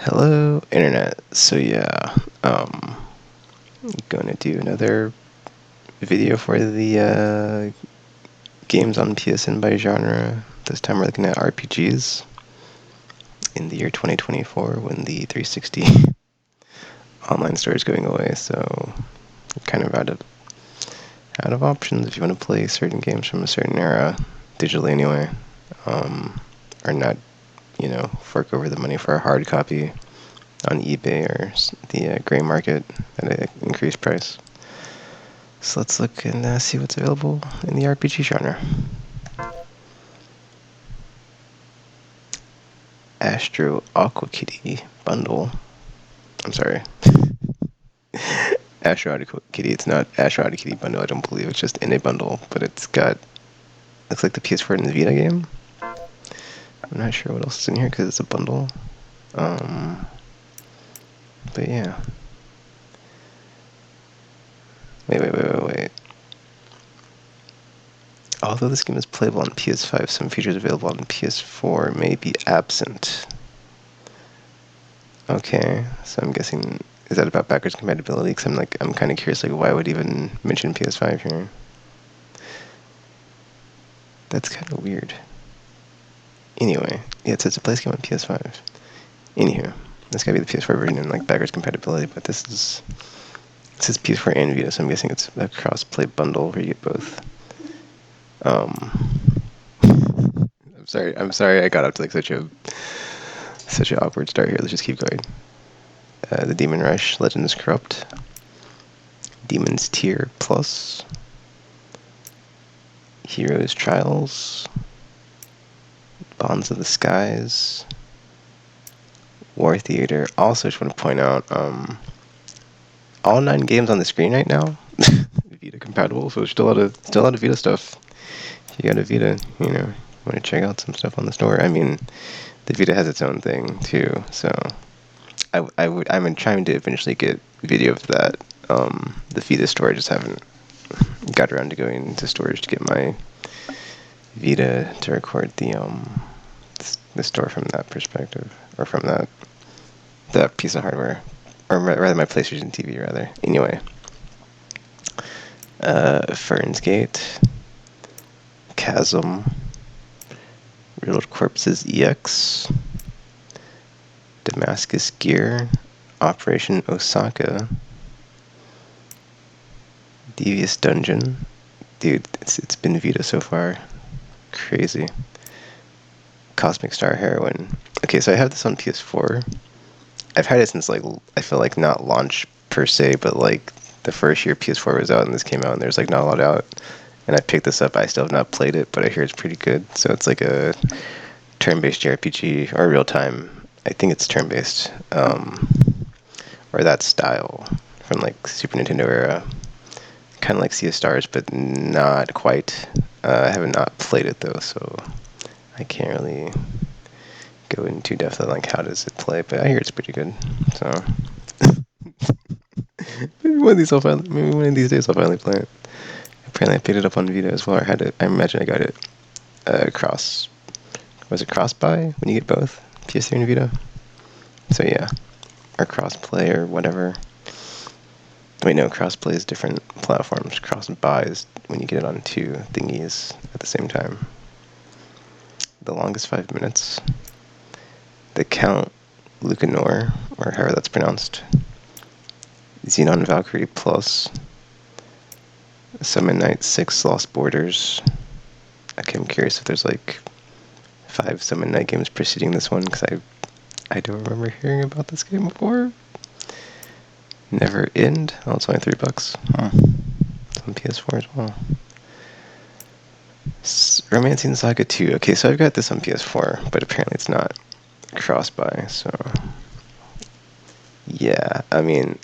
Hello, Internet. So yeah, going to do another video for the games on PSN by genre. This time we're looking at RPGs in the year 2024 when the 360 online store is going away. So kind of out of options if you want to play certain games from a certain era digitally anyway, or not, fork over the money for a hard copy on eBay or the gray market at an increased price. So let's look and see what's available in the RPG genre. Astro Aqua Kitty bundle. I'm sorry. Astro Aqua Kitty. It's not Astro Aqua Kitty bundle. I don't believe it's just in a bundle, but it's got looks like the PS4 and the Vita game. I'm not sure what else is in here because it's a bundle. But yeah. Wait. Although this game is playable on PS5, some features available on PS4 may be absent. Okay, so I'm guessing, is that about backwards compatibility? Because I'm kind of curious, why would even mention PS5 here? That's kind of weird. Anyway, yeah, it says a place game on PS5. Anywho, this gotta be the PS4 version and backwards compatibility, but it says PS4 and Vita, so I'm guessing it's a cross-play bundle where you get both. I'm sorry I got up to such an awkward start here. Let's just keep going. The Demon Rush, Legends Corrupt, Demon's Tier Plus, Heroes Trials, Bonds of the Skies, War Theater. Also, just want to point out, all 9 games on the screen right now, Vita compatible. So there's still a lot of Vita stuff. If you got a Vita, want to check out some stuff on the store. I mean, the Vita has its own thing too. So I'm trying to eventually get video of that. The Vita store, I just haven't got around to going to storage to get my Vita to record the store from that perspective, or from that piece of hardware, or rather my PlayStation TV rather. Anyway, Ferns Gate, Chasm, Riddled Corpses EX, Damascus Gear, Operation Osaka, Devious Dungeon. Dude, it's been Vita so far. Crazy. Cosmic Star Heroine. Okay, so I have this on PS4. I've had it since I feel like not launch per se, but the first year PS4 was out and this came out and there's not a lot out. And I picked this up. I still have not played it, but I hear it's pretty good. So it's like a turn-based JRPG, or real-time. I think it's turn-based, or that style from Super Nintendo era. Kind of like Sea of Stars, but not quite. I have not played it though, so I can't really go into depth on how does it play. But I hear it's pretty good. So maybe one of these days I'll finally play it. Apparently, I picked it up on Vita as well. I imagine I got it was it cross-buy when you get both PS3 and Vita? So yeah, or cross-play or whatever. Wait, no, cross-play is different platforms. Cross-buy is when you get it on 2 thingies at the same time. The longest 5 minutes. The Count Lucanor, or however that's pronounced. Xenon Valkyrie Plus. Summon Night 6 Lost Borders. Okay, I'm curious if there's 5 Summon Night games preceding this one, because I don't remember hearing about this game before. Never End. Oh, it's only $3. Huh. It's on PS4 as well. Romancing Saga 2. Okay, so I've got this on PS4, but apparently it's not cross-buy, so yeah. I mean,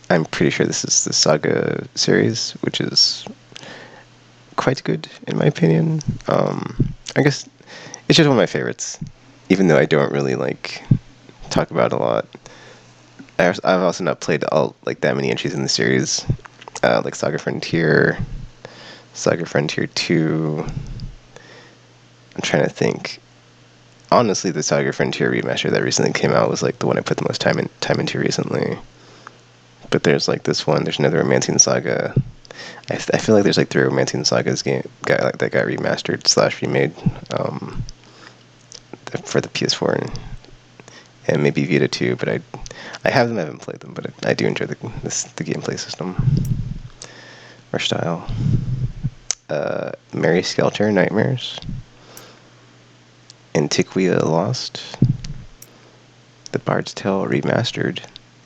I'm pretty sure this is the Saga series, which is quite good in my opinion. I guess it's just one of my favorites, even though I don't really talk about it a lot. I've also not played all that many entries in the series, Saga Frontier, Saga Frontier 2. I'm trying to think. honestly, the Saga Frontier remaster that recently came out was like the one I put the most time into recently. But there's like this one. There's another Romancing Saga. I feel like there's like 3 Romancing Sagas that got remastered slash remade for the PS4 and maybe Vita too. But I haven't played them, but I do enjoy the gameplay system or style. Mary Skelter Nightmares, Antiquia Lost, The Bard's Tale remastered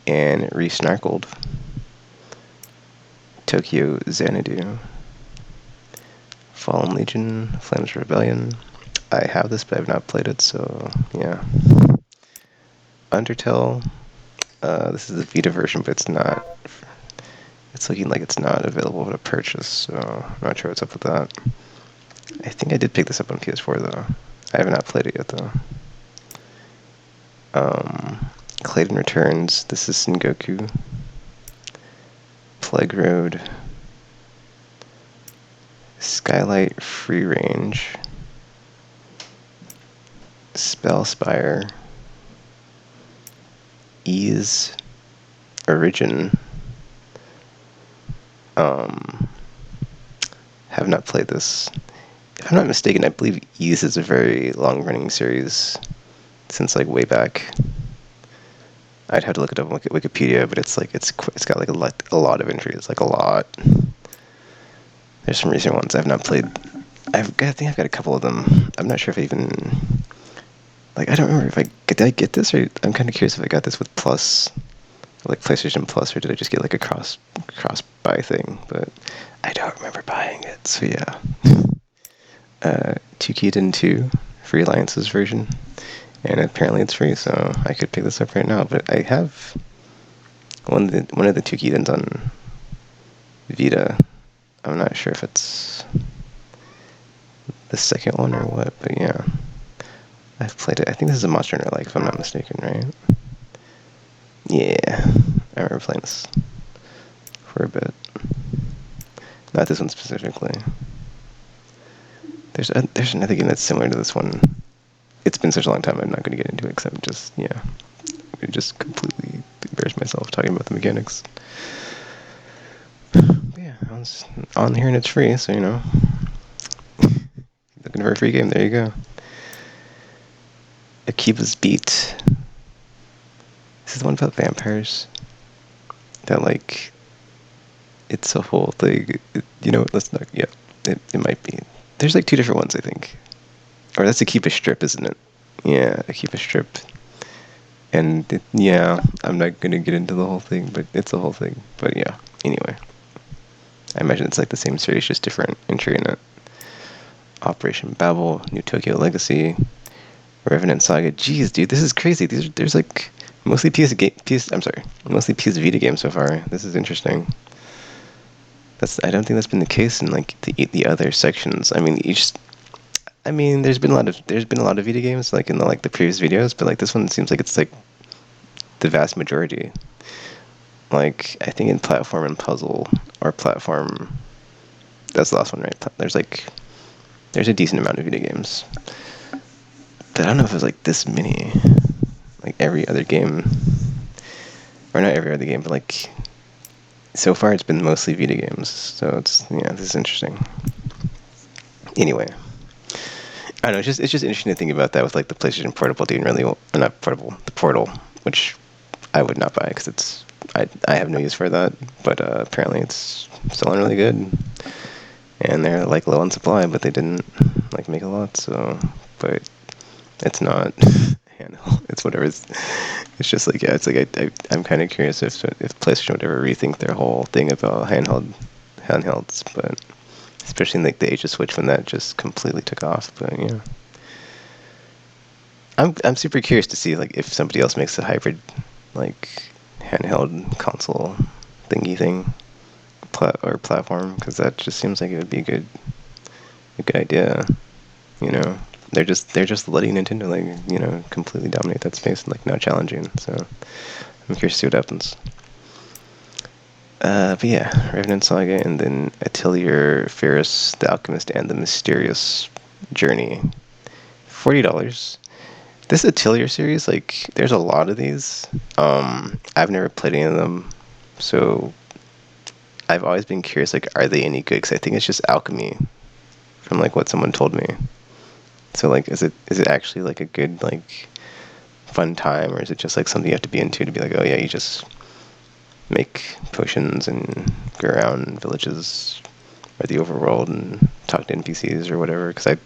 and re-snarkled, Tokyo Xanadu, Fallen Legion, Flames Rebellion. I have this, but I've not played it, so yeah. Undertale. This is the Vita version, but it's not. It's looking like it's not available to purchase, so I'm not sure what's up with that. I think I did pick this up on PS4 though. I have not played it yet though. Clayton Returns. This is Sengoku. Plague Road. Skylight Free Range. Spellspire. Ease. Origin. Have not played this. If I'm not mistaken, I believe Ease is a very long-running series since like way back. I'd have to look it up on Wikipedia, but it's got like a lot of entries, like a lot. There's some recent ones I've not played. I think I've got a couple of them. I'm not sure if I even I don't remember if did I get this, or I'm kind of curious if I got this with Plus, like PlayStation Plus, or did I just get like a cross buy thing? But I don't remember buying it. So yeah. Tukiden 2 Free Alliance's version, and apparently it's free, so I could pick this up right now. But I have one of the Tukidens on Vita. I'm not sure if it's the second one or what, but yeah, I've played it. I think this is a Monster Hunter like, if I'm not mistaken, right? Yeah, I remember playing this for a bit. Not this one specifically. There's another game that's similar to this one. It's been such a long time, I'm not going to get into it, because I'm just, yeah, I just completely embarrass myself talking about the mechanics. But yeah, I was on here and it's free, so you know. Looking for a free game, there you go. Akiba's Beat. This is the one about vampires. That, like, it's a whole thing. Let's not, yeah, it might be. There's like 2 different ones, I think. Or that's Akiba Strip, isn't it? Yeah, Akiba Strip. And yeah, I'm not going to get into the whole thing, but it's a whole thing. But yeah, anyway. I imagine it's like the same series, just different entry in it. Operation Babel, New Tokyo Legacy, Revenant Saga. Jeez, dude, this is crazy. There's like mostly mostly PS Vita games so far. This is interesting. I don't think that's been the case in like the other sections. I mean, there's been a lot of Vita games like in the previous videos, but like this one seems like it's like the vast majority. Like I think in platform and puzzle or platform, that's the last one, right? There's a decent amount of Vita games, but I don't know if it was like this many. Like every other game, or not every other game, but like so far it's been mostly Vita games. So this is interesting. Anyway. I don't know, it's just interesting to think about that with like the PlayStation Portable doing really well, not Portable, the Portal, which I would not buy because I have no use for that, but apparently it's selling really good, and they're like low on supply, but they didn't like make a lot, so, but it's not handheld, it's whatever, it's just like, yeah, it's like I'm kind of curious if PlayStation would ever rethink their whole thing about handhelds, but especially in like the age of Switch when that just completely took off. But yeah, I'm super curious to see like if somebody else makes a hybrid like handheld console thingy thing or platform, because that just seems like it would be a good idea. You know, they're just letting Nintendo like completely dominate that space and like now challenging. So I'm curious to see what happens. But yeah, Revenant Saga, and then Atelier Ferris, The Alchemist, and The Mysterious Journey. $40. This Atelier series, like, there's a lot of these. I've never played any of them, so I've always been curious, like, are they any good? Because I think it's just alchemy, from like what someone told me. So like, is it actually like a good like fun time, or is it just like something you have to be into to be like, oh yeah, you just make potions and go around villages or the overworld and talk to NPCs or whatever? Because I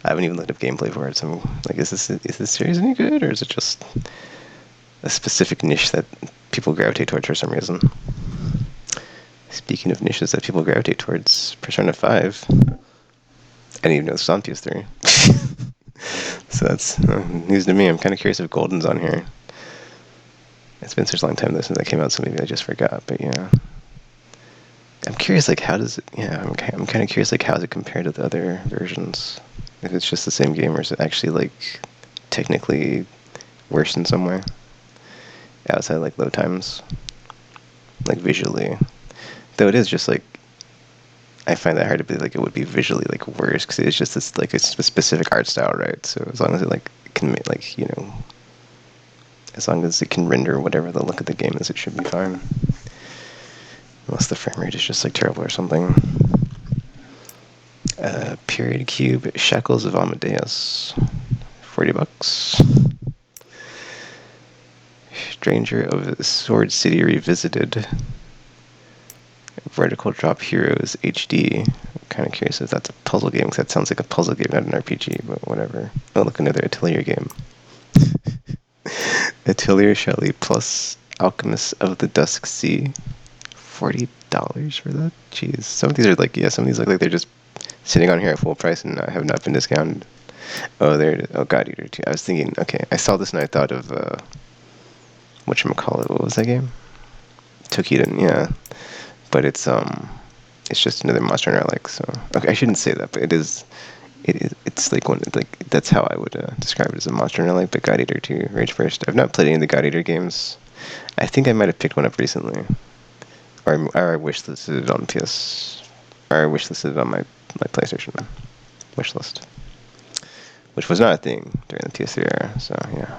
haven't even looked up gameplay for it. So I'm like, is this series any good, or is it just a specific niche that people gravitate towards for some reason? Speaking of niches that people gravitate towards, Persona 5. I didn't even know this was on PS3. So that's news to me. I'm kind of curious if Golden's on here. It's been such a long time since that came out, so maybe I just forgot. But yeah, I'm curious, like, how does it? Yeah, I'm kind of curious, like, how does it compare to the other versions? If it's just the same game, or is it actually like technically worse in some way outside like load times, like visually? Though it is just like, I find that hard to believe like it would be visually like worse, because it's just this like a specific art style, right? So as long as it like can like, you know, as long as it can render whatever the look of the game is, it should be fine. Unless the frame rate is just like terrible or something. Period Cube, Shackles of Amadeus, $40. Stranger of Sword City Revisited, Vertical Drop Heroes HD. I'm kind of curious if that's a puzzle game, because that sounds like a puzzle game, not an RPG, but whatever. Oh, look, another Atelier game. Atelier Shelley plus Alchemist of the Dusk Sea. $40 for that? Jeez. Some of these are like, yeah, some of these look like they're just sitting on here at full price and have not been discounted. Oh, there it is. Oh, God Eater 2. I was thinking, okay, I saw this and I thought of, whatchamacallit, what was that game? Tokiden, yeah. But it's just another Monster Hunter I like, so. Okay, I shouldn't say that, but it's like one, like, that's how I would describe it, as a Monster Hunter I like, but God Eater 2, Rage First. I've not played any of the God Eater games. I think I might have picked one up recently. Or I wishlisted it on or I wishlisted it on my PlayStation wishlist, which was not a thing during the PS3 era. So yeah,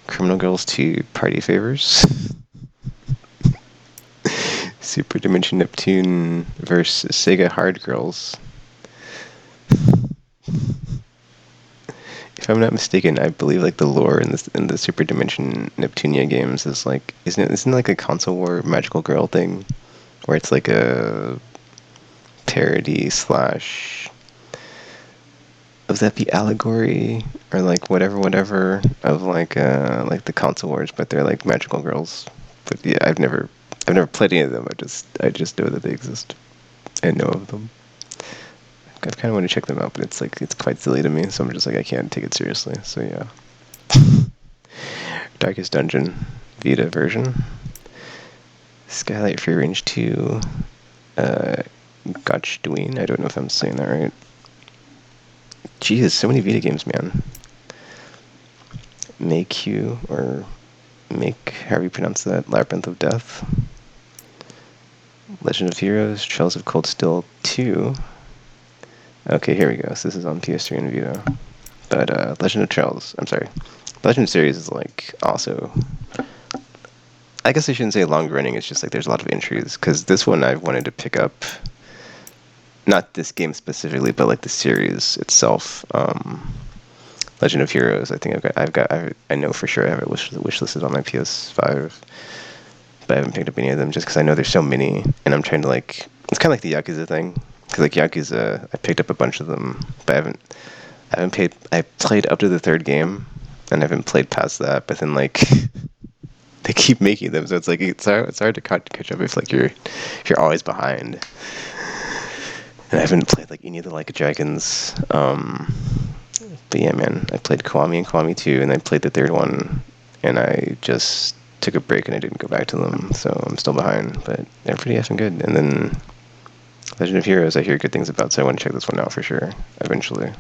Criminal Girls 2 Party Favors, Super Dimension Neptune versus Sega Hard Girls. If I'm not mistaken, I believe like the lore in the Super Dimension Neptunia games is like, isn't it like a console war magical girl thing, where it's like a parody slash, would that be allegory or like whatever of like the console wars, but they're like magical girls. But yeah, I've never played any of them. I just know that they exist and know of them. I kind of want to check them out, but it's like, it's quite silly to me, so I'm just like, I can't take it seriously. So yeah. Darkest Dungeon Vita version. Skylight Free Range 2. Gotchduin. I don't know if I'm saying that right. Jeez, so many Vita games, man. However you pronounce that, Labyrinth of Death. Legend of Heroes, Trails of Cold Steel 2. Okay, here we go. So this is on PS3 and Vita. But Legend series is like also, I guess I shouldn't say long running, it's just like there's a lot of entries, because this one I've wanted to pick up, not this game specifically, but like the series itself. Legend of Heroes, I think I know for sure I have it wishlisted on my PS5, but I haven't picked up any of them just because I know there's so many, and I'm trying to like, it's kind of like the Yakuza thing, because like Yakuza, I picked up a bunch of them, but I played up to the third game, and I haven't played past that, but then like, they keep making them, so it's like, it's hard to catch up if like you're always behind. And I haven't played like any of the Like a Dragons. But yeah, man, I played Kiwami and Kiwami 2, and I played the third one, and I just took a break and I didn't go back to them, so I'm still behind, but they're pretty effing good. And then Legend of Heroes, I hear good things about, so I want to check this one out for sure, eventually.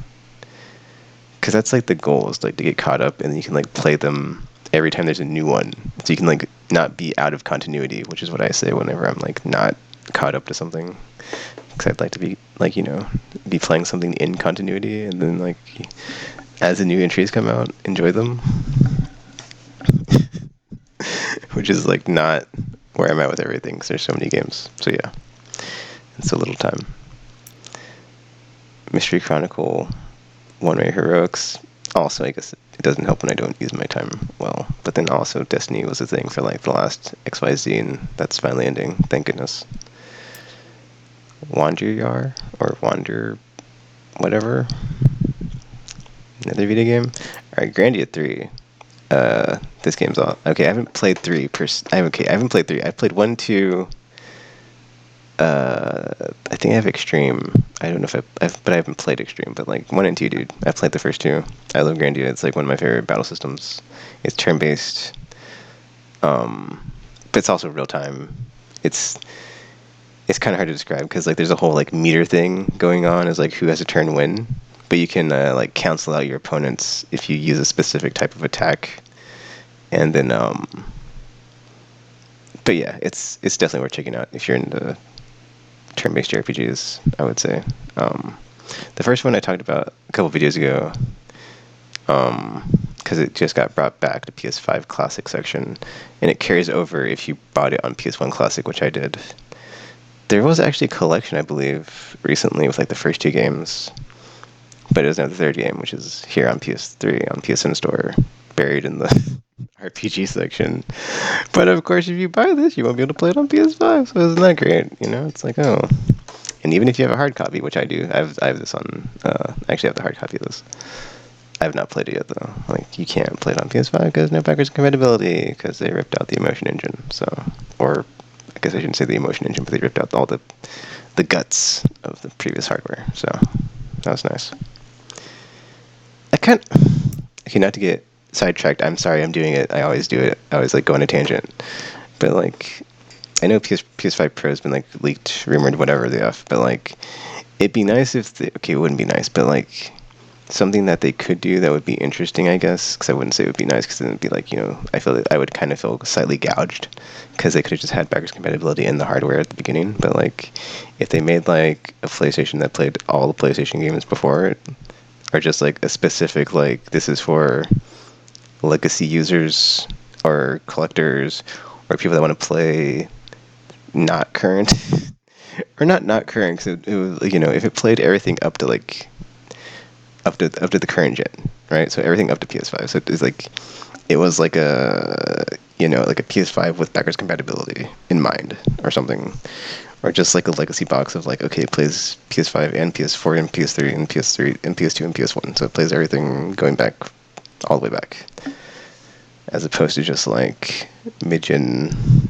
Because that's like the goal, is like to get caught up, and then you can like play them every time there's a new one, so you can like not be out of continuity, which is what I say whenever I'm like not caught up to something. Because I'd like to be like, you know, be playing something in continuity, and then like as the new entries come out, enjoy them. Which is like not where I'm at with everything, because there's so many games. So yeah, it's a little time. Mystery Chronicle, One Way Heroics. Also, I guess it doesn't help when I don't use my time well. But then also, Destiny was a thing for like the last XYZ, and that's finally ending. Thank goodness. Wanderyar or Wander, whatever. Another video game. All right, Grandia 3. This game's all okay. I haven't played 3. I haven't played 3. I've played 1, 2. I think I have Extreme. I don't know if but I haven't played Extreme. But like 1 and 2, dude. I've played the first 2. I love Grandia. It's like one of my favorite battle systems. It's turn-based. But it's also real time. It's kind of hard to describe because like there's a whole like meter thing going on. Is like who has a turn when. But you can like cancel out your opponents if you use a specific type of attack, and then but yeah, it's definitely worth checking out if you're into turn-based RPGs. I would say the first one I talked about a couple videos ago, because it just got brought back to PS5 Classic section, and it carries over if you bought it on PS1 Classic, which I did. There was actually a collection, I believe, recently with like the first 2 games. But it doesn't have the third game, which is here on PS3, on PSN Store, buried in the RPG section. But of course, if you buy this, you won't be able to play it on PS5, so isn't that great? You know, it's like, oh. And even if you have a hard copy, which I do, I have this on, I actually have the hard copy of this. I have not played it yet, though. Like, you can't play it on PS5 because no backwards compatibility, because they ripped out the Emotion Engine, so. Or, I guess I shouldn't say the Emotion Engine, but they ripped out all the guts of the previous hardware, so that was nice. Okay, not to get sidetracked. I'm sorry, I'm doing it. I always do it. I always like go on a tangent. But like, I know PS5 Pro has been like leaked, rumored, whatever the f. But like, it'd be nice if okay, it wouldn't be nice, but like something that they could do that would be interesting, I guess. Because I wouldn't say it would be nice, because then it'd be like, you know, I feel that I would kind of feel slightly gouged because they could have just had backwards compatibility in the hardware at the beginning. But like, if they made like a PlayStation that played all the PlayStation games before it, or just like a specific like this is for legacy users or collectors or people that want to play not current or not current, because it was, you know, if it played everything up to like up to the current gen, right? So everything up to PS5. So it's like it was like a, you know, like a PS5 with backwards compatibility in mind or something. Or just like a legacy box of like, okay, it plays PS5 and PS4 and PS3 and PS3 and PS2 and PS1. So it plays everything going back all the way back. As opposed to just like mid-gen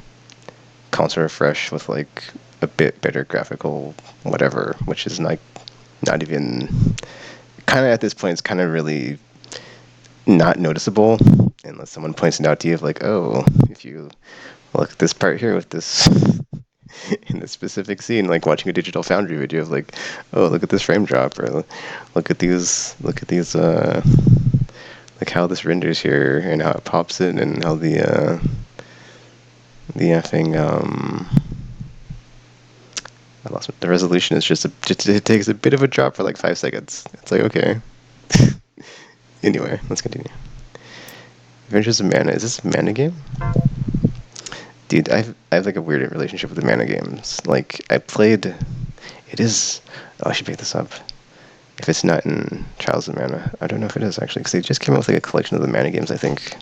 console refresh with like a bit better graphical whatever, which is like not even, kind of at this point, it's kind of really not noticeable unless someone points it out to you of like, oh, if you look at this part here with this in this specific scene, like watching a Digital Foundry video of like, oh, look at this frame drop, or look at these, like how this renders here and how it pops in and how the effing I lost the resolution is just it takes a bit of a drop for like 5 seconds. It's like, okay. Anyway, let's continue. Adventures of Mana. Is this a Mana game? Dude, I have like a weird relationship with the Mana games. Like, I played, it is, oh, I should pick this up. If it's not in Trials of Mana, I don't know if it is actually, because they just came out with like a collection of the Mana games, I think,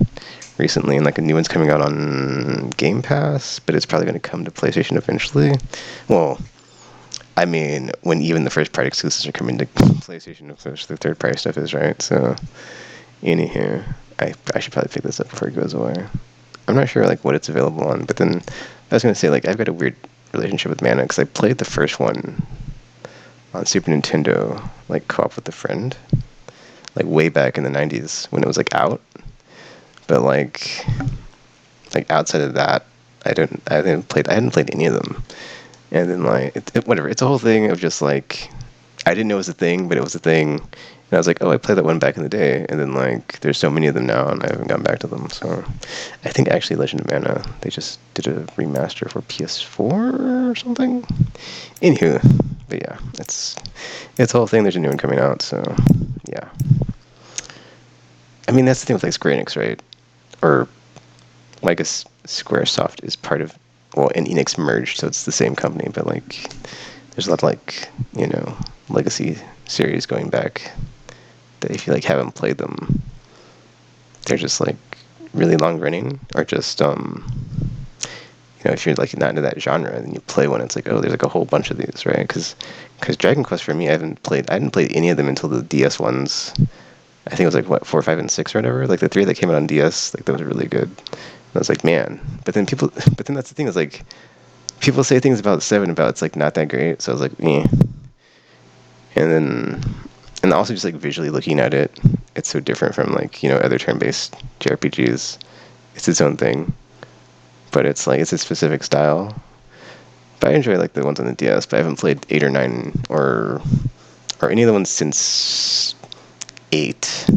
recently, and like a new one's coming out on Game Pass, but it's probably going to come to PlayStation eventually. Well, I mean, when even the first party exclusives are coming to PlayStation, of course, the third party stuff is, right? So, anywho, I should probably pick this up before it goes away. I'm not sure like what it's available on, but then I was gonna say like I've got a weird relationship with Mana because I played the first one on Super Nintendo, like co-op with a friend, like way back in the 90s when it was like out. But like outside of that, I hadn't played any of them. And then like whatever, it's a whole thing of just like I didn't know it was a thing, but it was a thing. And I was like, oh, I played that one back in the day. And then, like, there's so many of them now, and I haven't gone back to them. So I think, actually, Legend of Mana, they just did a remaster for PS4 or something. Anywho, but yeah, it's a whole thing. There's a new one coming out, so yeah. I mean, that's the thing with like Square Enix, right? Or well, I guess SquareSoft is part of, well, and Enix merged, so it's the same company, but like there's a lot of like, legacy series going back that if you like haven't played them, they're just like really long running, or just if you're like not into that genre and you play one, it's like, oh, there's like a whole bunch of these, right? Because Dragon Quest for me, I hadn't played any of them until the DS ones. I think it was like what 4, 5, and 6 or whatever. Like the 3 that came out on DS, like those were really good. And I was like, man. But then that's the thing is like, people say things about 7 about it's like not that great. So I was like, eh. And also just like visually looking at it, it's so different from like other turn-based JRPGs. It's its own thing, but it's like it's a specific style. But I enjoy like the ones on the DS, but I haven't played 8 or 9 or any of the ones since 8.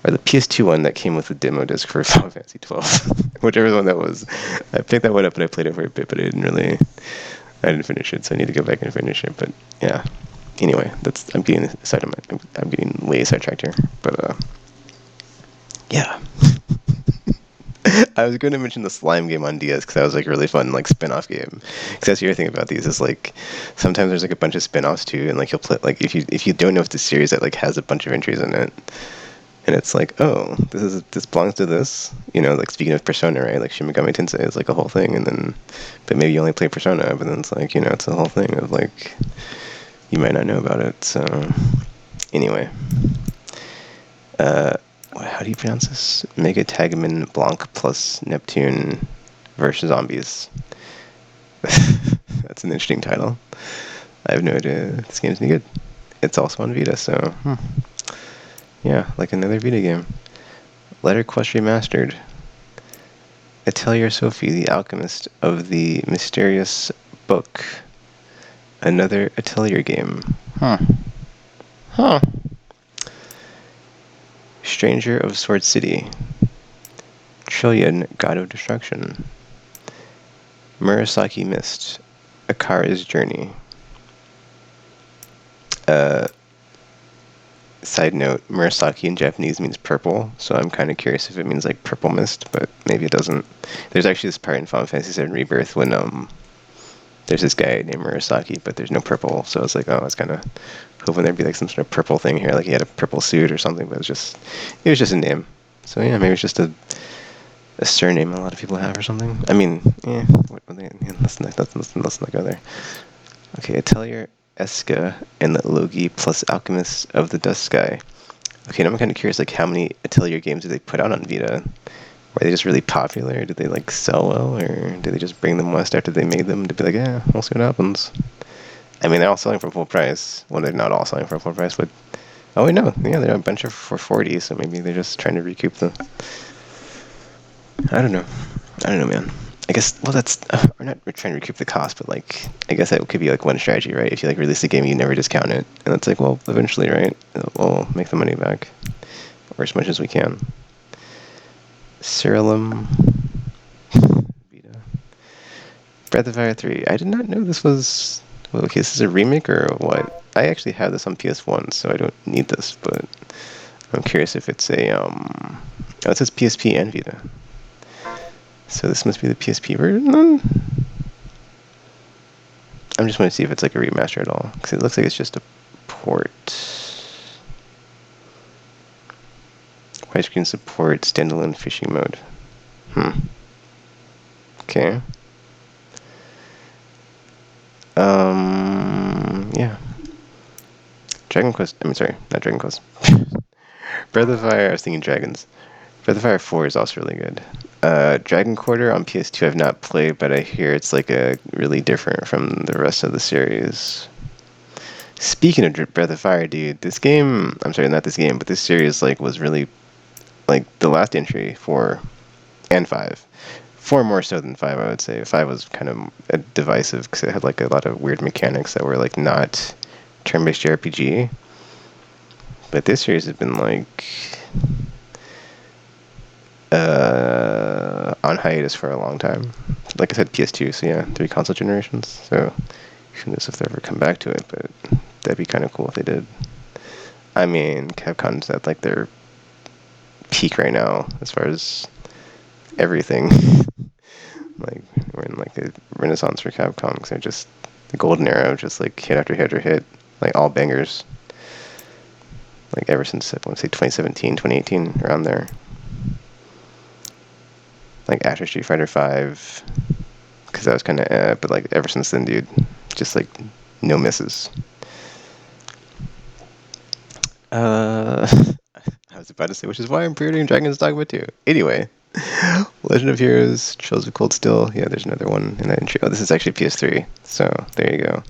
Or the PS2 one that came with the demo disc for Final Fantasy 12. Whichever one that was. I picked that one up and I played it for a bit, but I didn't finish it, so I need to go back and finish it. But yeah. Anyway, I'm getting I'm getting way sidetracked here. But yeah. I was going to mention the slime game on DS because that was like a really fun like spin-off game. Because that's the other thing about these is like sometimes there's like a bunch of spin-offs too, and like you'll play like if you don't know if it's a series that like has a bunch of entries in it, and it's like, oh, this belongs to this, like speaking of Persona, right? Like Shin Megami Tensei is like a whole thing, and then but maybe you only play Persona, but then it's like it's a whole thing of like you might not know about it. So anyway. How do you pronounce this? Mega Tagaman Blanc plus Neptune versus Zombies. That's an interesting title. I have no idea if this game's any good. It's also on Vita, so yeah, like another Vita game. Letter Quest Remastered. Atelier Sophie, the Alchemist of the Mysterious Book. Another Atelier game. Huh. Stranger of Sword City. Trillion, God of Destruction. Murasaki Mist. Akara's Journey. Side note, Murasaki in Japanese means purple, so I'm kind of curious if it means like purple mist, but maybe it doesn't. There's actually this part in Final Fantasy VII Rebirth when there's this guy named Murasaki, but there's no purple, so I was like, oh, I was kind of hoping there'd be like some sort of purple thing here, like he had a purple suit or something, but it was just a name. So yeah, maybe it's just a surname a lot of people have or something. I mean, let's not go there. Okay, Atelier Eska and Logi plus Alchemist of the Dust Sky. Okay, now I'm kind of curious, like how many Atelier games did they put out on Vita? Were they just really popular? Did they like sell well, or did they just bring them west after they made them to be like, yeah, we'll see what happens? I mean, they're all selling for full price. Well, they're not all selling for full price, but oh wait, no, yeah, they're a bunch of for 40, so maybe they're just trying to recoup the. I don't know, man. I guess, well, that's, we're not trying to recoup the cost, but like, I guess that could be like one strategy, right? If you like release a game, you never discount it. And it's like, well, eventually, right, we'll make the money back. Or as much as we can. Ceruleum. Vita. Breath of Fire 3. I did not know this was, well, okay, this is a remake or what? I actually have this on PS1, so I don't need this, but I'm curious if it's a, oh, it says PSP and Vita. So this must be the PSP version then? I'm just want to see if it's like a remaster at all, because it looks like it's just a port. Widescreen support, standalone fishing mode. Okay. Yeah. Dragon Quest, not Dragon Quest. Breath of Fire, I was thinking Dragons. Breath of Fire 4 is also really good. Dragon Quarter on PS2 I've not played, but I hear it's like a really different from the rest of the series. Speaking of Breath of Fire, dude, this game, I'm sorry, not this game, but this series like was really like the last entry, 4 and 5. 4 more so than 5, I would say. 5 was kind of divisive because it had like a lot of weird mechanics that were like not turn-based JRPG. But this series has been like on hiatus for a long time. Like I said, PS2, so yeah, 3 console generations. So who knows if they ever come back to it, but that'd be kind of cool if they did. I mean, Capcom's at like their peak right now as far as everything. Like we're in like a renaissance for Capcom, because they're just the golden era of just like hit after hit after hit, like all bangers. Like ever since I want to say 2017, 2018, around there. Like after Street Fighter 5, because that was kind of but like ever since then, dude, just like no misses. I was about to say, which is why I'm pre-ordering Dragon's Dogma 2. Anyway, Legend of Heroes, Trails of Cold Steel. Yeah, there's another one in that entry. Oh, this is actually PS3. So there you go.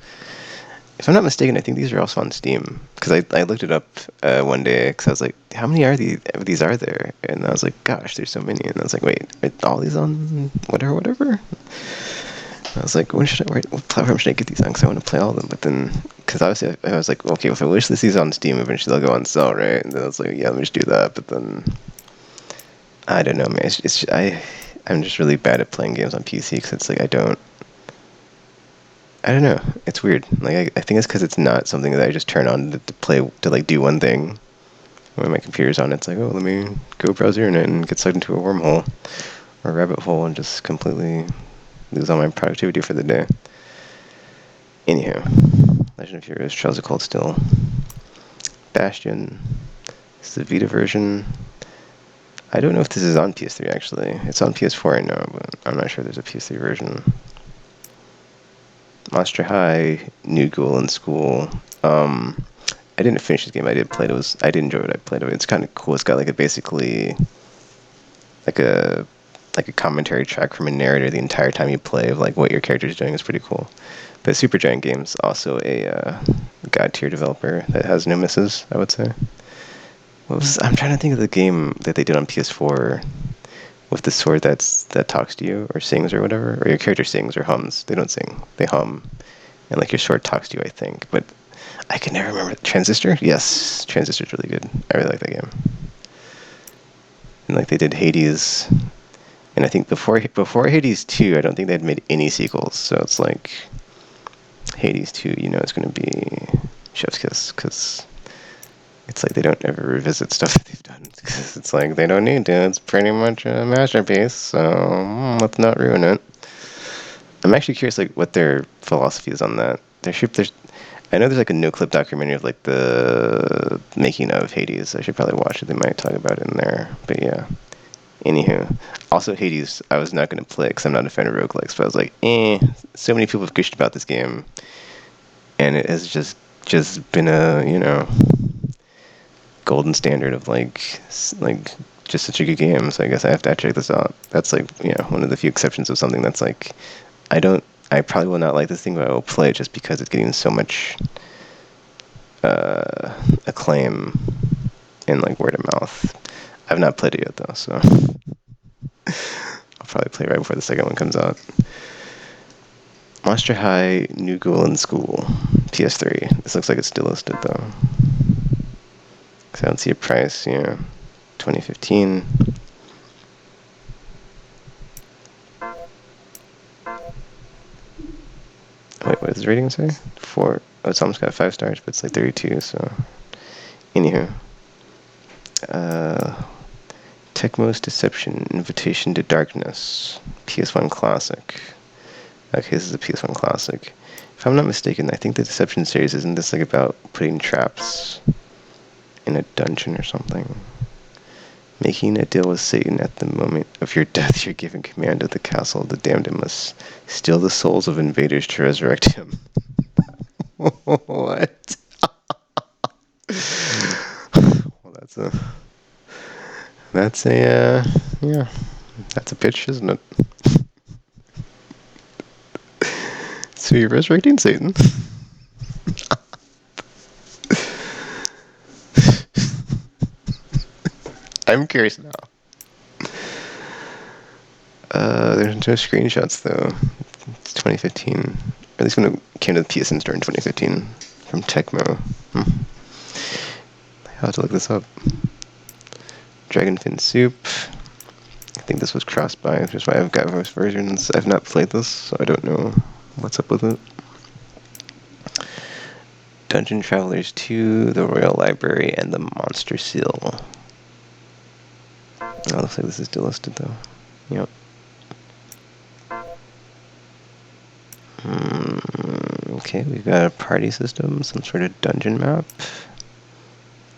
If I'm not mistaken, I think these are also on Steam, because I looked it up one day, because I was like, how many are these are there? And I was like, gosh, there's so many. And I was like, wait, are all these on whatever? I was like, what platform should I get these on? Because I want to play all of them. But then, because obviously I was like, okay, if I wish these on Steam, eventually they'll go on sale, right? And then I was like, yeah, let me just do that. But then, I don't know, man. I'm just really bad at playing games on PC, because it's like I don't know. It's weird. Like I think it's because it's not something that I just turn on to play, to like do one thing. When my computer's on, it's like, oh, let me go browse the internet and get sucked into a wormhole or a rabbit hole and just completely lose all my productivity for the day. Anyhow, Legend of Heroes, Trails of Cold Steel, Bastion. It's the Vita version. I don't know if this is on PS3 actually. It's on PS4 I know, but I'm not sure there's a PS3 version. Monster High, New Ghoul in School. I didn't finish this game. I did play it. I did enjoy it. I played it. It's kind of cool. It's got like basically like a commentary track from a narrator the entire time you play of like what your character is doing. Is pretty cool. But Supergiant Games, also a god tier developer that has no misses, I would say. I'm trying to think of the game that they did on PS4 with the sword that talks to you or sings or whatever, or your character sings or hums. They don't sing, they hum, and like your sword talks to you, I think. But I can never remember. Transistor? Yes, Transistor's really good. I really like that game. And like they did Hades, and I think before Hades 2, I don't think they'd made any sequels. So it's like Hades 2, it's going to be chef's kiss, because it's like they don't ever revisit stuff that they've done, because it's like they don't need to. It's pretty much a masterpiece, so let's not ruin it. I'm actually curious, like, what their philosophy is on that. I know there's like a no-clip documentary of like the making of Hades. I should probably watch it. They might talk about it in there. But yeah. Anywho, also Hades, I was not going to play because I'm not a fan of roguelikes, but I was like, so many people have gushed about this game, and it has just been a golden standard of like just such a good game. So I guess I have to check this out. That's like one of the few exceptions of something that's like I probably will not like this thing, but I will play it just because it's getting so much acclaim and like word of mouth. I've not played it yet though, so I'll probably play it right before the second one comes out. Monster High, New Ghoul in School, PS3. This looks like it's still listed though. Cause I don't see a price, 2015. Wait, what does the rating say? 4. Oh, it's almost got 5 stars, but it's like 32, so. Anywho. Tecmo's Deception, Invitation to Darkness, PS1 Classic. Okay, this is a PS1 Classic. If I'm not mistaken, I think the Deception series, isn't this like about putting traps in a dungeon or something? Making a deal with Satan at the moment of your death, you're given command of the castle of the damned and must steal the souls of invaders to resurrect him. What? Well, that's a pitch, isn't it? So you're resurrecting Satan? I'm curious now. There's no screenshots though. It's 2015. Or at least when it came to the PSN store in 2015 from Tecmo. I'll have to look this up. Dragonfin Soup. I think this was cross-buy, which is why I've got both versions. I've not played this, so I don't know what's up with it. Dungeon Travelers 2, The Royal Library, and The Monster Seal. Oh, looks like this is delisted though. Yep. Okay, we've got a party system, some sort of dungeon map.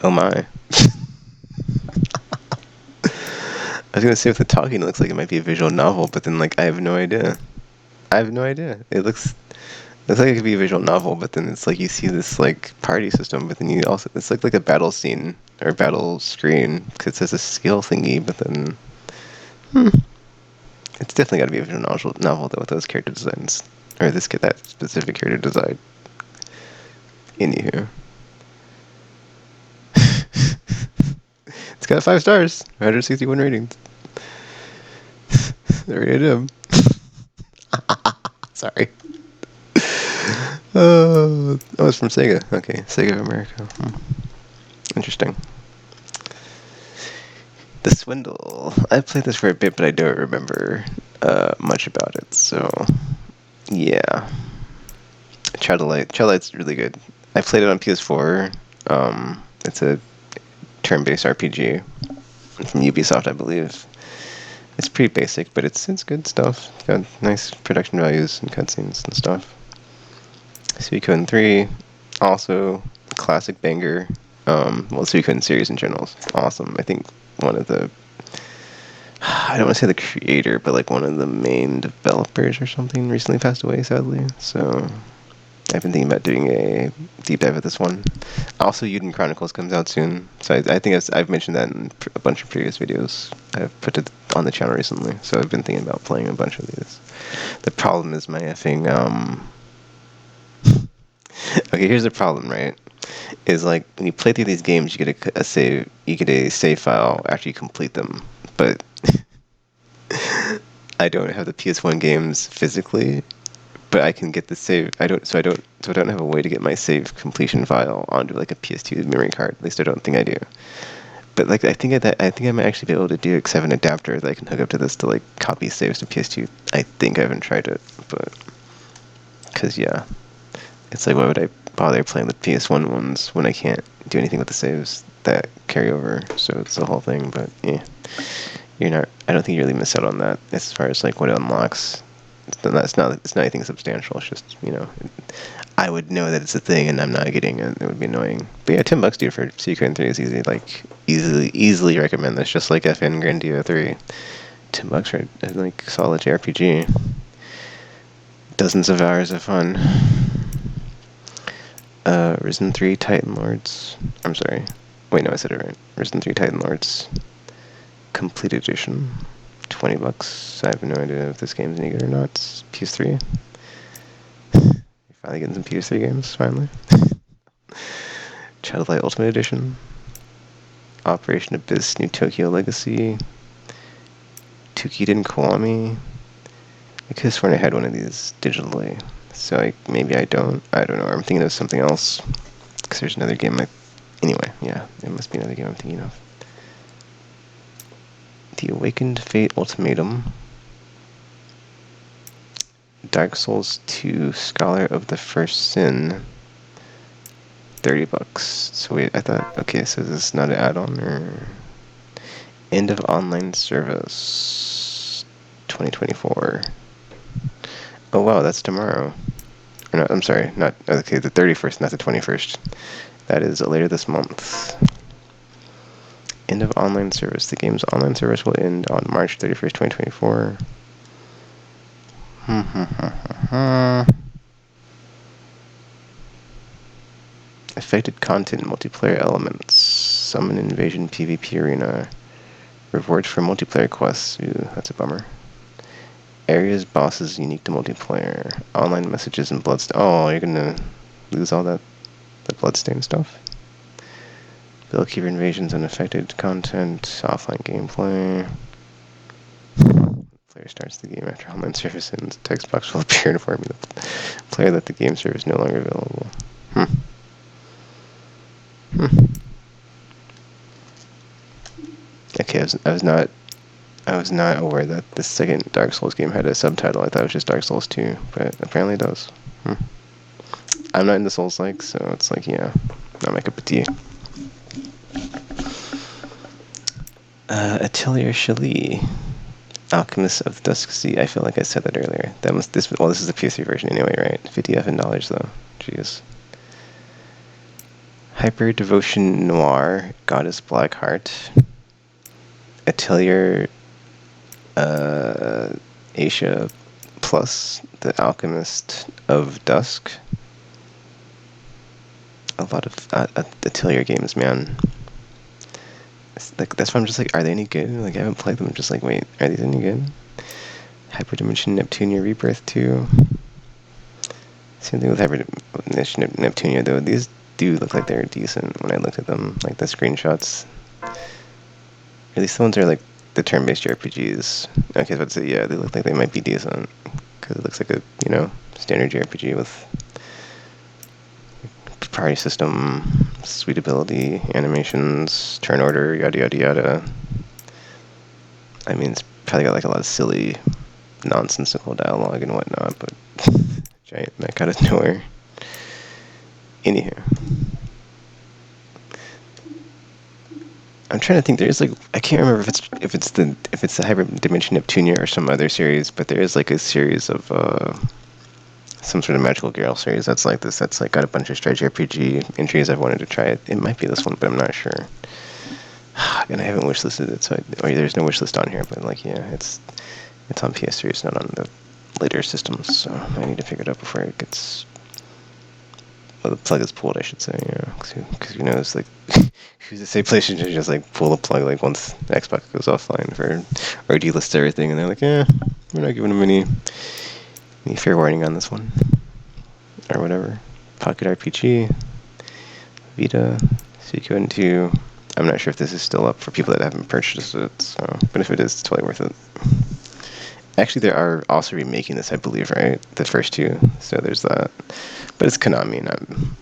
Oh my. I was gonna say with the talking, it looks like it might be a visual novel, but then like I have no idea. I have no idea. It looks like it could be a visual novel, but then it's like you see this like party system, but then you also it's like a battle scene or battle screen because it says a skill thingy, but then it's definitely got to be a visual novel though with those character designs or that specific character design. Anywho, it's got 5 stars, 161 ratings. Rated M. Sorry. Oh, it's from Sega. Okay, Sega of America. Interesting. The Swindle. I played this for a bit, but I don't remember much about it. So, yeah. Child of Light's really good. I played it on PS4. It's a turn-based RPG from Ubisoft, I believe. It's pretty basic, but it's good stuff. It's got nice production values and cutscenes and stuff. Suikoden 3, also classic banger. Well, Suikoden series in general is awesome. I think one of the, I don't want to say the creator, but like one of the main developers or something recently passed away, sadly. So I've been thinking about doing a deep dive of this one. Also, Yuden Chronicles comes out soon, so I think I've mentioned that in a bunch of previous videos. I've put it on the channel recently, so I've been thinking about playing a bunch of these. The problem is my effing Okay, here's the problem, right? Is like when you play through these games, you get a save, you get a save file after you complete them, but I don't have the PS1 games physically, but I can get the save. So I don't have a way to get my save completion file onto like a PS2 memory card. At least I don't think I do. But like I think I might actually be able to do it because I have an adapter that I can hook up to this to like copy saves to PS2. I think I haven't tried it, but because yeah, it's like why would I bother playing the PS1 ones when I can't do anything with the saves that carry over? So it's the whole thing. But yeah, I don't think you really miss out on that as far as like what it unlocks. It's not anything substantial. It's just I would know that it's a thing, and I'm not getting it. It would be annoying. But yeah, $10, dude, for Secret 3 is easy. Like easily recommend this. Just like FN Grandia 3, $10 for like solid JRPG. Dozens of hours of fun. Risen 3 Titan Lords. I'm sorry. Wait, no, I said it right. Risen 3 Titan Lords. Complete Edition. $20. I have no idea if this game's any good or not. It's PS3. Finally getting some PS3 games, finally. Child of Light Ultimate Edition. Operation Abyss New Tokyo Legacy. Tukiden Kiwami. I could have sworn I had one of these digitally. So maybe I don't. I don't know. I'm thinking of something else. Because there's another game Anyway, yeah. It must be another game I'm thinking of. The Awakened Fate Ultimatum. Dark Souls 2 Scholar of the First Sin. $30. So wait, I thought, okay, so is this not an add-on or end of online service 2024. Oh wow, that's tomorrow. Or not, I'm sorry, not okay, the 31st, not the 21st. That is later this month. End of online service. The game's online service will end on March 31st, 2024. Affected content, multiplayer elements, summon invasion PvP arena, rewards for multiplayer quests. Ooh, that's a bummer. Areas, bosses unique to multiplayer, online messages and bloodstain. Oh, you're gonna lose all the bloodstain stuff. Billkeeper invasions and affected content, offline gameplay. Player starts the game after online service ends. Text box will appear to inform the player that the game server is no longer available. Okay, I was not aware that the second Dark Souls game had a subtitle. I thought it was just Dark Souls 2, but apparently it does. I'm not into Souls-like, so it's like, yeah, not my cup of tea. Atelier Chalet. Alchemist of Dusk Sea. I feel like I said that earlier. That must this. Well, this is the PS3 version anyway, right? $50 though. Jeez. Hyper Devotion Noir. Goddess Blackheart. Atelier Asia Plus. The Alchemist of Dusk. A lot of Atelier games, man. Like that's why I'm just like, are they any good? Like I haven't played them. I'm just like, wait, are these any good? Hyperdimension Neptunia Rebirth 2. Same thing with Hyperdimension Neptunia though. These do look like they're decent when I looked at them, like the screenshots. At least the ones are like the turn-based JRPGs. Okay, I was about to say, yeah, they look like they might be decent because it looks like a standard JRPG with priority system, sweet ability, animations, turn order, yada yada yada. I mean, it's probably got like a lot of silly, nonsensical dialogue and whatnot, but giant mech out of nowhere. Anywho, I'm trying to think. There's like I can't remember if it's the Hyperdimension Neptunia or some other series, but there is like a series of some sort of magical girl series that's like this. That's like got a bunch of strategy RPG entries. I've wanted to try it. It might be this one, but I'm not sure. And I haven't wishlisted it, so there's no wishlist on here. But like, yeah, it's on PS3. It's not on the later systems, so I need to pick it up before it gets. Well, the plug is pulled, I should say. Yeah, because who knows? Like, who's to say PlayStation should just like pull the plug like once Xbox goes offline or delist everything, and they're like, yeah, we're not giving them any fair warning on this one or whatever. Pocket RPG, Vita, CQN2. I'm not sure if this is still up for people that haven't purchased it, so but if it is, it's totally worth it. Actually, they are also remaking this, I believe, right? The first two, so there's that. But it's Konami, and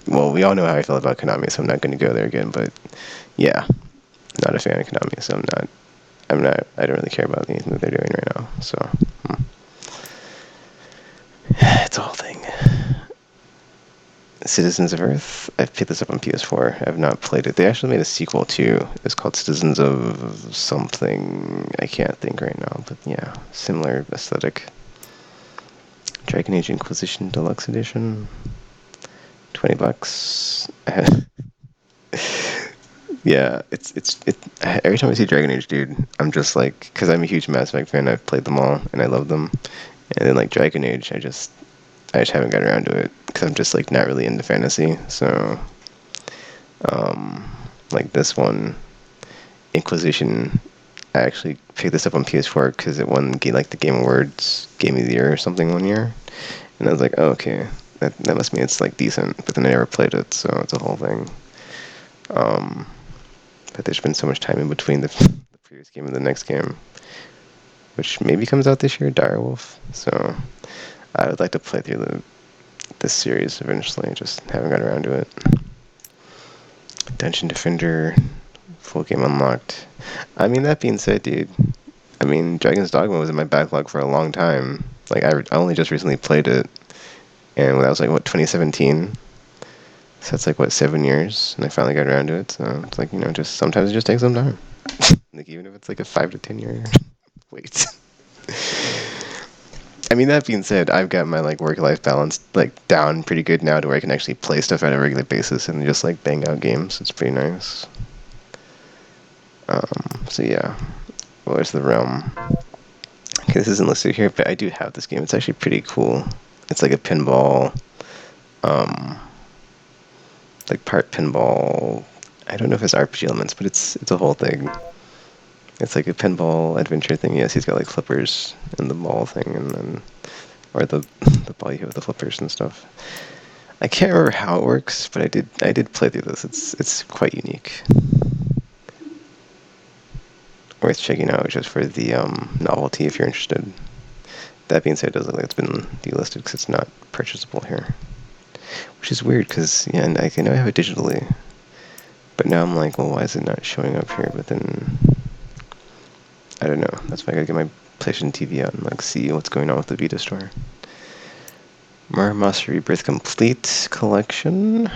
well, we all know how I feel about Konami, so I'm not going to go there again. But yeah, not a fan of Konami, so I don't really care about anything that they're doing right now. So it's a whole thing. Citizens of Earth. I've picked this up on PS4. I've not played it. They actually made a sequel too. It's called Citizens of something. I can't think right now, but yeah, similar aesthetic. Dragon Age Inquisition Deluxe Edition. $20. Yeah, every time I see Dragon Age, dude, I'm just like, because I'm a huge Mass Effect fan. I've played them all and I love them. And then like Dragon Age, I just haven't got around to it because I'm just like not really into fantasy. So, like this one, Inquisition, I actually picked this up on PS4 because it won like the Game Awards Game of the Year or something one year, and I was like, oh, okay, that must mean it's like decent. But then I never played it, so it's a whole thing. But there's been so much time in between the previous game and the next game, which maybe comes out this year, Direwolf. So I would like to play through this series eventually. Just haven't got around to it. Dungeon Defender, full game unlocked. I mean, that being said, dude, I mean, Dragon's Dogma was in my backlog for a long time. Like, I only just recently played it, and that was like, what, 2017? So that's like, what, 7 years? And I finally got around to it, so it's like, just sometimes it just takes some time. Like, even if it's like a 5 to 10 year wait. I mean, that being said, I've got my like work-life balance like down pretty good now to where I can actually play stuff on a regular basis and just like bang out games. It's pretty nice. So yeah, where's the realm? Okay, this isn't listed here, but I do have this game. It's actually pretty cool. It's like a pinball, like part pinball. I don't know if it's RPG elements, but it's a whole thing. It's like a pinball adventure thing. Yes, he's got like flippers and the ball thing, and then or the ball you hit with the flippers and stuff. I can't remember how it works, but I did play through this. It's quite unique. Worth checking out just for the novelty if you're interested. That being said, it does look like it's been delisted because it's not purchasable here, which is weird because yeah, and I know I have it digitally, but now I'm like, well, why is it not showing up here? But then I don't know. That's why I gotta get my PlayStation TV out and like see what's going on with the Vita store. Master Rebirth Complete Collection.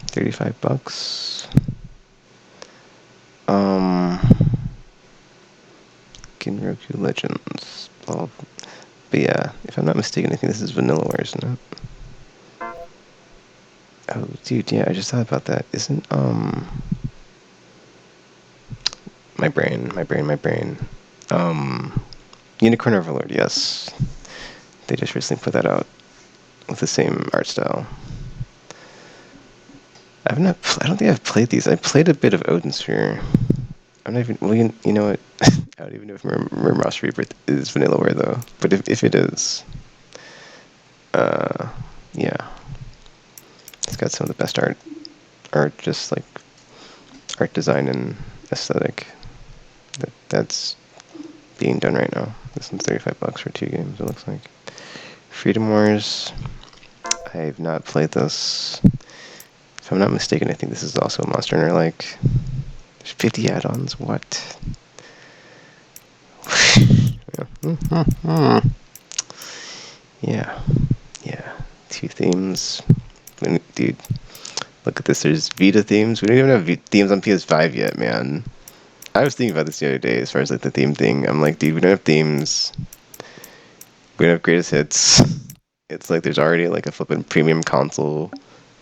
$35. Goku Legends. Blah, blah, blah. But yeah, if I'm not mistaken, I think this is Vanillaware, isn't it? Oh, dude, yeah, I just thought about that. Isn't, my brain. Unicorn Overlord, yes. They just recently put that out with the same art style. I don't think I've played these. I played a bit of Odin Sphere. I'm not even, well, you know what? I don't even know if Master Reaper is Vanillaware, though. But if it is, yeah. It's got some of the best art, just like art design and aesthetic that's being done right now. This one's $35 for 2 games, it looks like. Freedom Wars, I have not played this. If I'm not mistaken, I think this is also a Monster Hunter like. There's 50 add-ons, what? Yeah. 2 themes. Dude, look at this, there's Vita themes. We don't even have themes on PS5 yet, man. I was thinking about this the other day as far as like the theme thing. I'm like, dude, we don't have themes. We don't have greatest hits. It's like there's already like a flippin' premium console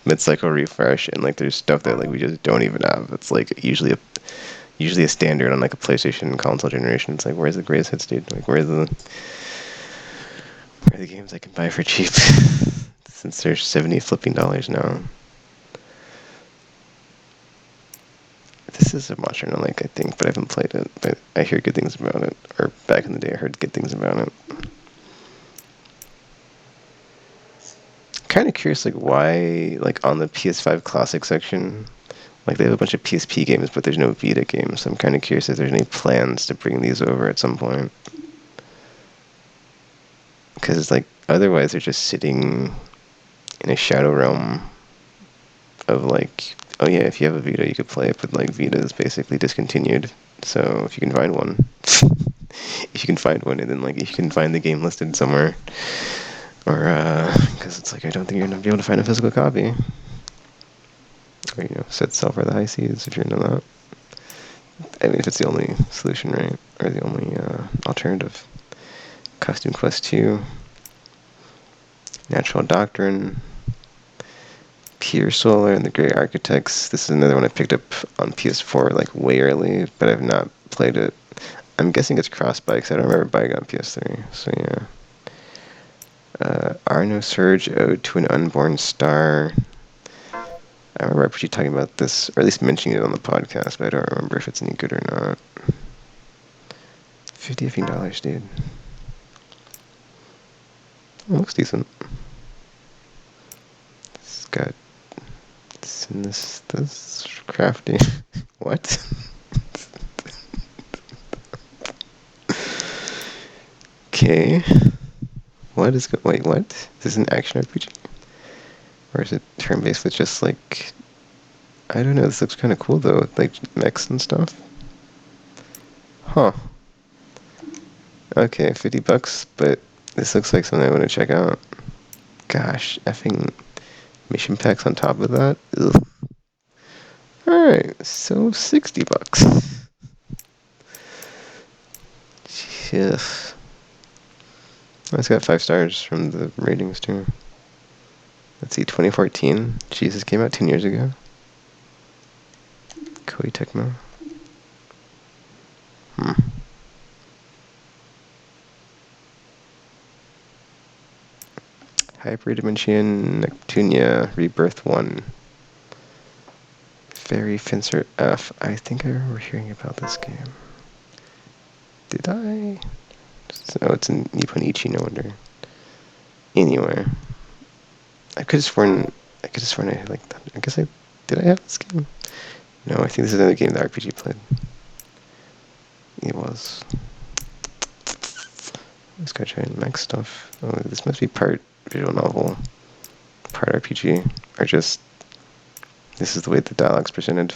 mid-cycle refresh, and like there's stuff that like we just don't even have. It's like usually a standard on like a PlayStation console generation. It's like, where's the greatest hits, dude? Like where are the games I can buy for cheap? Since they're $70 flipping now. This is a Monster Hunter like, I think, but I haven't played it. But I hear good things about it. Or back in the day, I heard good things about it. Kind of curious, like why, like on the PS5 Classic section, like they have a bunch of PSP games, but there's no Vita games. So I'm kind of curious if there's any plans to bring these over at some point. Because like otherwise, they're just sitting in a shadow realm of like, oh yeah, if you have a Vita, you could play it, but like Vita is basically discontinued. So if you can find one, and then like if you can find the game listed somewhere, or because it's like I don't think you're gonna be able to find a physical copy, or set sail for the high seas if you're into that. I mean, if it's the only solution, right, or the only alternative. Costume Quest 2, Natural Doctrine, Pure Solar, and the Grey Architects. This is another one I picked up on PS4 like way early, but I've not played it. I'm guessing it's cross-buy because I don't remember buying it on PS3. So yeah. Arno Surge, Ode to an Unborn Star. I remember actually talking about this, or at least mentioning it on the podcast, but I don't remember if it's any good or not. $50, dude. Oh, looks decent. It's got this crafty. What? Okay. Wait, what? Is this an action RPG? Or is it turn-based with just like, I don't know, this looks kind of cool though, with like mechs and stuff. Huh. Okay, $50, but this looks like something I want to check out. Gosh, effing mission packs on top of that. Ugh. Alright, so $60. Jeez. Oh, it's got 5 stars from the ratings too. Let's see, 2014. Jesus, came out 10 years ago. Koei Tecmo. Hyperdimension Neptunia Rebirth 1. Fairy Fencer F. I think I remember hearing about this game. Did I? Oh, it's in Nippon Ichi, no wonder. Anyway. I could have sworn I had like that. Did I have this game? No, I think this is another game the RPG played. It was. Let's go try and mech stuff. Oh, this must be part visual novel, part RPG, or just this is the way the dialogue's presented.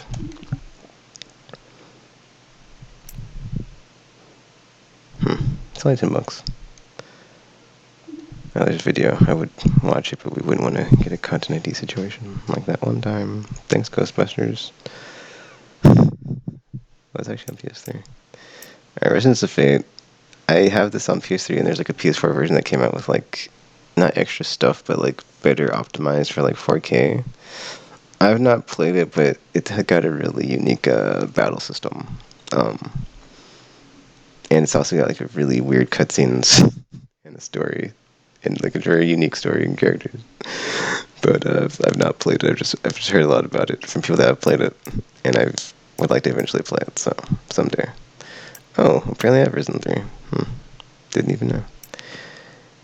It's only $10. Now there's video. I would watch it, but we wouldn't want to get a content ID situation like that one time. Thanks, Ghostbusters. Well, it's actually on PS3. Alright, Resonance of Fate. I have this on PS3, and there's like a PS4 version that came out with like not extra stuff, but like better optimized for like 4K. I've not played it, but it had got a really unique battle system, um, and it's also got like a really weird cutscenes and a story, and like a very unique story and characters. But I've not played it. I've just heard a lot about it from people that have played it, and I would like to eventually play it. So someday. Oh, apparently I have Risen 3. Didn't even know.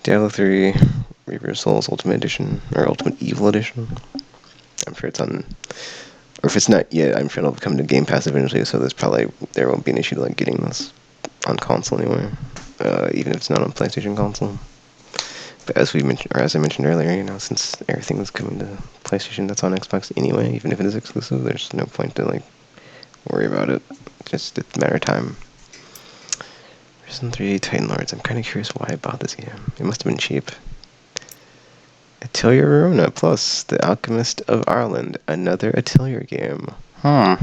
Diablo 3, Reaper of Souls Ultimate Edition, or Ultimate Evil Edition. I'm sure it's on, or if it's not yet, I'm sure it'll come to Game Pass eventually, so there won't be an issue to like getting this on console anyway, even if it's not on PlayStation console. But as I mentioned earlier, since everything's coming to PlayStation that's on Xbox anyway, even if it is exclusive, there's no point to like worry about it. Just it's a matter of time. Risen 3 Titan Lords. I'm kind of curious why I bought this game. It must have been cheap. Atelier Verona Plus The Alchemist of Ireland. Another Atelier game. Huh.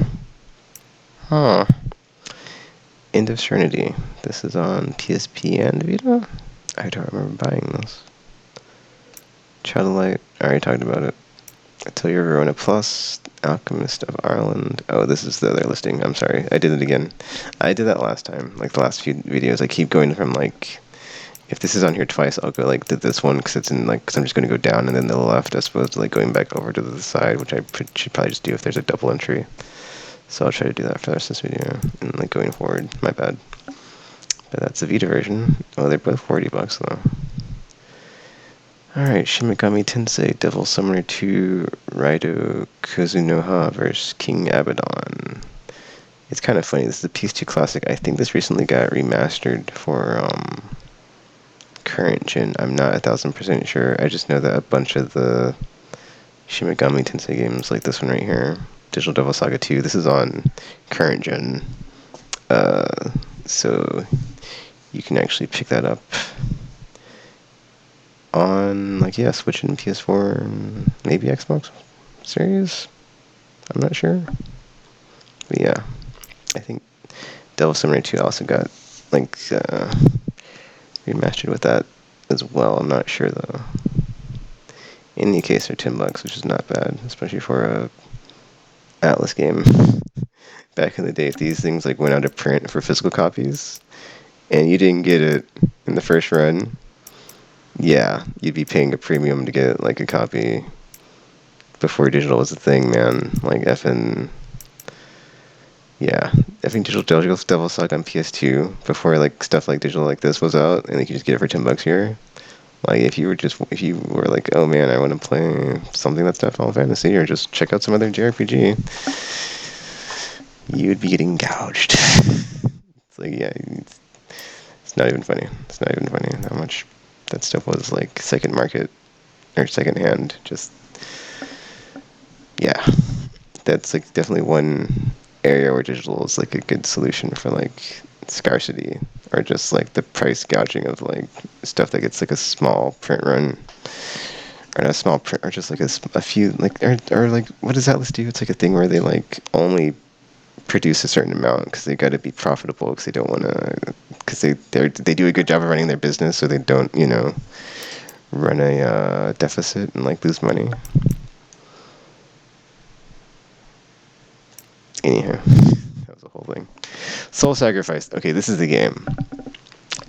End of Serenity. This is on PSP and Vita? I don't remember buying this. Child of Light. I already talked about it. Atelier Verona Plus, Alchemist of Ireland. Oh, this is the other listing. I'm sorry. I did it again. I did that last time. Like the last few videos, I keep going from like, if this is on here twice, I'll go like to this one because it's in like, because I'm just going to go down and then to the left as opposed to like going back over to the side, which I should probably just do if there's a double entry. So I'll try to do that for the rest of this video and like going forward. My bad. But that's the Vita version. Oh, they're both $40 though. Alright, Shin Megami Tensei Devil Summoner 2 Raido Kazunoha vs. King Abaddon. It's kind of funny, this is a PS2 classic. I think this recently got remastered for current gen. I'm not 1000% sure. I just know that a bunch of the Shin Megami Tensei games, like this one right here, Digital Devil Saga 2, this is on current gen. So you can actually pick that up on, like, yeah, Switch and PS4 and maybe Xbox Series. I'm not sure. But yeah, I think Devil Summoner 2 also got, like, remastered with that as well. I'm not sure, though. In any case, they're $10, which is not bad, especially for a Atlas game. Back in the day, if these things, like, went out of print for physical copies, and you didn't get it in the first run, yeah, you'd be paying a premium to get like a copy before digital was a thing, man. Like effing, yeah, effing Devil Saga on PS2 before like stuff like digital like this was out, and like you just get it for $10 here. Like if you were like, oh man, I want to play something that's not Final Fantasy, or just check out some other JRPG, you'd be getting gouged. It's like, yeah, it's not even funny. It's not even funny how much that stuff was like second market or second hand. Just, yeah, that's like definitely one area where digital is like a good solution for like scarcity or just like the price gouging of like stuff that gets like a small print run or not a small print or just like a few like or like what does Atlas do? It's like a thing where they like only produce a certain amount because they got to be profitable because they don't want to because they do a good job of running their business so they don't run a deficit and like lose money. Anyhow, that was the whole thing. Soul Sacrifice. Okay, this is the game.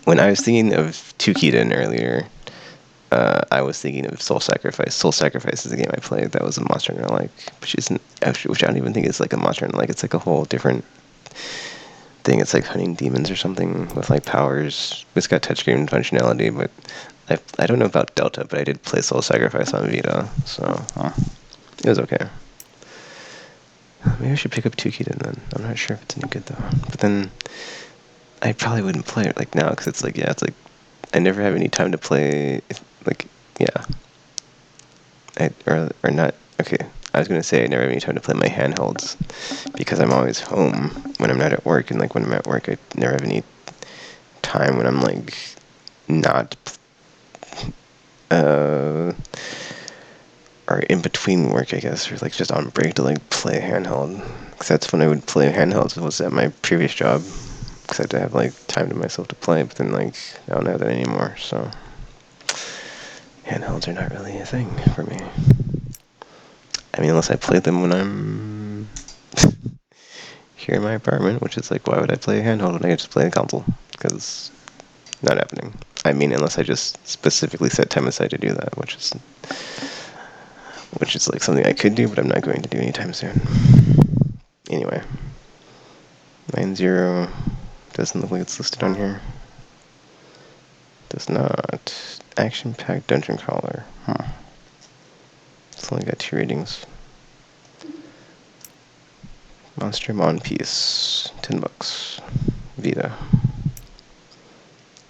When I was thinking of Tukiden earlier, I was thinking of Soul Sacrifice. Soul Sacrifice is a game I played that was a Monster Hunter like, which I don't even think is like a Monster Hunter like. It's like a whole different thing. It's like hunting demons or something with like powers. It's got touchscreen functionality, but I don't know about Delta, but I did play Soul Sacrifice on Vita, so it was okay. Maybe I should pick up Tukiden then. I'm not sure if it's any good though. But then I probably wouldn't play it like now because it's like I never have any time to play. Or not. Okay, I was gonna say I never have any time to play my handhelds because I'm always home when I'm not at work, and like when I'm at work, I never have any time when I'm like not or in between work, I guess, or like just on break to like play handheld. Because that's when I would play handhelds was at my previous job. Because I had to have like time to myself to play, but then like I don't have that anymore, so handhelds are not really a thing for me. I mean, unless I play them when I'm here in my apartment, which is like, why would I play a handheld when I could just play a console? Because not happening. I mean, unless I just specifically set time aside to do that, which is like something I could do, but I'm not going to do anytime soon. Anyway, 9-0 doesn't look like it's listed on here. Does not. Action-packed dungeon crawler. It's only got 2 ratings. Monster Mon Piece, $10. Vita.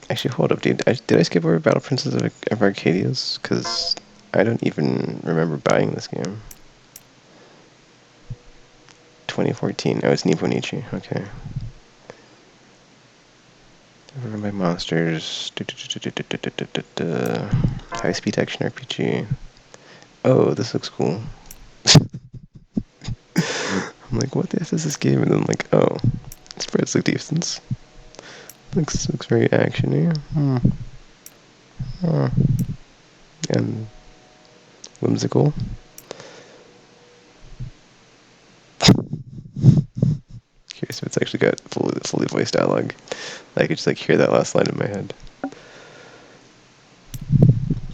Actually, hold up, dude. Did I skip over Battle Princess of Arcadia's? Because I don't even remember buying this game. 2014. Oh, it's Nipponichi. Okay. Run by monsters. High-speed action RPG. Oh, this looks cool. I'm like, what the F is this game? And then I'm like, oh, spreads look decent. Looks very actiony. And whimsical. Curious if it's actually got fully voiced dialogue. I could just like hear that last line in my head. I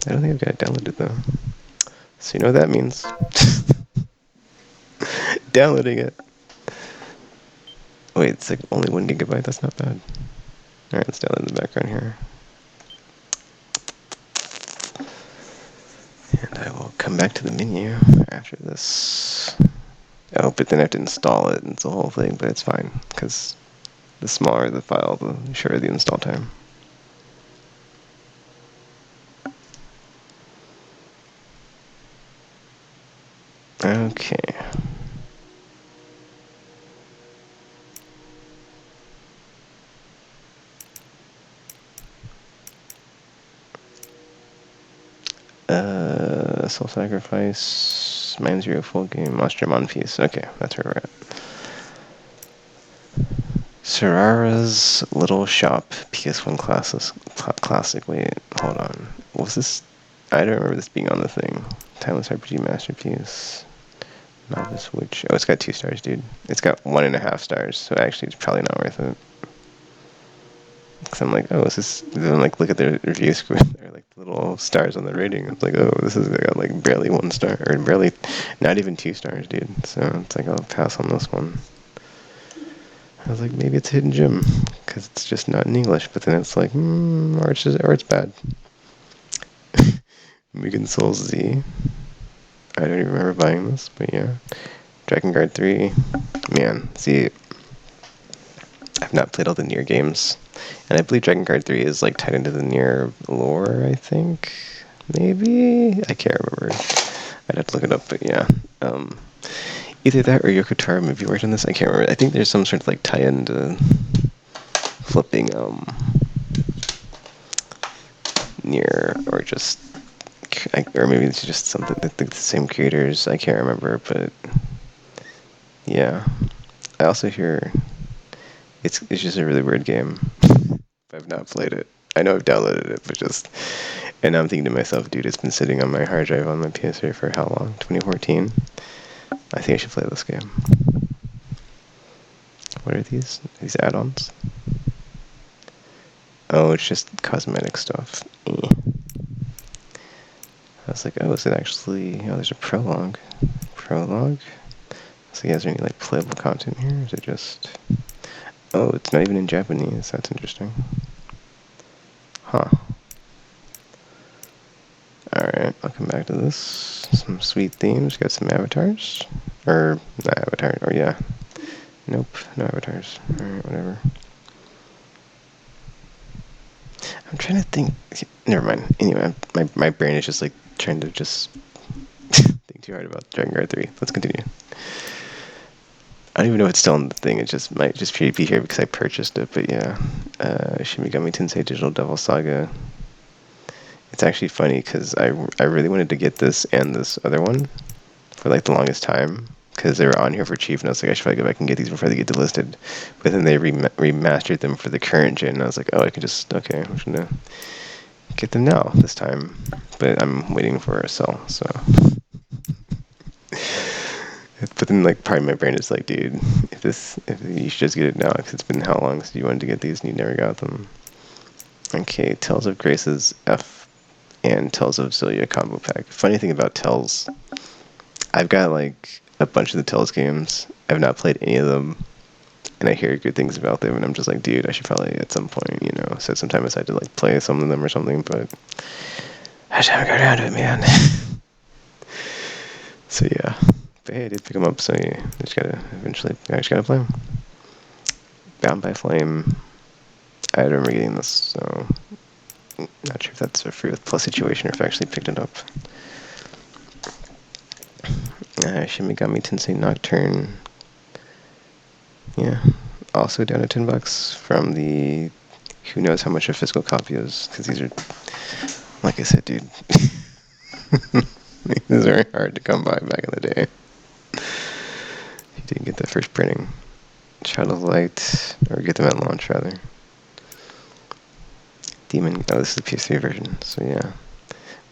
don't think I've got it downloaded though. So you know what that means. Downloading it. Wait, it's like only 1 gigabyte. That's not bad. Alright, let's download in the background here. And I will come back to the menu after this. Oh, but then I have to install it. It's the whole thing, but it's fine, because the smaller the file, the shorter the install time. Okay. Soul Sacrifice, Mind Zero full game, Monster Mon Piece. Okay, that's where we're at. Serara's Little Shop, PS1 classic. Wait, hold on. Was this? I don't remember this being on the thing. Timeless RPG masterpiece. Novice Witch. Oh, it's got 2 stars, dude. It's got 1.5 stars, so actually it's probably not worth it. Because I'm like, oh, is this? Then like look at the review screen. There are like the little stars on the rating. It's like, oh, this has got like barely 1 star, or barely, not even 2 stars, dude. So it's like, I'll pass on this one. I was like, maybe it's a hidden gem because it's just not in English. But then it's like, or it's bad. Mugen Souls Z. I don't even remember buying this, but yeah. Dragon Guard 3. Man, see, I've not played all the Nier games. And I believe Dragon Guard 3 is like tied into the Nier lore, I think. Maybe? I can't remember. I'd have to look it up, but yeah. Either that or Yoko Taro maybe worked on this. I can't remember. I think there's some sort of like tie-in to flipping Nier, or just, or maybe it's just something that the same creators. I can't remember, but yeah. I also hear it's just a really weird game. I've not played it. I know I've downloaded it, but just, and I'm thinking to myself, dude, it's been sitting on my hard drive on my PS3 for how long? 2014. I think I should play this game. What are these? These add-ons? Oh, it's just cosmetic stuff. I was like, oh, is it actually... Oh, there's a prologue. Prologue? So, yeah, is there any, like, playable content here? Or is it just... Oh, it's not even in Japanese. That's interesting. Huh. Alright, I'll come back to this. Some sweet themes. Got some avatars. Or, not avatar. Or, yeah. Nope, no avatars. Alright, whatever. I'm trying to think. Never mind. Anyway, my brain is just like trying to just think too hard about Dragon Guard 3. Let's continue. I don't even know if it's still on the thing. It just might just be here because I purchased it. But yeah, Shin Megami Tensei Digital Devil Saga. It's actually funny because I really wanted to get this and this other one for like the longest time. because they were on here for cheap, and I was like, I should probably go back and get these before they get delisted. But then they remastered them for the current gen, and I was like, oh, I can just, okay, I'm just gonna get them now this time. But I'm waiting for a sell, so. But then, like, part of my brain is like, dude, if you should just get it now, because it's been how long since you wanted to get these and you never got them. Okay, Tales of Grace's F and Tales of Zillia combo pack. Funny thing about Tales, I've got like a bunch of the Tales games. I've not played any of them, and I hear good things about them, and I'm just like, dude, I should probably at some point, set some time aside to like play some of them or something, but I just haven't got around to it, man. So yeah, but hey, I did pick them up, so yeah, I just gotta play them. Bound by Flame. I remember getting this, so not sure if that's a free with plus situation or if I actually picked it up. Shin Megami Tensei Nocturne. Yeah, also down to $10 from the who knows how much a physical copy is, because these are, like I said, dude, these are hard to come by back in the day. You didn't get the first printing. Shadow of Light, or get them at launch rather. Demon. Oh, this is the PS3 version. So yeah.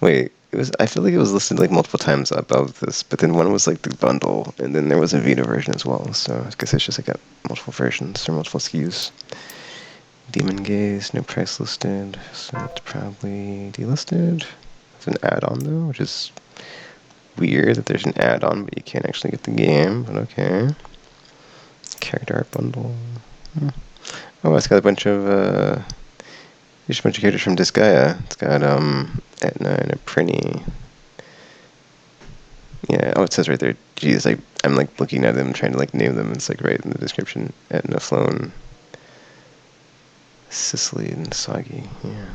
Wait, it was. I feel like it was listed like multiple times above this, but then one was like the bundle, and then there was a Vita version as well. So I guess it's just like got multiple versions or multiple SKUs. Demon Gaze, no price listed, so it's probably delisted. It's an add-on though, which is weird that there's an add-on, but you can't actually get the game. But okay. Character art bundle. Oh, it's got a bunch of just a bunch of characters from Disgaea. It's got Etna and a Prinny. Yeah, oh, it says right there. Geez, I'm like looking at them, trying to like name them. It's like right in the description. Etna, Flown, Sicily, and Soggy. Yeah.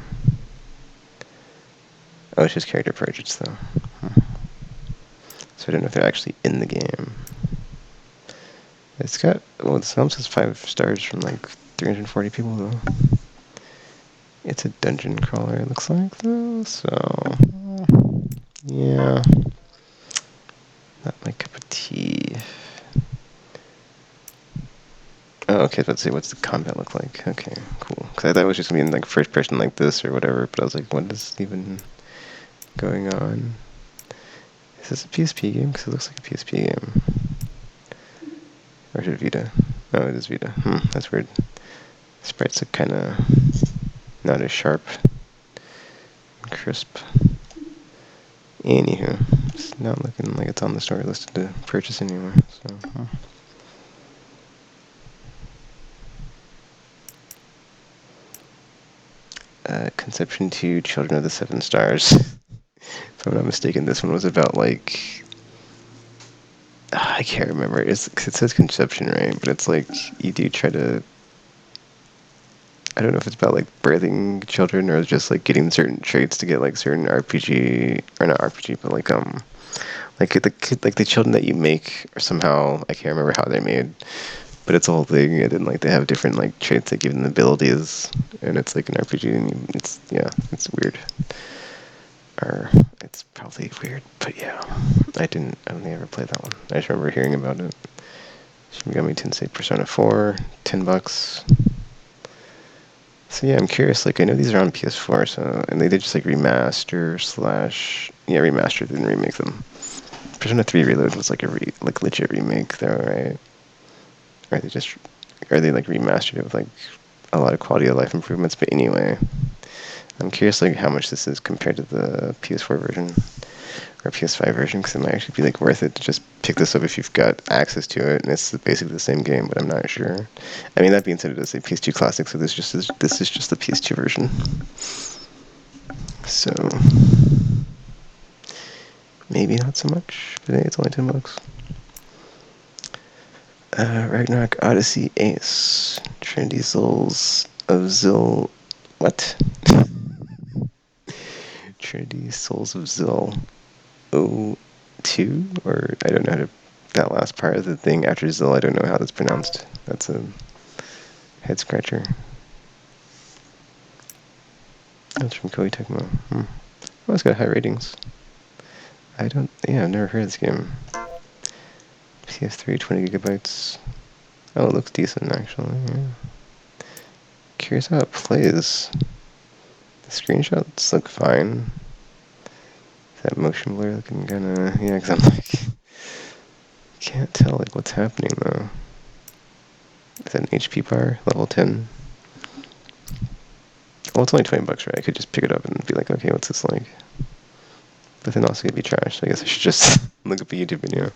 Oh, it's just character portraits though. So I don't know if they're actually in the game. It's got, well, this film says 5 stars from like 340 people though. It's a dungeon crawler, it looks like though, so yeah. Not my cup of tea. Oh, okay, let's see, what's the combat look like? Okay, cool. Because I thought it was just going to be in like first person like this or whatever, but I was like, what is even going on? Is this a PSP game? Because it looks like a PSP game. Or is it Vita? Oh, it is Vita. That's weird. Sprites look kind of not as sharp and crisp. Anywho, it's not looking like it's on the store listed to purchase anywhere, so... Conception 2, Children of the Seven Stars. If I'm not mistaken, this one was about, like... I can't remember. It says Conception, right? But it's like, you do try to... I don't know if it's about, like, birthing children or just, like, getting certain traits to get, like, certain RPG... Or not RPG, but, like, the children that you make are somehow... I can't remember how they're made. But it's a whole thing, and then like they have different like traits that give them abilities, and it's like an RPG, and it's weird. Or it's probably weird, but yeah, I don't think I ever played that one. I just remember hearing about it. Shin Megami Tensei Persona 4, $10. So yeah, I'm curious. Like I know these are on PS4, so and they did just like remaster remaster, didn't remake them. Persona 3 Reload was like a legit remake, though, right? Or they like remastered it with like a lot of quality of life improvements. But anyway, I'm curious like how much this is compared to the PS4 version or PS5 version, because it might actually be like worth it to just pick this up if you've got access to it, and it's basically the same game, but I'm not sure. I mean, that being said, it does say PS2 Classic, so this is just the PS2 version. So maybe not so much, but hey, it's only $10. Ragnarok Odyssey Ace. Trinity Souls of Zil. What? Trinity Souls of Zil. 02? Or I don't know how to. That last part of the thing after Zil, I don't know how that's pronounced. That's a head scratcher. That's from Koei Tecmo. Oh, it's got high ratings. I've never heard of this game. PS3, 20 gigabytes. Oh, it looks decent actually. Yeah. Curious how it plays. The screenshots look fine. That motion blur looking kinda, yeah, cause I'm like, can't tell like what's happening though. Is that an HP bar? Level 10? Well, it's only $20, right? I could just pick it up and be like, okay, what's this like? But then also it'd be trash, so I guess I should just look up a YouTube video.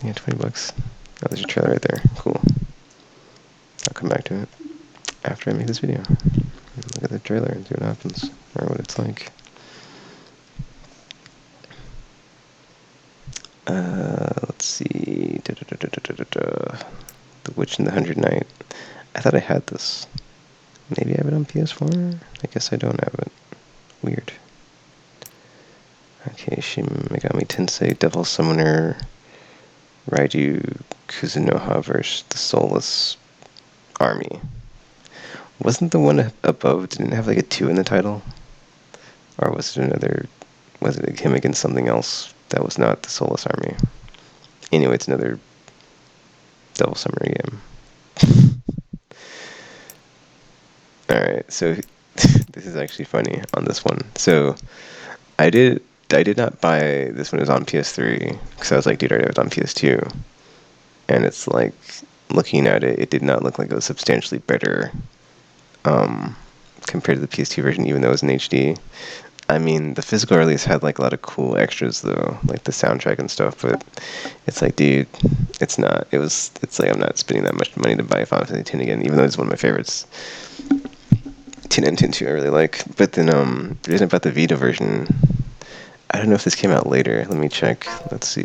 Yeah, $20. Oh, there's a trailer right there. Cool. I'll come back to it after I make this video. Look at the trailer and see what happens, or what it's like. Let's see. The Witch and the Hundred Knight. I thought I had this. Maybe I have it on PS4? I guess I don't have it. Weird. Okay, Shin Megami Tensei, Devil Summoner, Raiju Kuzunoha vs. the Soulless Army. Wasn't the one above, didn't it have like a 2 in the title? Or was it another, was it him against something else that was not the Soulless Army? Anyway, it's another Devil Summoner game. Alright, so this is actually funny on this one. So I did not buy this when it was on PS3 because I was like, dude, I already have it on PS2, and it's like looking at it, it did not look like it was substantially better compared to the PS2 version, even though it was in HD. I mean, the physical release had like a lot of cool extras though, like the soundtrack and stuff, but it's like, dude, it's not. It's like I'm not spending that much money to buy Final Fantasy X again, even though it's one of my favorites. 10 and 10 2 I really like. But then the reason about the Vita version, I don't know if this came out later. Let me check. Let's see.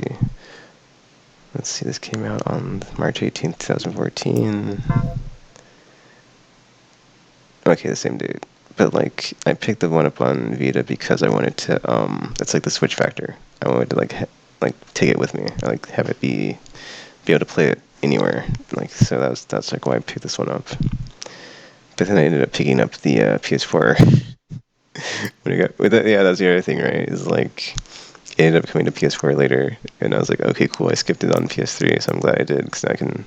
This came out on March 18th, 2014. Okay, the same date. But like, I picked the one up on Vita because I wanted to. That's like the Switch factor. I wanted to like take it with me. I like have it be able to play it anywhere. Like, so that's like why I picked this one up. But then I ended up picking up the PS4 when it got with it. Yeah, that's the other thing, right? Is like it ended up coming to PS4 later, and I was like, okay, cool. I skipped it on PS3, so I'm glad I did because I can,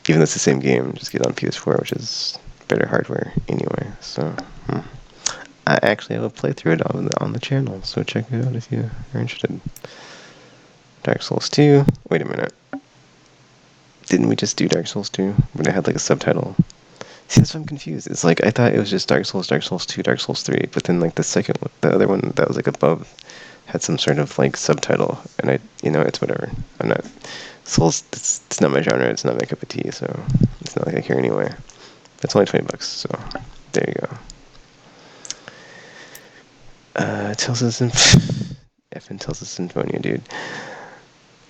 even though it's the same game, just get it on PS4, which is better hardware anyway. So I actually have a playthrough it on the channel, so check it out if you are interested. Dark Souls 2. Wait a minute. Didn't we just do Dark Souls 2 when it had like a subtitle? See, that's why I'm confused. It's like I thought it was just Dark Souls 2, Dark Souls 3, but then like the second one, the other one that was like above, had some sort of like subtitle, and it's whatever. I'm not Souls. It's not my genre. It's not my cup of tea. So it's not like I care anyway. It's only $20, so there you go. Tales of effing Tales of Symphonia, dude.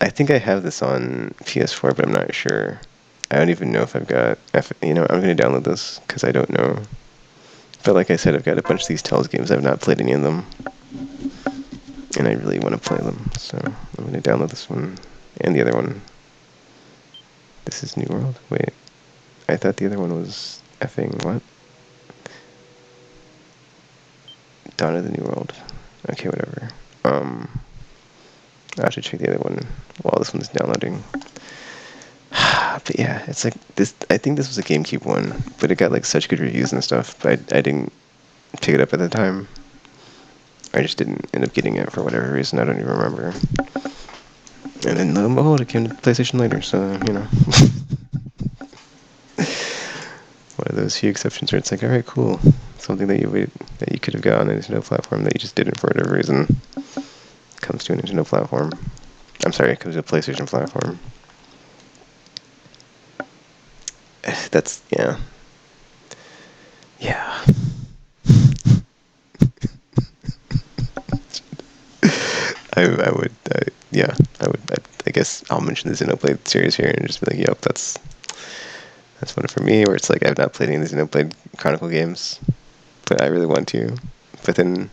I think I have this on PS4, but I'm not sure. I don't even know if I've got. I'm gonna download this because I don't know. But like I said, I've got a bunch of these Tales games. I've not played any of them, and I really want to play them. So I'm gonna download this one and the other one. This is New World. Wait, I thought the other one was effing what? Dawn of the New World. Okay, whatever. I have to check the other one while this one's downloading. But yeah, it's like this. I think this was a GameCube one, but it got like such good reviews and stuff. But I didn't pick it up at the time. I just didn't end up getting it for whatever reason. I don't even remember. And then lo and behold, it came to PlayStation later. So one of those few exceptions where it's like, all right, cool, something that you could have got on a Nintendo platform that you just didn't for whatever reason comes to a Nintendo platform. I'm sorry, it comes to a PlayStation platform. That's yeah. I would, yeah, I would. I guess I'll mention the Xenoblade series here and just be like, yep, that's one for me. Where it's like I've not played any of the Xenoblade Chronicle games, but I really want to. But then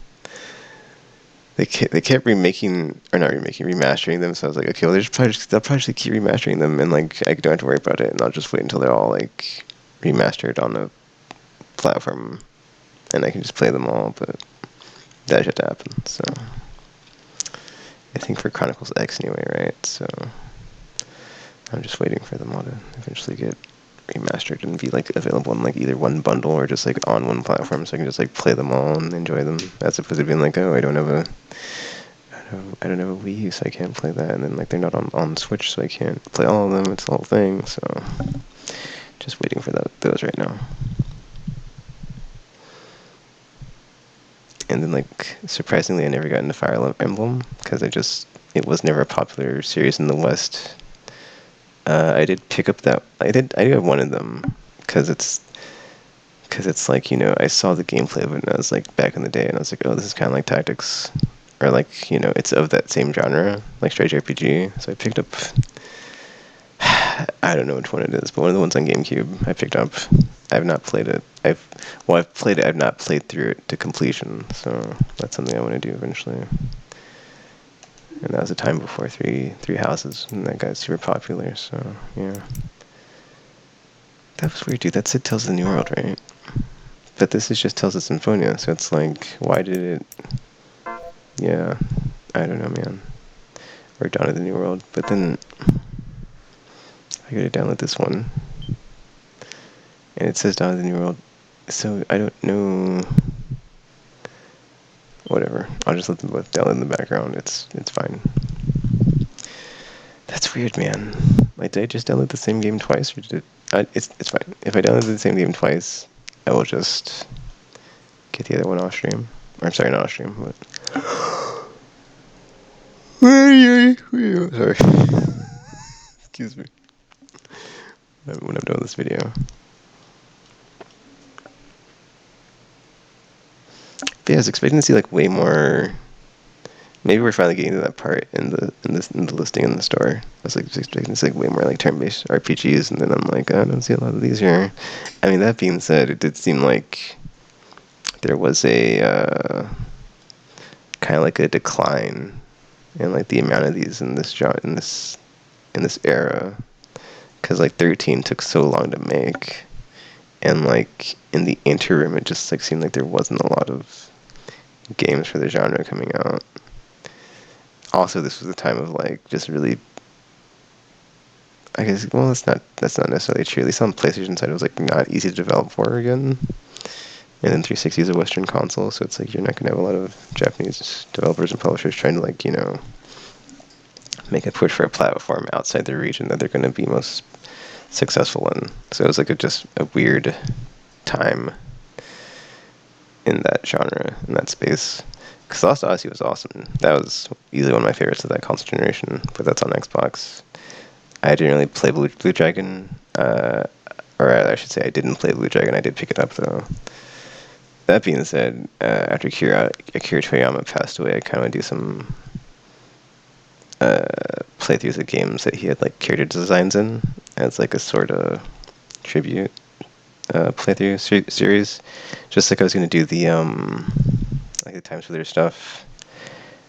they kept remastering them. So I was like, okay, well, they'll probably keep remastering them, and like I don't have to worry about it, and I'll just wait until they're all like remastered on the platform, and I can just play them all. But that should happen. So I think for Chronicles X anyway, right? So I'm just waiting for them all to eventually get remastered and be like available in like either one bundle or just like on one platform, so I can just like play them all and enjoy them, as opposed to being like, oh, I don't have a Wii U, so I can't play that, and then like they're not on Switch, so I can't play all of them. It's the whole thing. So just waiting for those right now. And then like surprisingly, I never got into Fire Emblem because it was never a popular series in the West. I did pick up that I do have one of them because it's like, you know, I saw the gameplay of it and I was like back in the day and I was like, oh, this is kind of like Tactics, or like, you know, it's of that same genre, like Strategy RPG. So I picked up, I don't know which one it is, but one of the ones on GameCube I picked up. I have not played it. I've played it. I've not played through it to completion. So that's something I want to do eventually. And that was a time before Three Houses, and that got super popular. So yeah, that was weird, dude. That said Tales of the New World, right? But this is just Tales of Symphonia, so it's like, why did it? Yeah, I don't know, man. Or Dawn of the New World, but then I gotta download this one, and it says Dawn of the New World, so I don't know. Whatever. I'll just let them both download in the background. It's fine. That's weird, man. Like, did I just download the same game twice, or did it? It's fine. If I download the same game twice, I will just get the other one off stream. Or I'm sorry, not off stream, but. Sorry. Excuse me. When I'm done with this video. But yeah, I was expecting to see like way more. Maybe we're finally getting to that part in the listing in the store. I was like just expecting to see like way more like turn-based RPGs, and then I'm like, I don't see a lot of these here. I mean, that being said, it did seem like there was a kind of like a decline in like the amount of these in this era, because like 13 took so long to make, and like in the interim, it just like seemed like there wasn't a lot of games for the genre coming out. Also, this was a time of like just really, I guess, well, that's not necessarily true. At least on PlayStation side, it was like not easy to develop for again. And then 360 is a Western console, so it's like you're not gonna have a lot of Japanese developers and publishers trying to like, you know, make a push for a platform outside their region that they're gonna be most successful in. So it was like just a weird time in that genre, in that space. Because Lost Odyssey was awesome. That was easily one of my favorites of that console generation, but that's on Xbox. I didn't really play Blue Dragon, or I should say I didn't play Blue Dragon. I did pick it up, though. That being said, after Akira Toriyama passed away, I kind of want to do some playthroughs of games that he had like character designs in, as like a sort of tribute playthrough series. Just like I was going to do the like the Time Splitter stuff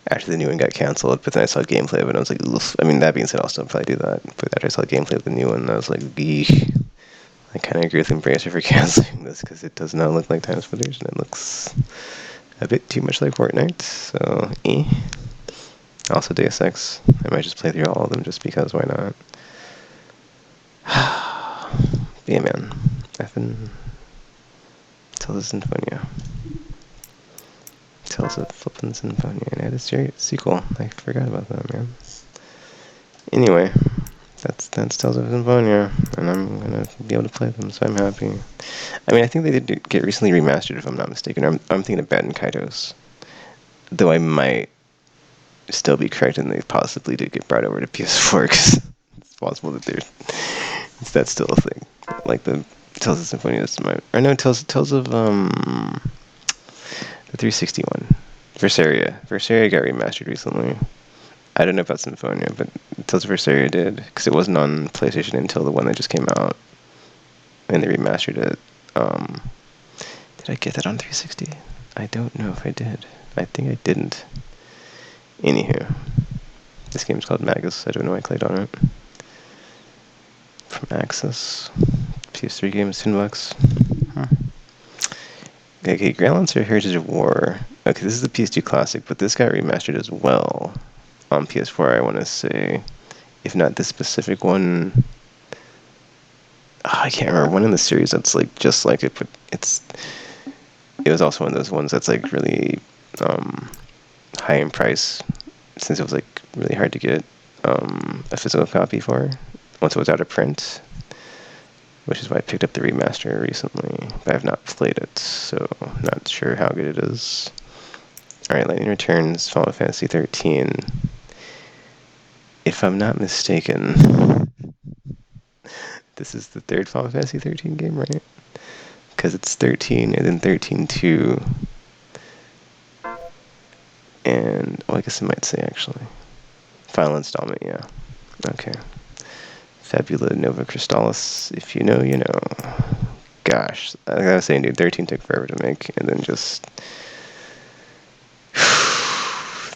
after the new one got canceled, but then I saw gameplay of it and I was like, oof. I mean, that being said, I'll still probably do that. But after I saw gameplay of the new one, I was like, eesh. I kind of agree with Embracer for canceling this, because it does not look like Time Splitters, and it looks a bit too much like Fortnite, so Also Deus Ex. I might just play through all of them just because, why not? But yeah, man. I've been... Tales of Symphonia. Tales of flippin' Symphonia, and it is a sequel. I forgot about that, man. Anyway, that's Tales of Symphonia, and I'm gonna be able to play them, so I'm happy. I mean, I think they did get recently remastered, if I'm not mistaken. I'm thinking of Baten Kaitos, though I might still be correct, and they possibly did get brought over to PS4, because it's possible that that's still a thing. Like the Tales of Symphonia is Tales of the 360 one. Versaria got remastered recently. I don't know about Symphonia, but Tales of Versaria did, because it wasn't on PlayStation until the one that just came out, and they remastered it. Did I get that on 360? I don't know if I did. I think I didn't. Anywho, this game's called Magus. I don't know why I clicked on it. From Access. PS3 games, $10. Okay, Grand Lancer Heritage of War. Okay, this is the PS2 classic, but this got remastered as well. on PS4, I want to say, if not this specific one, I can't remember one in the series that's like just like it, but it was also one of those ones that's like really high in price, since it was like really hard to get a physical copy for once it was out of print, which is why I picked up the remaster recently, but I've not played it, so not sure how good it is. Alright, Lightning Returns, Final Fantasy 13. If I'm not mistaken, this is the third Final Fantasy 13 game, right? Because it's 13 and then 13-2. And, well, I guess it might say actually. Final installment, yeah. Okay. Fabula Nova Crystallis, if you know, you know. Gosh, like I was saying, dude, 13 took forever to make, and then just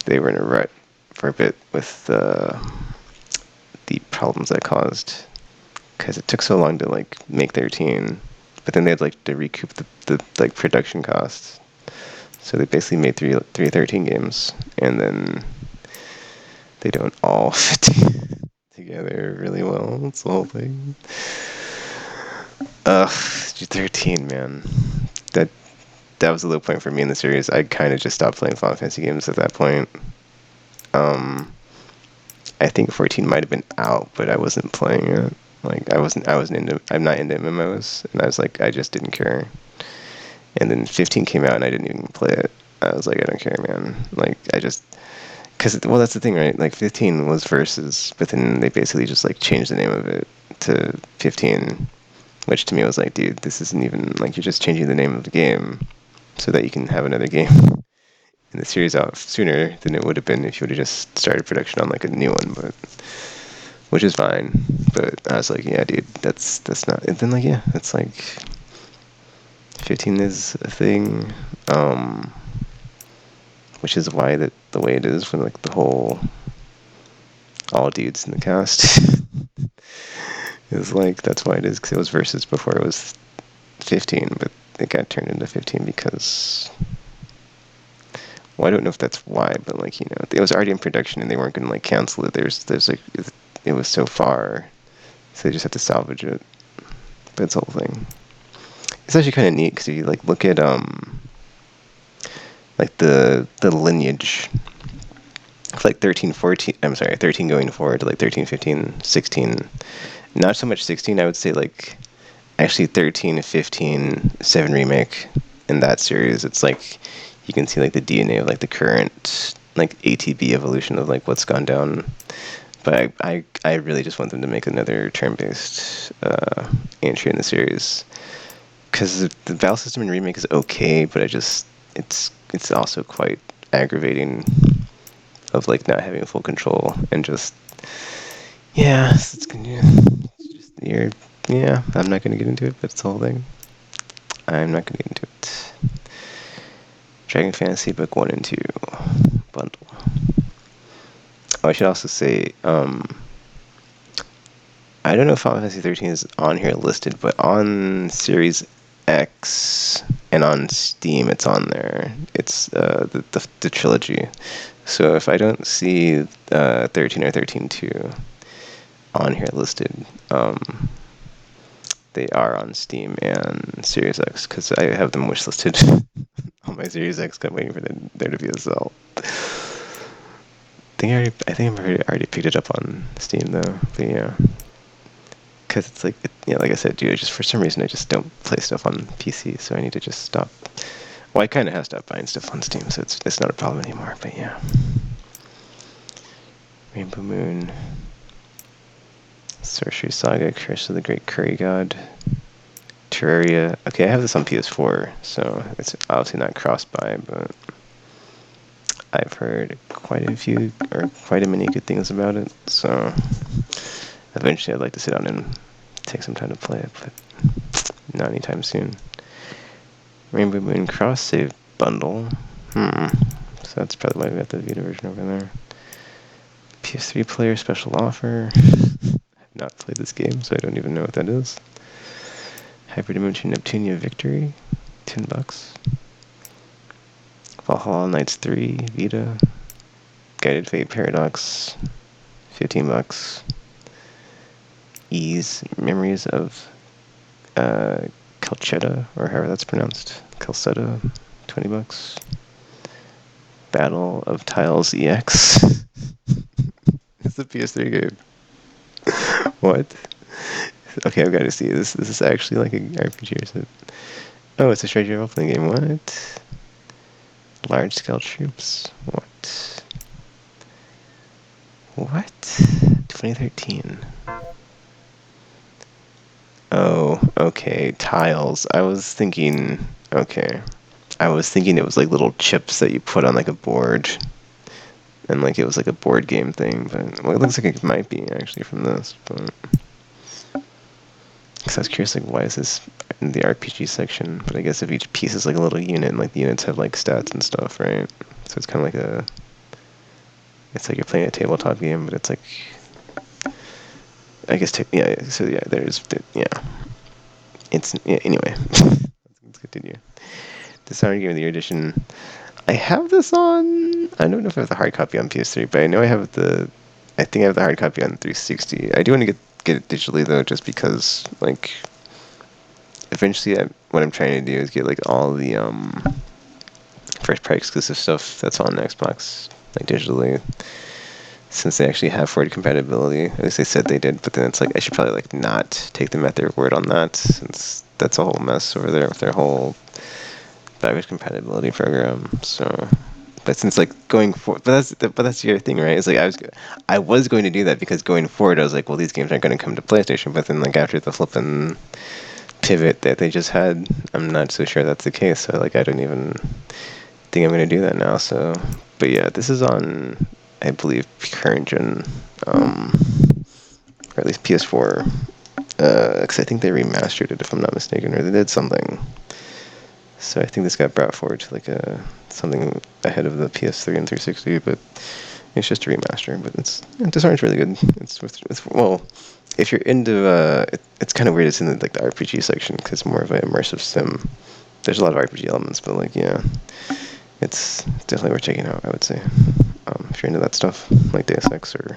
they were in a rut for a bit with the problems that caused, because it took so long to like make 13, but then they had like to recoup the like production costs, so they basically made three 13 games, and then they don't all fit together really well. That's the whole thing. 13, man. That that was a low point for me in the series. I kind of just stopped playing Final Fantasy games at that point. I think 14 might have been out, but I wasn't playing it. Like I'm not into MMOs, and I was like, I just didn't care. And then 15 came out, and I didn't even play it. I was like, I don't care, man. Like, because, well, that's the thing, right? Like, 15 was Versus, but then they basically just, like, changed the name of it to 15, which to me was like, dude, this isn't even, like, you're just changing the name of the game so that you can have another game in the series out sooner than it would have been if you would have just started production on, like, a new one, but, which is fine. But I was like, yeah, dude, that's not, and then, like, yeah, it's like, 15 is a thing, which is why the way it is when like the whole all dudes in the cast is like, that's why it is, because it was Versus before it was 15, but it got turned into 15 because, well, I don't know if that's why, but like, you know, it was already in production and they weren't gonna like cancel it. There's like, it was so far, so they just have to salvage it. But it's the whole thing. It's actually kind of neat because if you like look at like the lineage of like 13, 14, I'm sorry, 13 going forward to like 13, 15, 16. Not so much 16, I would say like actually 13, 15, 7 remake in that series. It's like you can see like the DNA of like the current like ATB evolution of like what's gone down. But I really just want them to make another turn-based entry in the series, because the battle system in remake is okay, but it's also quite aggravating of like not having full control and just, yeah, it's just yeah, I'm not gonna get into it, but it's the whole thing. I'm not gonna get into it. Dragon Fantasy Book 1 and 2 bundle. Oh, I should also say, I don't know if Final Fantasy 13 is on here listed, but on Series X and on Steam, it's on there. It's the trilogy. So if I don't see 13 or 13.2 on here listed, they are on Steam and Series X, because I have them wishlisted on my Series X. I'm waiting for there to be a sale. I think I've already picked it up on Steam though. But yeah, because it's like, yeah, like I said, dude, just for some reason I just don't play stuff on PC, so I need to just stop. Well, I kind of have stopped buying stuff on Steam, so it's not a problem anymore. But yeah, Rainbow Moon, Sorcery Saga, Curse of the Great Curry God, Terraria. Okay, I have this on PS4, so it's obviously not cross-buy, but I've heard quite a many good things about it. So eventually, I'd like to sit down and take some time to play it, but not anytime soon. Rainbow Moon Cross Save Bundle. So that's probably why we got the Vita version over there. PS3 player special offer. I've not played this game, so I don't even know what that is. Hyperdimension Neptunia Victory, $10. Valhalla Knights 3 Vita. Guided Fate Paradox, $15. Ease Memories of Calcetta, or however that's pronounced. Calcetta, $20. Battle of Tiles EX. It's a PS3 game. What? Okay, I've got to see this. This is actually like an RPG or something. Oh, it's a strategy role-playing game. What? Large-scale troops. What? What? 2013. Oh, okay. Tiles. I was thinking. Okay. I was thinking it was like little chips that you put on like a board, and like it was like a board game thing. But well, it looks like it might be actually from this. But because I was curious, like, why is this in the RPG section? But I guess if each piece is like a little unit, and like the units have like stats and stuff, right? So it's kind of like a. It's like you're playing a tabletop game, but it's like. I guess. Yeah. So yeah, yeah. It's yeah, anyway. Let's continue. Dishonored Game of the Year edition. I have this on. I don't know if I have the hard copy on PS3, but I know I have the. I think I have the hard copy on 360. I do want to get it digitally though, just because like. Eventually, what I'm trying to do is get like all the first party exclusive stuff that's on Xbox like digitally, since they actually have forward compatibility. At least they said they did, but then it's like I should probably like not take them at their word on that, since that's a whole mess over there with their whole backwards compatibility program. So, but since like going forward, but that's the other thing, right? It's like I was going to do that because going forward, I was like, well, these games aren't going to come to PlayStation. But then like after the flipping pivot that they just had, I'm not so sure that's the case. So like I don't even think I'm going to do that now. So, but yeah, this is on, I believe, current gen, or at least PS4. Because I think they remastered it, if I'm not mistaken, or they did something. So I think this got brought forward to like something ahead of the PS3 and 360, but it's just a remaster. But Dishonored's really good. It's well, if you're into it's kind of weird. It's in like the RPG section because it's more of an immersive sim. There's a lot of RPG elements, but like yeah, it's definitely worth checking out. I would say if you're into that stuff, like Deus Ex or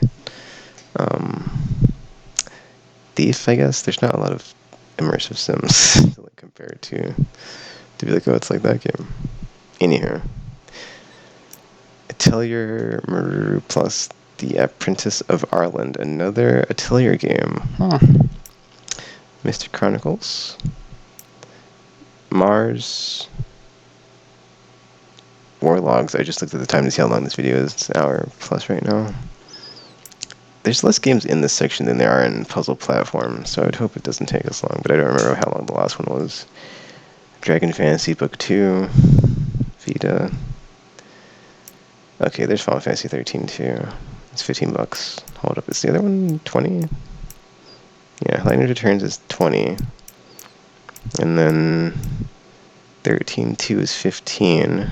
Thief. I guess there's not a lot of immersive sims to like compare to be like, oh, it's like that game. Anyhow, Atelier Maru plus The Apprentice of Arland, another Atelier game. Mystic Chronicles, Mars, Warlogs. I just looked at the time to see how long this video is. It's an hour plus right now. There's less games in this section than there are in puzzle platforms, so I'd hope it doesn't take us long, but I don't remember how long the last one was. Dragon Fantasy Book 2, Vita. Okay, there's Final Fantasy 13 too. It's $15. Hold up, is the other one 20? Yeah, Lightning Returns is 20. And then 13.2 is 15.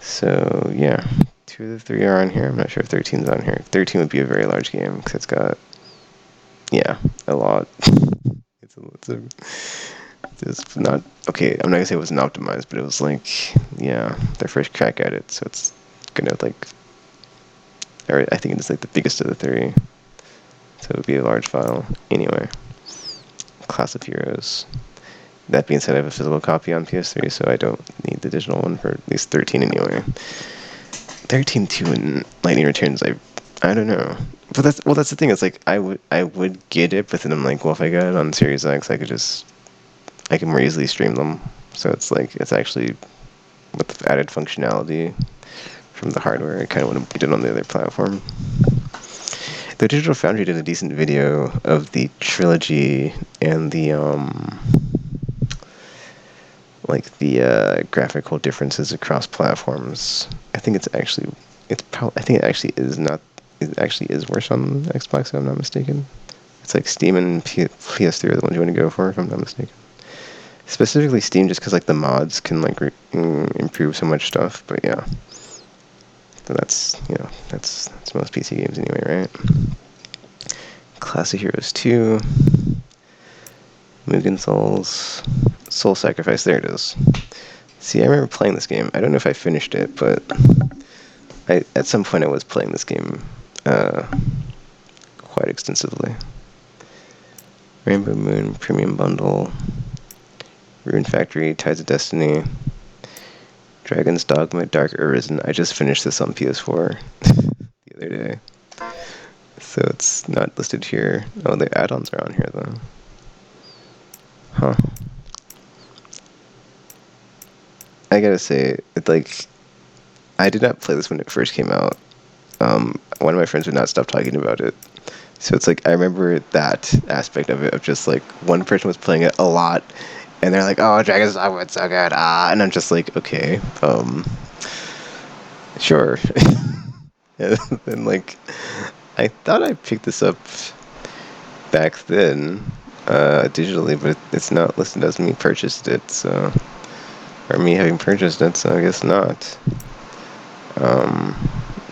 So yeah, 2 of the 3 are on here. I'm not sure if 13's on here. 13 would be a very large game because it's got, yeah, a lot. It's not okay. I'm not gonna say it wasn't optimized, but it was like, yeah, their first crack at it. So it's gonna like, or I think it's like the biggest of the 3. So it would be a large file. Anyway, Class of Heroes. That being said, I have a physical copy on PS3, so I don't need the digital one for at least 13 anyway. 13.2 and Lightning Returns, I don't know. But that's the thing. It's like I would get it, but then I'm like, well, if I got it on Series X, I can more easily stream them. So it's like it's actually with added functionality from the hardware. I kind of want to beat it on the other platform. The Digital Foundry did a decent video of the trilogy and the graphical differences across platforms. I think it actually is worse on Xbox if I'm not mistaken. It's like Steam and PS3 are the ones you want to go for if I'm not mistaken. Specifically Steam, just because like the mods can like improve so much stuff. But yeah, but that's most PC games anyway, right? Class of Heroes 2, Mugen Souls, Soul Sacrifice. There it is. See, I remember playing this game. I don't know if I finished it, but At some point I was playing this game quite extensively. Rainbow Moon Premium Bundle, Rune Factory, Tides of Destiny, Dragon's Dogma, Dark Arisen. I just finished this on PS4 the other day. So it's not listed here. Oh, the add-ons are on here though. Huh. I gotta say, I did not play this when it first came out. One of my friends would not stop talking about it. So it's like, I remember that aspect of it, of just like, one person was playing it a lot, and they're like, oh, Dragon's Dogma, it's so good, and I'm just like, okay, sure. And then, like, I thought I picked this up back then, digitally, but it's not listed as me purchased it, so, or me having purchased it, so I guess not.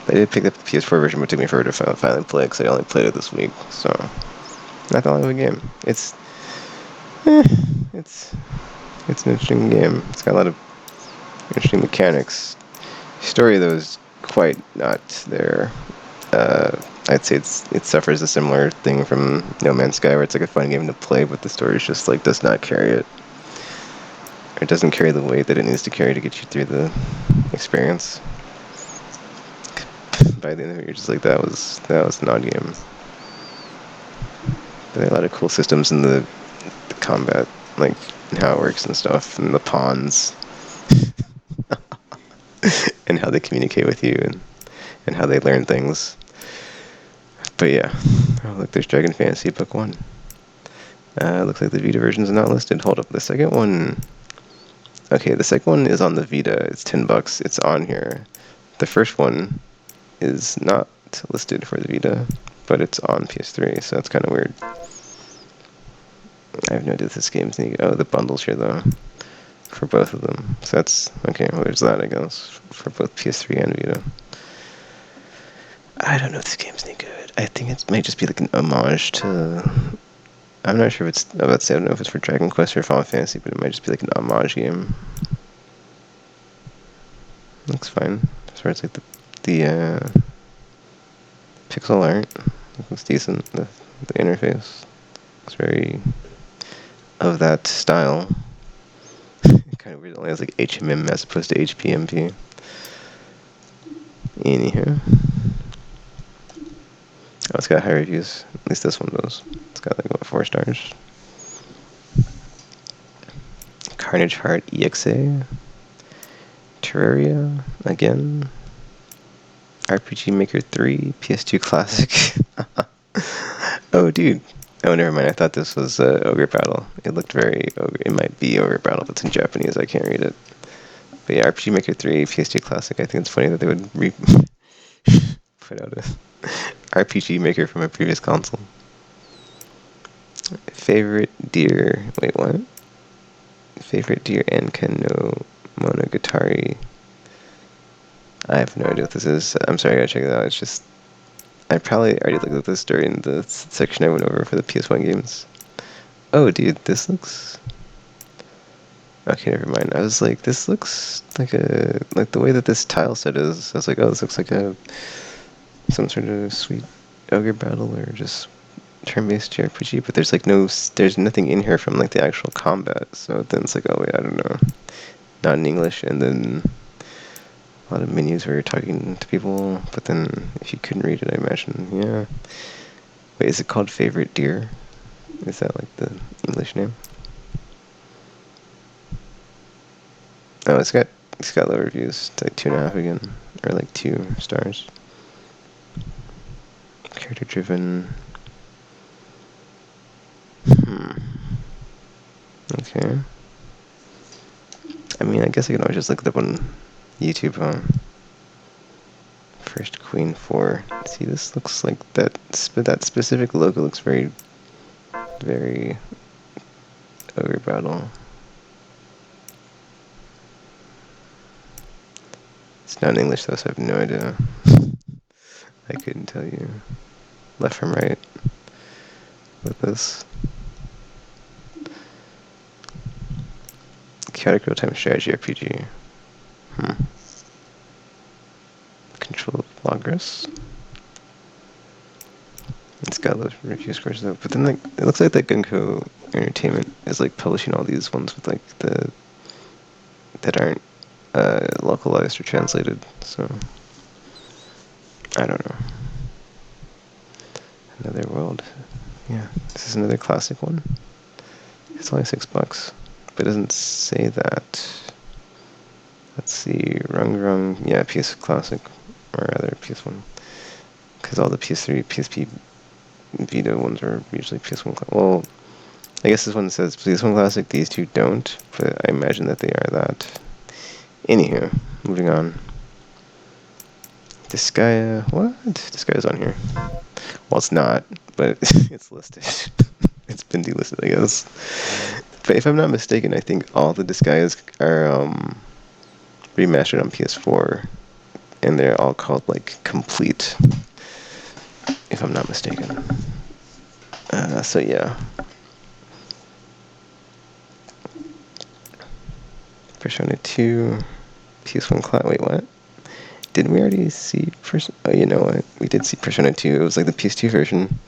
I did pick up the PS4 version, but it took me forever to finally play it, because I only played it this week, so, not that long of a game. It's an interesting game. It's got a lot of interesting mechanics. Story, though, is quite not there. I'd say it suffers a similar thing from No Man's Sky, where it's like a fun game to play, but the story is just like does not carry it. It doesn't carry the weight that it needs to carry to get you through the experience. By the end of it, you're just like, that was an odd game. But there are a lot of cool systems in the combat, like how it works and stuff, and the pawns, and how they communicate with you, and how they learn things. But yeah, oh look, there's Dragon Fantasy Book 1. Looks like the Vita version is not listed. Hold up, the second one. Okay, the second one is on the Vita. It's $10. It's on here. The first one is not listed for the Vita, but it's on PS3, so that's kind of weird. I have no idea if this game's neat. Oh, the bundles here though, for both of them. So that's okay. Well, there's that, I guess, for both PS3 and Vita. I don't know if this game's any good. I think it might just be like an homage to. I'm not sure if it's. I don't know if it's for Dragon Quest or Final Fantasy, but it might just be like an homage game. Looks fine. As far as like the pixel art, looks decent. The interface looks very of that style. Kind of weird. It only has like HMM as opposed to HPMP. Anywho. Oh, it's got high reviews. At least this one does. It's got like, what, 4 stars? Carnage Heart EXA. Terraria, again. RPG Maker 3, PS2 Classic. Oh, dude. Oh, never mind. I thought this was Ogre Battle. It looked very Ogre. It might be Ogre Battle, but it's in Japanese. I can't read it. But yeah, RPG Maker 3, PS2 Classic. I think it's funny that they would put out a RPG Maker from a previous console. Favorite deer. Wait, what? Favorite deer Enken no Monogatari. I have no idea what this is. I'm sorry, I gotta check it out. It's just. I probably already looked at this during the section I went over for the PS1 games. Oh, dude, this looks. Okay, never mind. I was like, this looks like the way that this tile set is. I was like, oh, this looks like some sort of sweet ogre battle or just turn-based JRPG. But there's like there's nothing in here from like the actual combat. So then it's like, oh wait, I don't know, not in English, and then a lot of menus where you're talking to people. But then if you couldn't read it, I imagine, yeah. Wait, is it called Favorite Deer? Is that like the English name? Oh, it's got low reviews. It's like 2.5 again, or like 2 stars. Character driven. Okay. I mean, I guess I can always just look it up on YouTube, huh? First Queen 4. See, this looks like that specific logo looks very, very Ogre Battle. It's not in English though, so I have no idea. I couldn't tell you left from right with this. Chaotic real-time strategy RPG. Controls progress. It's got those review scores though. But then like it looks like that Gunko Entertainment is like publishing all these ones with like the that aren't localized or translated. So I don't know. Another world. Yeah, this is another classic one. It's only $6, but it doesn't say that. Let's see, Rung. Yeah, PS Classic, or rather PS1, because all the PS3, PSP, Vita ones are usually PS1. Well, I guess this one says PS1 Classic. These two don't, but I imagine that they are that. Anywho, moving on. Disgaea, what? Disgaea's on here. Well, it's not, but it's listed. It's been delisted, I guess. But if I'm not mistaken, I think all the Disgaeas are remastered on PS4, and they're all called like Complete, if I'm not mistaken. So yeah. Persona 2, PS1 Cloud. Wait, what? Didn't we already see Persona? Oh, you know what? We did see Persona 2. It was like the PS2 version.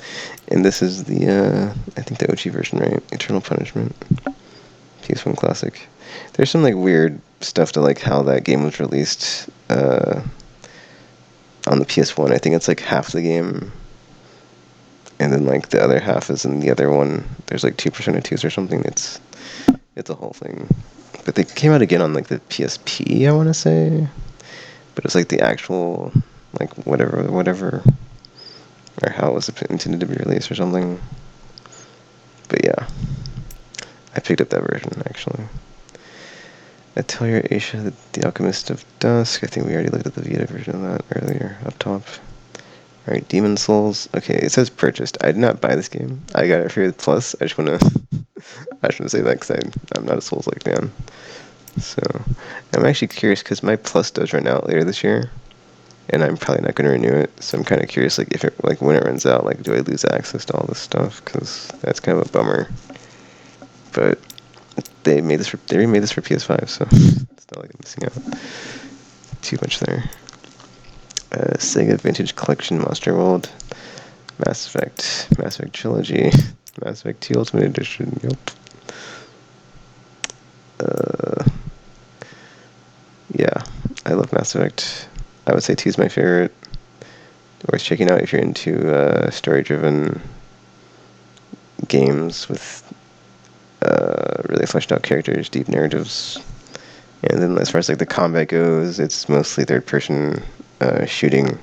And this is the, I think the OG version, right? Eternal Punishment. PS1 Classic. There's some like weird stuff to like how that game was released on the PS1. I think it's like half the game. And then like the other half is in the other one. There's like two Persona 2s or something. It's a whole thing. But they came out again on like the PSP, I want to say. But it's like the actual, like whatever, or how it was intended to be released or something. But yeah, I picked up that version actually. Atelier Asia, the Alchemist of Dusk. I think we already looked at the Vita version of that earlier, up top. Alright, Demon Souls. Okay, it says purchased. I did not buy this game. I got it for Plus. I just wanna say that because I'm not a Souls-like fan. So, I'm actually curious because my Plus does run out later this year, and I'm probably not going to renew it. So I'm kind of curious, like if it, like when it runs out, like do I lose access to all this stuff? Because that's kind of a bummer. But they remade this for PS5, so it's not like I'm missing out too much there. Sega Vintage Collection, Monster World, Mass Effect Trilogy, Mass Effect 2 Ultimate Edition. Yep. Yeah, I love Mass Effect. I would say 2 is my favorite. Worth checking out if you're into story-driven games with really fleshed out characters, deep narratives. And then as far as like the combat goes, it's mostly third-person shooting.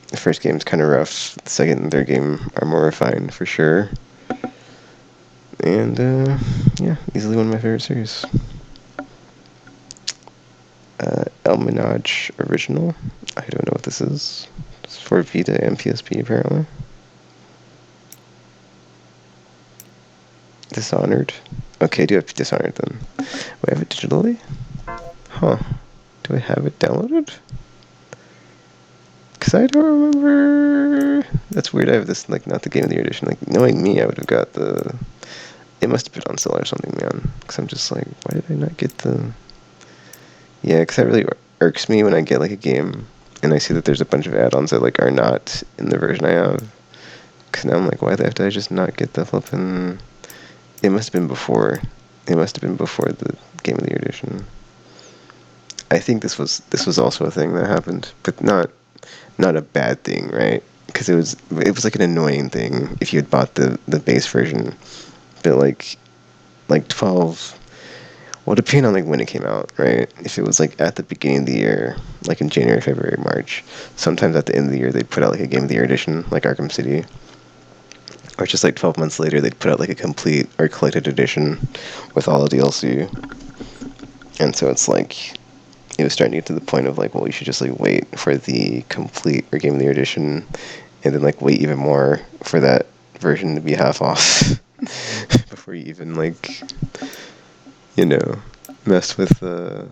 The first game's kind of rough. The second and third game are more refined for sure. And yeah, easily one of my favorite series. El Minaj Original. I don't know what this is. It's for Vita and PSP apparently. Dishonored. Okay, I do have Dishonored then. Wait, I have it digitally? Huh. Do I have it downloaded? Because I don't remember. That's weird. I have this, like, not the Game of the Year edition. Like, knowing me, I would have got the. It must have been on sale or something, man. Because I'm just like, why did I not get the. Yeah, because that really irks me when I get, like, a game and I see that there's a bunch of add ons that, like, are not in the version I have. Because now I'm like, why the heck did I just not get the flippin'. It must have been before. It must have been before the Game of the Year edition. I think this was also a thing that happened, but not a bad thing, right? Because it was like an annoying thing if you had bought the base version, but like 12. Well, depending on like when it came out, right? If it was like at the beginning of the year, like in January, February, March, sometimes at the end of the year they'd put out like a Game of the Year edition, like Arkham City. Or just like 12 months later, they'd put out like a complete or collected edition with all the DLC. And so it's like, it was starting to get to the point of like, well, you should just like wait for the complete or Game of the Year edition, and then like wait even more for that version to be half off before you even like, you know, mess with or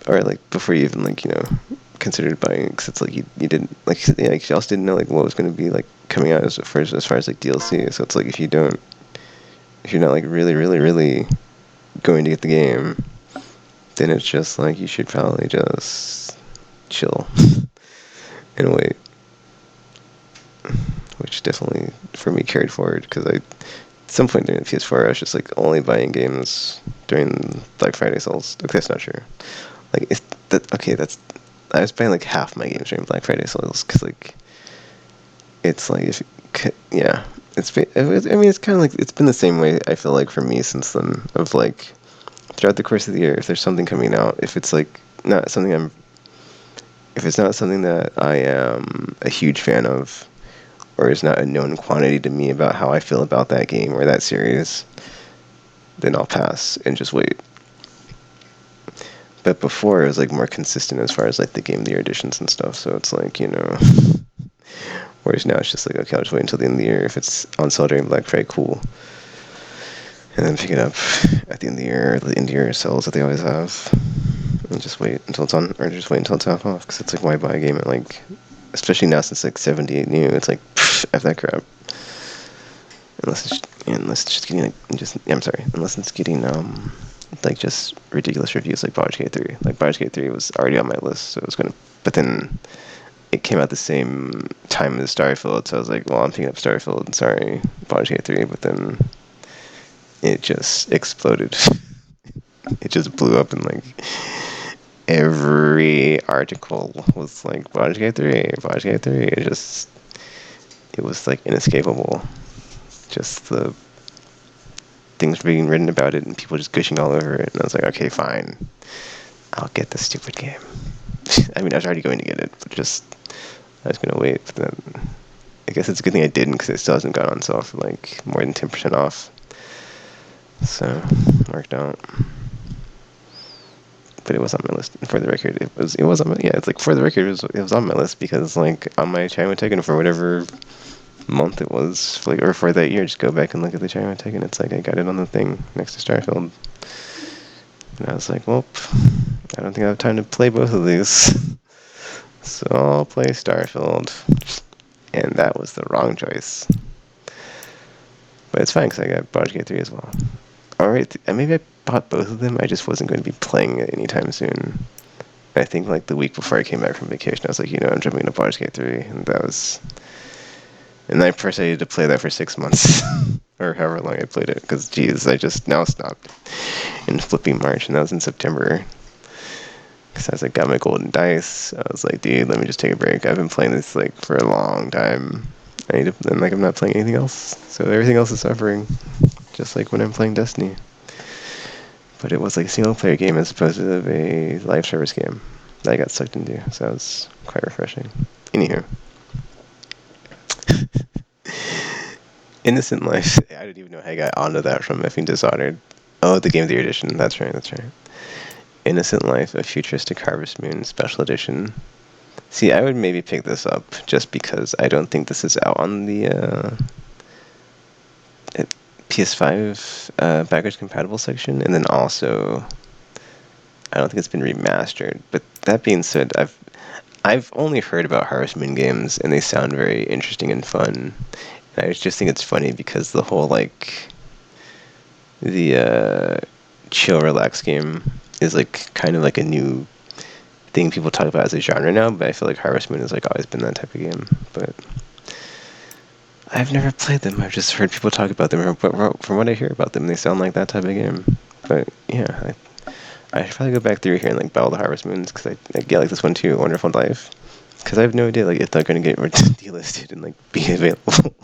like before you even like, you know, considered buying it, because it's like you didn't like, yeah, you also didn't know like what was going to be like coming out as far as like DLC. So it's like if you're not like really going to get the game, then it's just like you should probably just chill in a way, which definitely for me carried forward because at some point during the PS4 I was just like only buying games during Black Friday sales. Okay, that's not true. Like it's that okay? That's I was buying like half my games during Black Friday sales because like it's like if yeah, I mean it's kind of like it's been the same way I feel like for me since then of like throughout the course of the year if there's something coming out if it's like not something I'm if it's not something that I am a huge fan of or is not a known quantity to me about how I feel about that game or that series, then I'll pass and just wait. But before it was like more consistent as far as like the game of the year editions and stuff. So it's like, whereas now it's just like, okay, I'll just wait until the end of the year. If it's on sale during Black Friday, cool. And then pick it up at the end of the year, the end of year sales that they always have. And just wait until it's on, or just wait until it's half off. Because it's like, why buy a game at like, especially now since like 78 new, it's like, F that crap. Unless it's just getting like, I'm sorry, unless it's getting, like just ridiculous reviews like Baldur's Gate 3. Like Baldur's Gate 3 was already on my list, so it was gonna, but then it came out the same time as Starfield, so I was like, well, I'm picking up Starfield, sorry, Baldur's Gate 3, but then it just exploded. It just blew up and like every article was like Baldur's Gate 3, Baldur's Gate 3. It was like inescapable. Just the things being written about it and people just gushing all over it. And I was like, okay, fine. I'll get this stupid game. I mean, I was already going to get it, but just, I was going to wait. But then, I guess it's a good thing I didn't because it still hasn't gone on sale for like more than 10% off. So, worked out. But it was on my list. For the record, it was on my, yeah, it's like, for the record, it was on my list because like on my China Taken for whatever month it was, like, or for that year, just go back and look at the China Taken. It's like I got it on the thing next to Starfield. And I was like, well, I don't think I have time to play both of these. So I'll play Starfield. And that was the wrong choice. But it's fine because I got Baldur's Gate 3 as well. Alright, maybe I bought both of them. I just wasn't going to be playing it anytime soon. I think like the week before I came back from vacation, I was like, I'm jumping into Baldur's Gate 3. And that was... And I proceeded to play that for 6 months. Or however long I played it. Because, geez, I just now stopped in flipping March. And that was in September. Because I was like, got my golden dice. I was like, dude, let me just take a break. I've been playing this like for a long time. I need to, and like I'm not playing anything else. So everything else is suffering. Just like when I'm playing Destiny. But it was like a single player game as opposed to a live service game that I got sucked into. So that was quite refreshing. Anywho. Innocent Life. I didn't even know how I got onto that from effing Dishonored. Oh, the Game of the Year edition. That's right. Innocent Life, a Futuristic Harvest Moon Special Edition. See, I would maybe pick this up just because I don't think this is out on the PS5 backwards compatible section, and then also I don't think it's been remastered. But that being said, I've only heard about Harvest Moon games, and they sound very interesting and fun. And I just think it's funny because the whole like the chill relax game is like kind of like a new thing people talk about as a genre now, but I feel like Harvest Moon has like always been that type of game. But I've never played them. I've just heard people talk about them. But from what I hear about them, they sound like that type of game. But yeah, I should probably go back through here and like battle the Harvest Moons because I get like this one too, Wonderful Life. Because I have no idea like if they're gonna get delisted and like be available,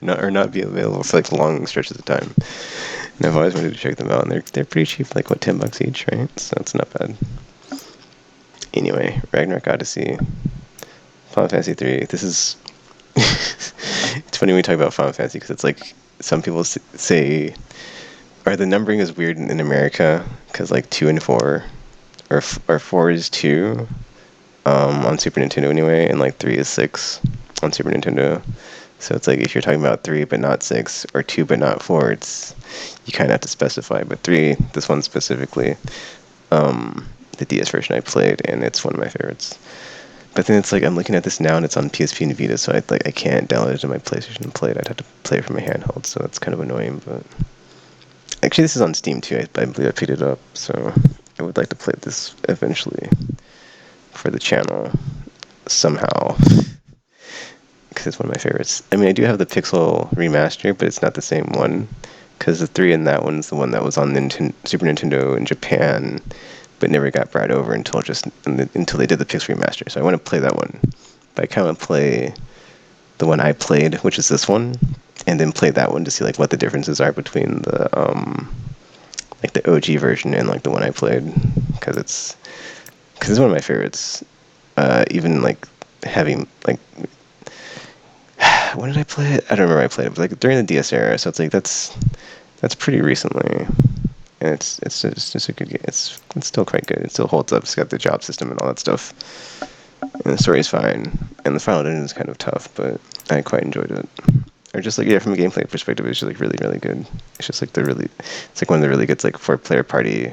or not be available for like long stretches of time. And I've always wanted to check them out, and they're pretty cheap, like what, $10 each, right? So it's not bad. Anyway, Ragnarok Odyssey, Final Fantasy 3. This is it's funny when we talk about Final Fantasy because it's like some people say, or the numbering is weird in America because like 2 and 4, or 4 is 2, on Super Nintendo anyway, and like 3 is 6 on Super Nintendo. So it's like if you're talking about 3 but not 6, or 2 but not 4, it's you kind of have to specify. But 3, this one specifically, the DS version I played, and it's one of my favorites. But then it's like I'm looking at this now, and it's on PSP and Vita, so I can't download it to my PlayStation and play it. I'd have to play it from my handheld, so that's kind of annoying. But actually, this is on Steam too. I believe I picked it up, so I would like to play this eventually. for the channel somehow, because it's one of my favorites. I mean, I do have the Pixel remaster, but it's not the same one, because the 3 in that one's the one that was on Super Nintendo in Japan, but never got brought over until they did the Pixel remaster. So I want to play that one, but I kind of play the one I played, which is this one, and then play that one to see like what the differences are between the like the OG version and like the one I played, because it's one of my favorites. Even like having like when did I play it? I don't remember when I played it, but like during the DS era. So it's like that's pretty recently, and it's just a good game. It's still quite good. It still holds up. It's got the job system and all that stuff, and the story's fine. And the final dungeon is kind of tough, but I quite enjoyed it. Or just like, yeah, from a gameplay perspective, it's just like really, really good. It's just like it's like one of the really good like 4-player party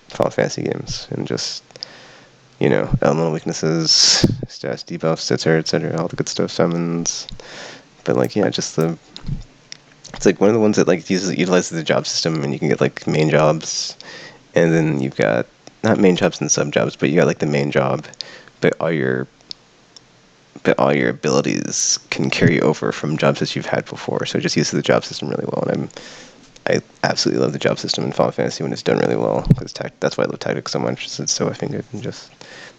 Final Fantasy games, and just, you know, elemental weaknesses, stats, debuffs, etc., all the good stuff, summons. But like, yeah, just it's like one of the ones that like utilizes the job system, and you can get like main jobs, and then you've got not main jobs and sub jobs, but you got like the main job, but all your abilities can carry over from jobs that you've had before. So it just uses the job system really well, and I absolutely love the job system in Final Fantasy when it's done really well, because that's why I love Tactics so much. It's so effing good, and just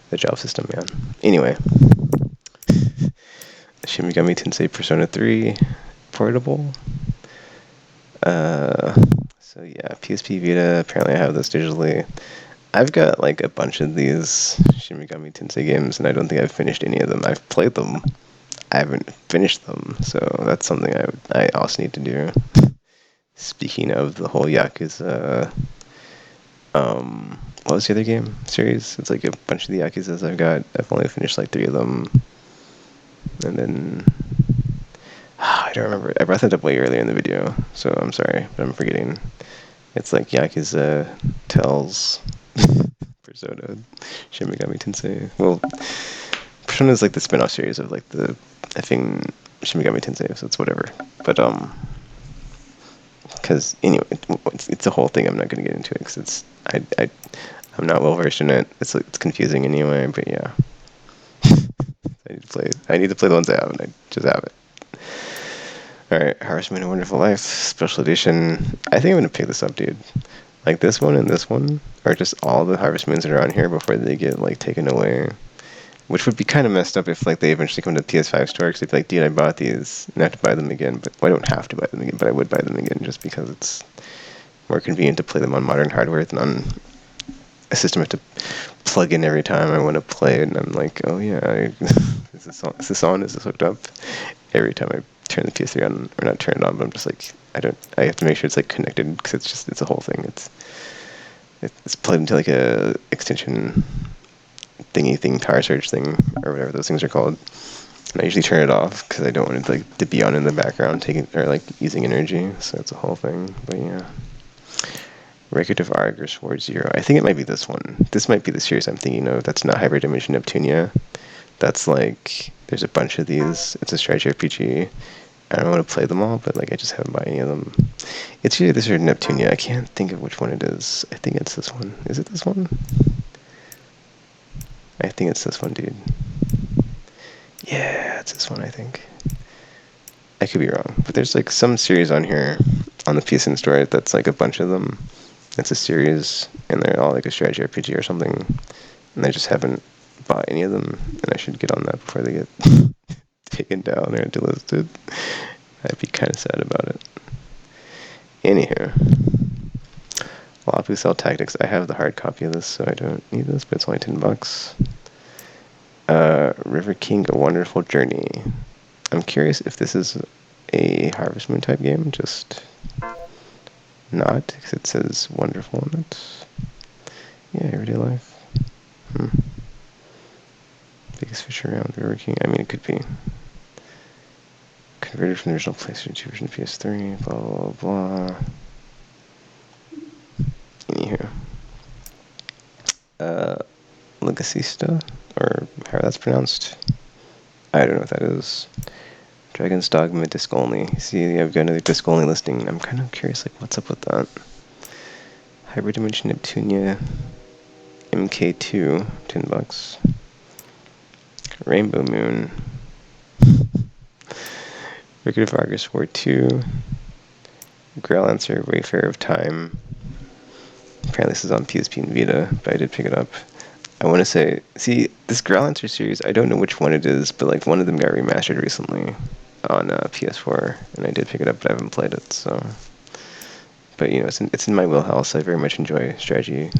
the job system, man. Anyway, Shin Megami Tensei Persona 3 Portable. So yeah, PSP Vita. Apparently, I have this digitally. I've got like a bunch of these Shin Megami Tensei games, and I don't think I've finished any of them. I've played them, I haven't finished them, so that's something I also need to do. Speaking of the whole Yakuza, what was the other game series? It's like a bunch of the Yakuzas I've got. I've only finished like 3 of them, and then I don't remember. I brought that up way earlier in the video, so I'm sorry, but I'm forgetting. It's like Yakuza Tells Persona, Shin Megami Tensei. Well, Persona is like the spin-off series of like the effing Shin Megami Tensei, so it's whatever. But because anyway, it's a whole thing. I'm not going to get into it because it's I'm not well versed in it. It's confusing anyway. But yeah, I need to play the ones I have, and I just have it. All right, Harvest Moon: A Wonderful Life Special Edition. I think I'm gonna pick this up, dude. Like this one and this one are just all the Harvest Moons that are on here before they get like taken away. Which would be kind of messed up if like they eventually come to the PS5 store, because they'd be like, dude, I bought these, and I have to buy them again. But well, I don't have to buy them again, but I would buy them again just because it's more convenient to play them on modern hardware than on a system I have to plug in every time I want to play it. And I'm like, oh yeah, is this on? Is this hooked up? Every time I turn the PS3 on, or not turn it on, but I'm just like, I have to make sure it's like connected, because it's a whole thing. It's plugged into like a extension power surge thing, or whatever those things are called. And I usually turn it off because I don't want it like to be on in the background, taking or like using energy. So it's a whole thing. But yeah, Record of Arg or Sword Zero. I think it might be this one. This might be the series I'm thinking of. That's not Hybrid Dimension Neptunia. That's like, there's a bunch of these. It's a strategy RPG. I don't want to play them all, but like I just haven't bought any of them. It's either this or Neptunia. I can't think of which one it is. I think it's this one. Is it this one? I think it's this one, dude. Yeah, it's this one, I think. I could be wrong, but there's like some series on here on the PSN store that's like a bunch of them. It's a series, and they're all like a strategy RPG or something, and I just haven't bought any of them, and I should get on that before they get taken down or delisted. I'd be kind of sad about it. Anywho, Lapu Cell Tactics. I have the hard copy of this, so I don't need this, but it's only $10. River King: A Wonderful Journey. I'm curious if this is a Harvest Moon type game, just not, because it says wonderful on it. Yeah, everyday life. Biggest fish around, River King. I mean, it could be. Converted from the original PlayStation 2 version to PS3, blah, blah, blah. Anywho. Legacista, or how that's pronounced. I don't know what that is. Dragon's Dogma disc only. See, I've got another disc only listing. I'm kind of curious, like, what's up with that? Hybrid Dimension Neptunia MK2, $10. Rainbow Moon. Record of Argus War 2. Growlancer, Wayfarer of Time. Apparently this is on PSP and Vita, but I did pick it up. I want to say, see, this Growlancer series, I don't know which one it is, but like one of them got remastered recently on PS4, and I did pick it up, but I haven't played it, so. But you know, it's in my wheelhouse. I very much enjoy strategy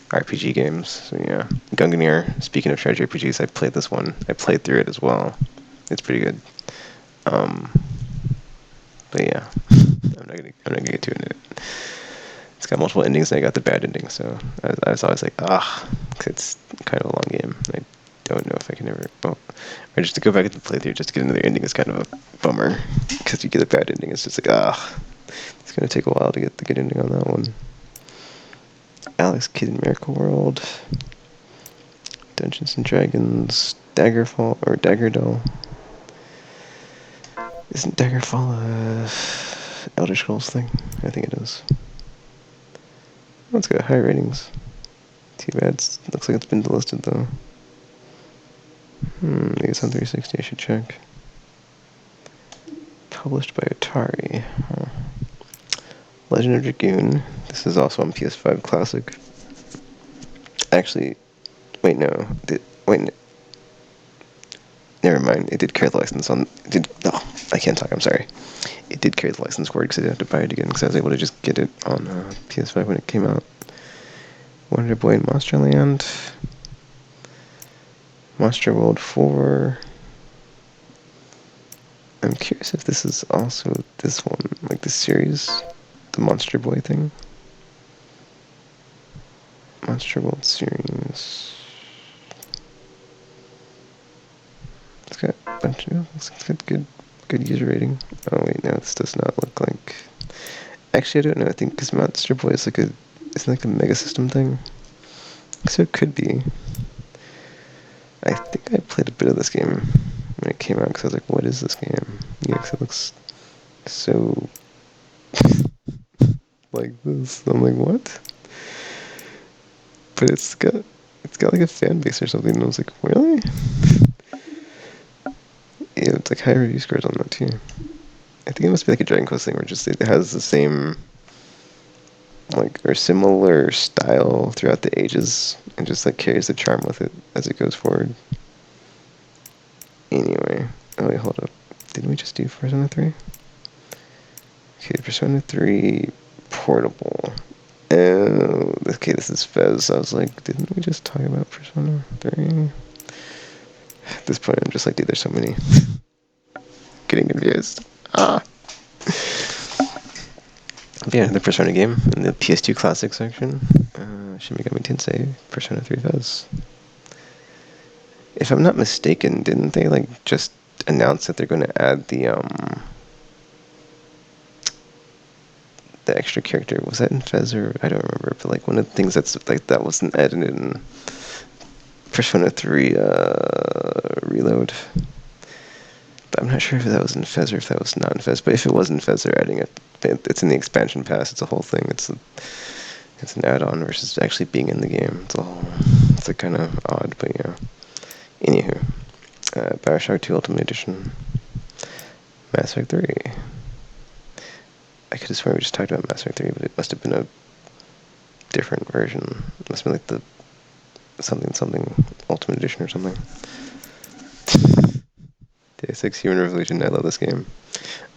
RPG games. So yeah, Gunganir. Speaking of strategy RPGs, I played this one. I played through it as well. It's pretty good. But yeah, I'm not gonna get too into it. It's got multiple endings, and I got the bad ending, so I was always like, it's kind of a long game. I don't know if I can ever. Well, or just to go back and play through just to get another ending is kind of a bummer because you get a bad ending. It's just like it's gonna take a while to get the good ending on that one. Alex Kidd in Miracle World, Dungeons and Dragons, Daggerfall or Daggerdell. Isn't Daggerfall a Elder Scrolls thing? I think it is. Oh, it's got high ratings. Too bad. Looks like it's been delisted though. Maybe it's on 360. I should check. Published by Atari. Huh. Legend of Dragoon. This is also on PS5 Classic. Actually, wait, no. Never mind. It did carry the license on. I can't talk. I'm sorry. It did carry the license forward because I didn't have to buy it again because I was able to just get it on PS5 when it came out. Wonder Boy in Monsterland. Monster World 4. I'm curious if this is also this one, like this series, the Monster Boy thing. Monster World series. It's got a bunch of, it's got good user rating. Oh wait, no, this does not look like. Actually, I don't know. I think because Monster Boy is it's like a Mega System thing, so it could be. I think I played a bit of this game when it came out because I was like, "What is this game?" Yeah, because it looks so like this. I'm like, "What?" But it's got like a fan base or something. And I was like, "Really?" Yeah, it's like high review scores on that too. I think it must be like a Dragon Quest thing where just it has the same like or similar style throughout the ages and just like carries the charm with it as it goes forward. Anyway, oh wait, hold up. Didn't we just do Persona 3? Okay, Persona 3 Portable. Oh, okay, this is Fez. I was like, didn't we just talk about Persona 3? At this point, I'm just like, dude, there's so many. Getting confused. Yeah, the Persona game in the PS2 Classic section. Shin Megami Tensei Persona 3 Fez. If I'm not mistaken, didn't they like just announce that they're going to add the extra character? Was that in Fez or I don't remember, but like one of the things that's like that wasn't added in Persona 3 Reload. But I'm not sure if that was in Fez or if that was not in Fez. But if it was in Fez, they're adding it. It's in the expansion pass. It's a whole thing. It's an add-on versus actually being in the game. It's like kind of odd, but yeah. Anywho, Bioshock 2 Ultimate Edition, Mass Effect 3. I could have sworn we just talked about Mass Effect 3, but it must have been a different version. It must have been like the something Ultimate Edition or something. Deus Ex Human Revolution. I love this game.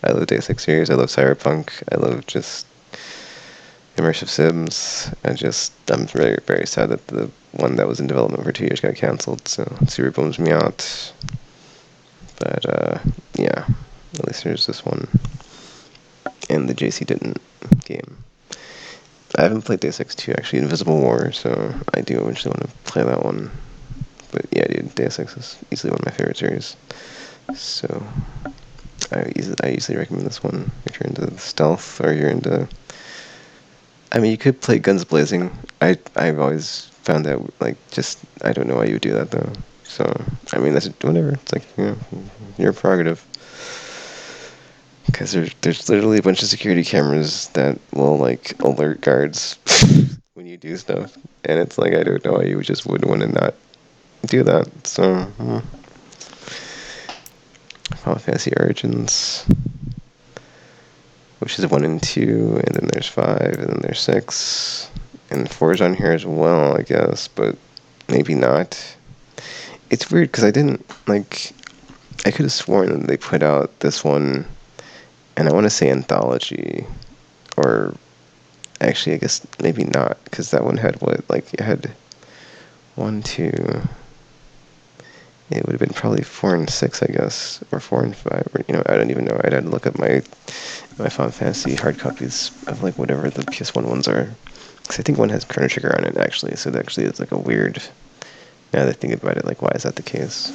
I love Deus Ex series. I love Cyberpunk. I love just immersive sims. I'm very, very sad that the one that was in development for 2 years got canceled, so it super bums me out. But, yeah, at least there's this one. And the JC didn't game. I haven't played Deus Ex 2, actually, Invisible War, so I do eventually want to play that one. But yeah, dude, Deus Ex is easily one of my favorite series. So, I usually recommend this one if you're into stealth or you're into. I mean, you could play Guns Blazing. I've always found that like just I don't know why you would do that though. So I mean that's whatever. It's like your prerogative. Because there's literally a bunch of security cameras that will like alert guards when you do stuff, and it's like I don't know why you just wouldn't want to not do that. So, Final Fantasy Origins, which is 1 and 2, and then there's 5, and then there's 6, and 4 is on here as well, I guess, but maybe not. It's weird because I didn't, like, I could have sworn that they put out this one, and I want to say Anthology, or actually, I guess maybe not, because that one had what, like, it had 1, 2, it would have been probably 4 and 6, I guess, or 4 and 5, or, I don't even know. I'd have to look at my Final Fantasy hard copies of, like, whatever the PS1 ones are, because I think one has Chrono Trigger on it, actually, so that actually is, like, a weird, now that I think about it, like, why is that the case?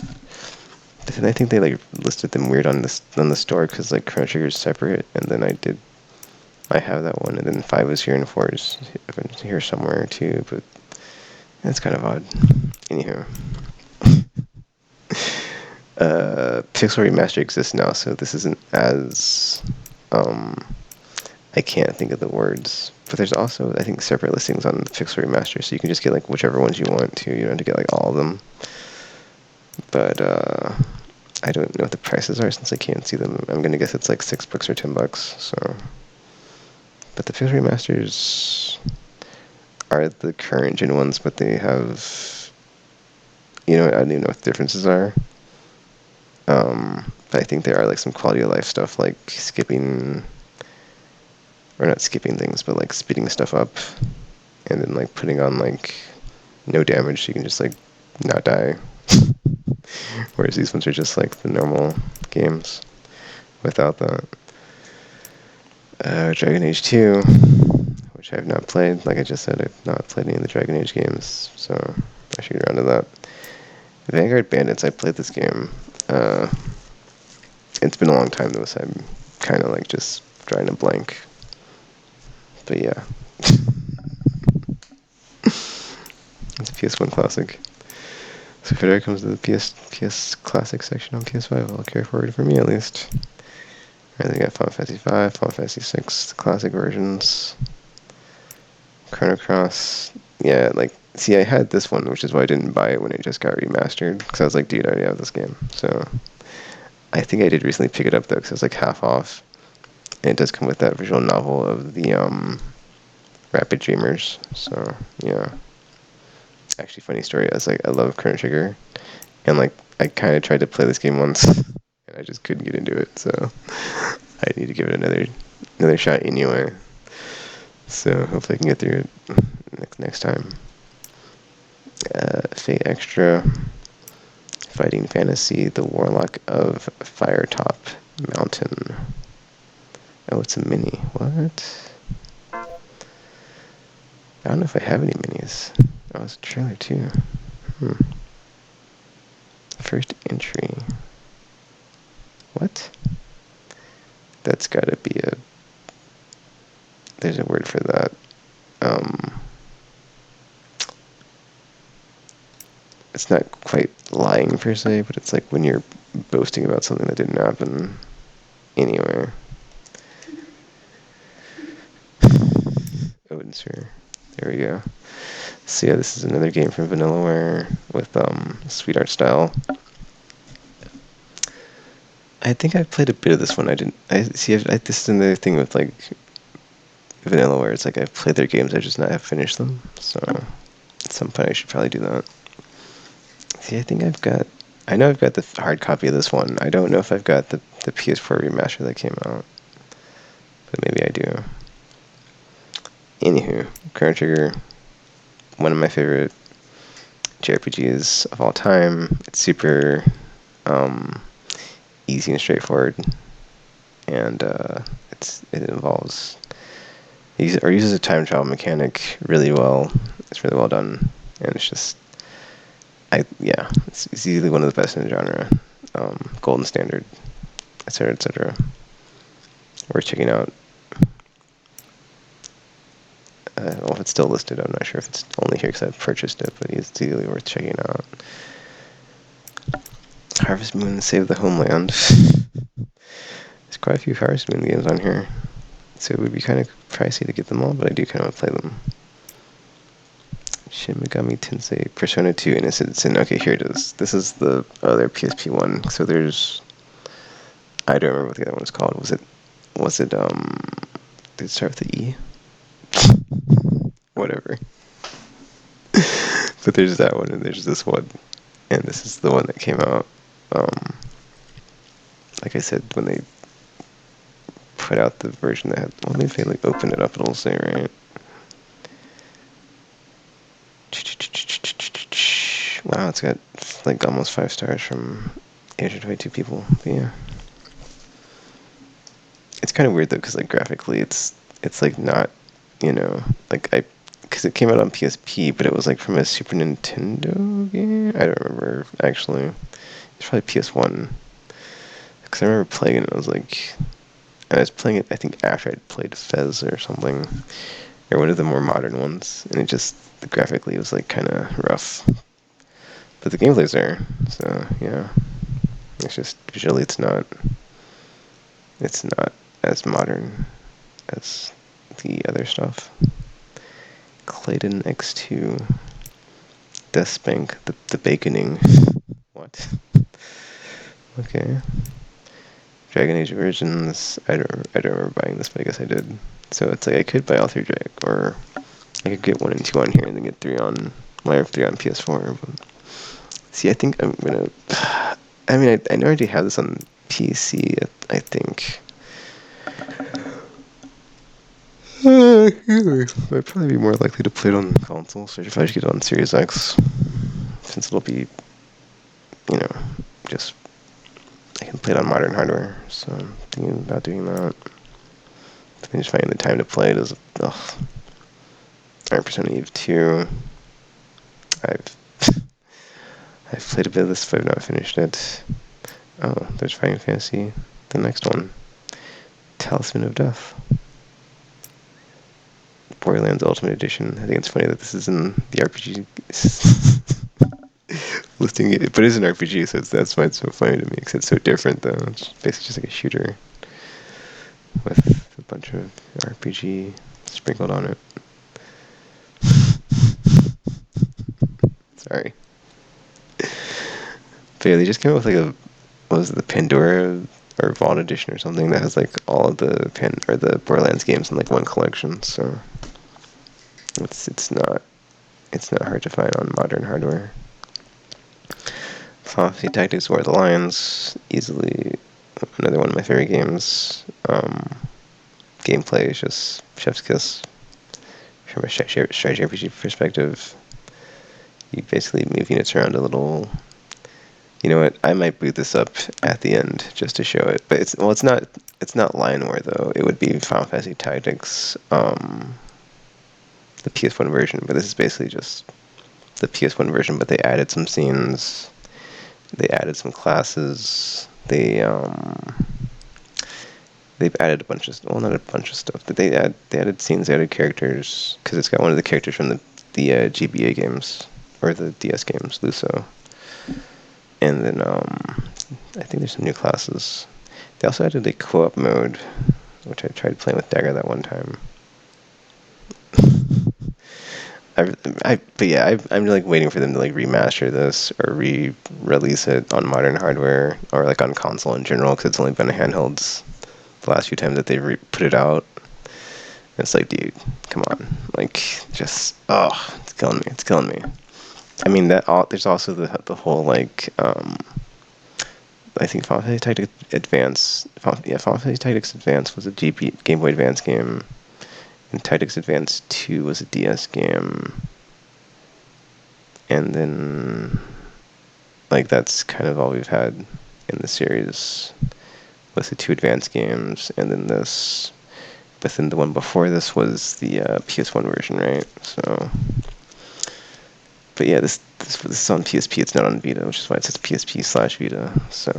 And I think they, like, listed them weird on the store, because, like, Chrono Trigger is separate, and then I have that one, and then 5 was here, and 4 is here somewhere, too, but that's kind of odd. Anywho. Pixel Remaster exists now, so this isn't as, I can't think of the words, but there's also, I think, separate listings on the Pixel Remaster, so you can just get, like, whichever ones you want to, you don't have to get, like, all of them, but, I don't know what the prices are since I can't see them. I'm gonna guess it's, like, $6 or $10, so, but the Pixel Remasters are the current gen ones, but they have, I don't even know what the differences are. But I think there are, like, some quality of life stuff, like skipping, or not skipping things, but, like, speeding stuff up, and then, like, putting on, like, no damage, so you can just, like, not die. Whereas these ones are just, like, the normal games without that. Dragon Age 2, which I have not played. Like I just said, I've not played any of the Dragon Age games, so I should get around to that. Vanguard Bandits, I played this game. It's been a long time though, so I'm kind of, like, just drawing a blank. But yeah. It's a PS1 classic. So if it ever comes to the PS classic section on PS5, I'll carry forward for me at least. I think I got Final Fantasy 5, Final Fantasy 6, the classic versions. Chrono Cross. Yeah, like, see, I had this one, which is why I didn't buy it when it just got remastered, because I was like, dude, I already have this game. So I think I did recently pick it up, though, because it was, like, half off. And it does come with that visual novel of the Rapid Dreamers. So, yeah. Actually, funny story, I love Chrono Trigger. And, like, I kind of tried to play this game once, and I just couldn't get into it, so I need to give it another shot anyway. So hopefully I can get through it next time. Fate Extra, Fighting Fantasy, The Warlock of Firetop Mountain. Oh, it's a mini. What? I don't know if I have any minis. Oh, it's a trailer too. First entry. What? That's gotta be there's a word for that. It's not quite lying per se, but it's like when you're boasting about something that didn't happen anywhere. Odin Sphere. There we go. So yeah, this is another game from Vanillaware with sweet art style. I think I've played a bit of this one. This is another thing with, like, Vanillaware. It's like I've played their games, I just not have finished them. So at some point I should probably do that. See, I know I've got the hard copy of this one. I don't know if I've got the PS4 remaster that came out, but maybe I do. Anywho, Chrono Trigger, one of my favorite JRPGs of all time. It's super easy and straightforward, and it involves uses a time travel mechanic really well. It's really well done, and it's just it's easily one of the best in the genre. Golden standard, etc., etc. Worth checking out. I don't know if it's still listed. I'm not sure if it's only here because I've purchased it, but it's easily worth checking out. Harvest Moon, Save the Homeland. There's quite a few Harvest Moon games on here, so it would be kind of pricey to get them all, but I do kind of want to play them. Shin Megami Tensei Persona 2 Innocent Sin. Okay, here it is. This is the other PSP one. So there's, I don't remember what the other one was called. Did it start with the E? Whatever. But there's that one and there's this one. And this is the one that came out, like I said, when they put out the version that had, well, maybe if they like open it up, it'll say, right? Wow, it's got like almost 5 stars from 822 people. But yeah, it's kind of weird though, because like graphically, it's like not, like because it came out on PSP, but it was like from a Super Nintendo game. I don't remember actually. It's probably PS1. Because I remember playing it, and I was like, and I was playing it, I think after I'd played Fez or something, or one of the more modern ones, and it just graphically it was like kind of rough. But the gameplay's there, so yeah. It's just visually it's not as modern as the other stuff. Clayton X2, Deathspank, the Baconing. What? Okay. Dragon Age Origins. I don't remember buying this, but I guess I did. So it's like I could buy all 3 or I could get 1 and 2 on here and then get 3 on, well, I have 3 on PS4. But see, I think I'm gonna. I mean, I already have this on PC. I think. I'd probably be more likely to play it on console, so if I just get it on Series X, since it'll be, just I can play it on modern hardware. So I'm thinking about doing that. But then just finding the time to play it is, ugh. Iron Persona Eve 2. I've I've played a bit of this, but I've not finished it. Oh, there's Final Fantasy. The next one, Talisman of Death. Borderlands Ultimate Edition. I think it's funny that this is in the RPG listing it, but it is an RPG, so that's why it's so funny to me, because it's so different, though. It's basically just like a shooter with a bunch of RPG sprinkled on it. Sorry. But yeah, they just came up with like what was it, the Pandora or Vault Edition or something that has like all of the Borderlands games in like one collection. So it's not hard to find on modern hardware. Final Fantasy Tactics: War of the Lions, easily another one of my favorite games. Gameplay is just chef's kiss. From a strategy RPG perspective, you basically move units around a little. You know what? I might boot this up at the end just to show it. But it's not Lion War though. It would be Final Fantasy Tactics, the PS1 version. But this is basically just the PS1 version. But they added some scenes. They added some classes. They've added a bunch of, well, not a bunch of stuff. But they added scenes. They added characters, because it's got one of the characters from the GBA games or the DS games, Luso. And then I think there's some new classes. They also added a co-op mode, which I tried playing with Dagger that one time. But yeah, I'm like waiting for them to like remaster this or re-release it on modern hardware or like on console in general, because it's only been a handhelds the last few times that they've put it out. And it's like, dude, come on, like just it's killing me. It's killing me. I mean there's also the whole like I think Final Fantasy Tactics Advance. Final Fantasy Tactics Advance was a Game Boy Advance game, and Tactics Advance 2 was a DS game. And then, like, that's kind of all we've had in the series, with the 2 Advance games, and then this. But then the one before this was the PS1 version, right? So, but yeah, this is on PSP. It's not on Vita, which is why it says PSP/Vita. So.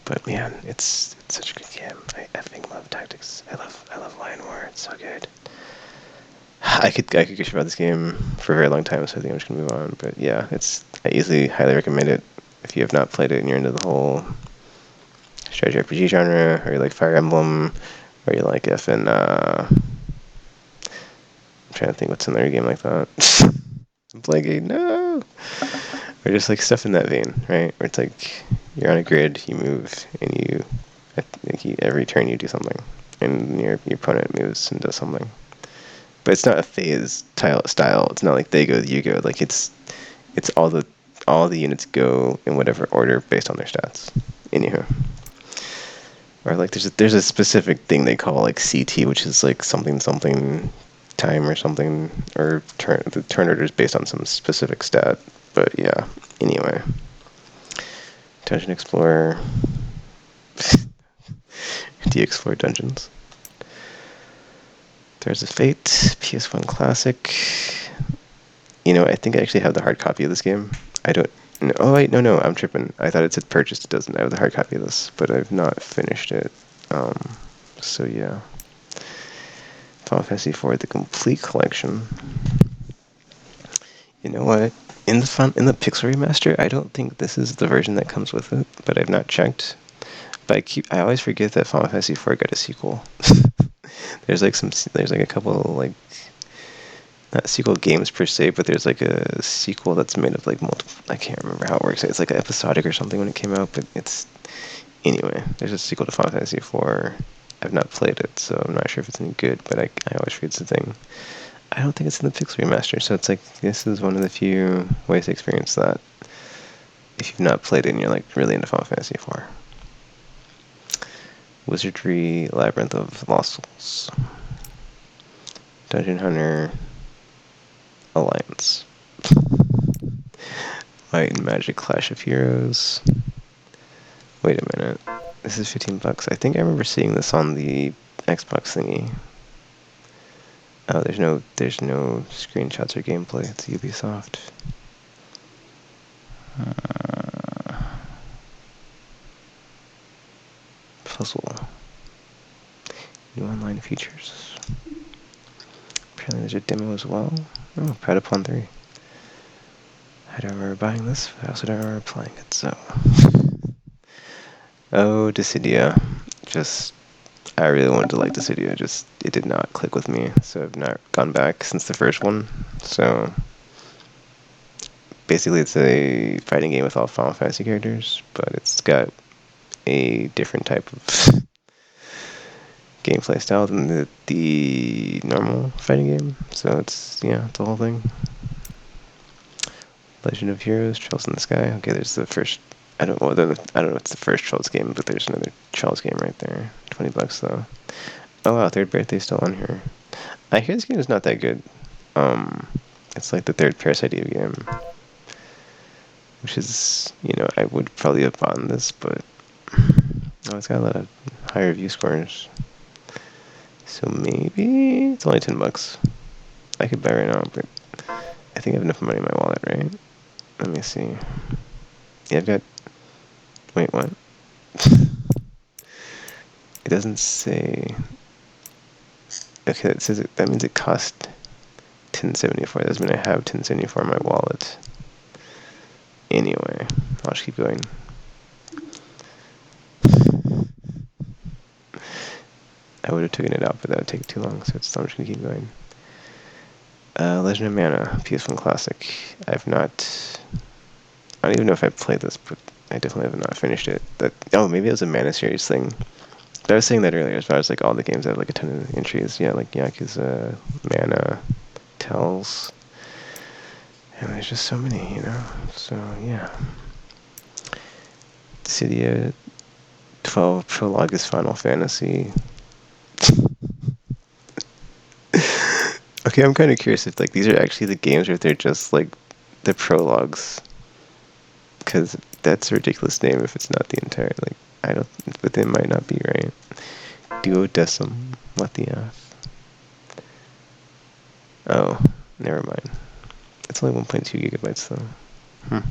But man, it's such a good game. I effing love Tactics. I love Lion War. It's so good. I could gush about this game for a very long time, so I think I'm just gonna move on. But yeah, I easily highly recommend it if you have not played it and you're into the whole strategy RPG genre, or you like Fire Emblem, or you like effing I'm trying to think what's another game like that. Plague, no! Or just like stuff in that vein, right? Where it's like you're on a grid, you move, and every turn you do something, and your opponent moves and does something. But it's not a phase style. It's not like they go, you go. Like it's all the units go in whatever order based on their stats. Anywho, or like there's a specific thing they call like CT, which is like something time or something, or the turn order is based on some specific stat. But yeah, anyway, Dungeon Explorer. Do you explore dungeons? There's a Fate, PS1 Classic. You know, I think I actually have the hard copy of this game. I don't. No, oh wait, no, I'm tripping. I thought it said purchased. It doesn't. I have the hard copy of this, but I've not finished it. So yeah. Final Fantasy IV: The Complete Collection. You know what? In the Pixel Remaster, I don't think this is the version that comes with it, but I've not checked. But I always forget that Final Fantasy IV got a sequel. there's like a couple like not sequel games per se, but there's like a sequel that's made of like multiple. I can't remember how it works. It's like episodic or something when it came out, but it's anyway. There's a sequel to Final Fantasy IV. I've not played it, so I'm not sure if it's any good. But I always forget it's a thing. I don't think it's in the Pixel Remaster, so it's like this is one of the few ways to experience that if you've not played it and you're like really into Final Fantasy IV. Wizardry Labyrinth of Lost Souls. Dungeon Hunter Alliance. Might and Magic Clash of Heroes. Wait a minute. This is $15. I think I remember seeing this on the Xbox thingy. Oh, there's no screenshots or gameplay. It's Ubisoft. Puzzle. New online features. Apparently there's a demo as well. Oh, Patapon 3. I don't remember buying this, but I also don't remember playing it, so. Oh, Dissidia. I really wanted to like Dissidia, it did not click with me, so I've not gone back since the first one. So, basically it's a fighting game with all Final Fantasy characters, but it's got a different type of gameplay style than the normal fighting game. So it's the whole thing. Legend of Heroes, Trails in the Sky. Okay, there's the first. I don't know if it's the first Trails game, but there's another Trails game right there. $20 though. Oh wow, Third Birthday's still on here. I hear this game is not that good. It's like the third Parasite Eve game, which is I would probably have bought this, but it's got a lot of high review scores. So maybe it's only $10. I could buy right now, but I think I have enough money in my wallet, right? Let me see. Yeah, I've got. Wait, what? It doesn't say. Okay, that says that means it cost $10.74. That doesn't mean I have $10.74 in my wallet. Anyway, I'll just keep going. I would have taken it out, but that would take too long, so I'm just gonna keep going. Legend of Mana, PS1 Classic. I don't even know if I played this, but I definitely have not finished it. Maybe it was a Mana series thing. But I was saying that earlier, as far as like all the games that have like a ton of entries. Yeah, like Yakuza, Mana, Tells. And there's just so many, So, yeah. Cydia 12 Prologue is Final Fantasy. Okay, I'm kind of curious if like these are actually the games or if they're just like the prologues. Because that's a ridiculous name if it's not the entire, but they might not be, right? Duodecim, what the F? Oh, never mind. It's only 1.2 gigabytes though.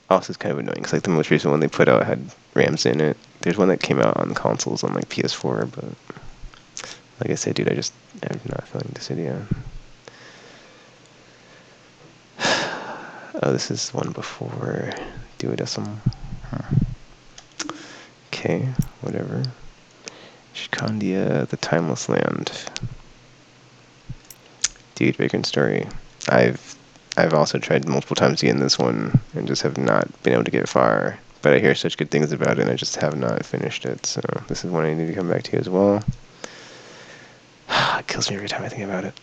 Also, it's kind of annoying because like the most recent one they put out had RAMs in it. There's one that came out on consoles on like PS4, but like I said, dude, I'm not feeling Dissidia. Oh, this is one before Duodecim. Okay, whatever. Shikandia, the Timeless Land. Dude, Vagrant Story. I've also tried multiple times to get in this one and just have not been able to get far. But I hear such good things about it and I just have not finished it. So this is one I need to come back to as well. It kills me every time I think about it.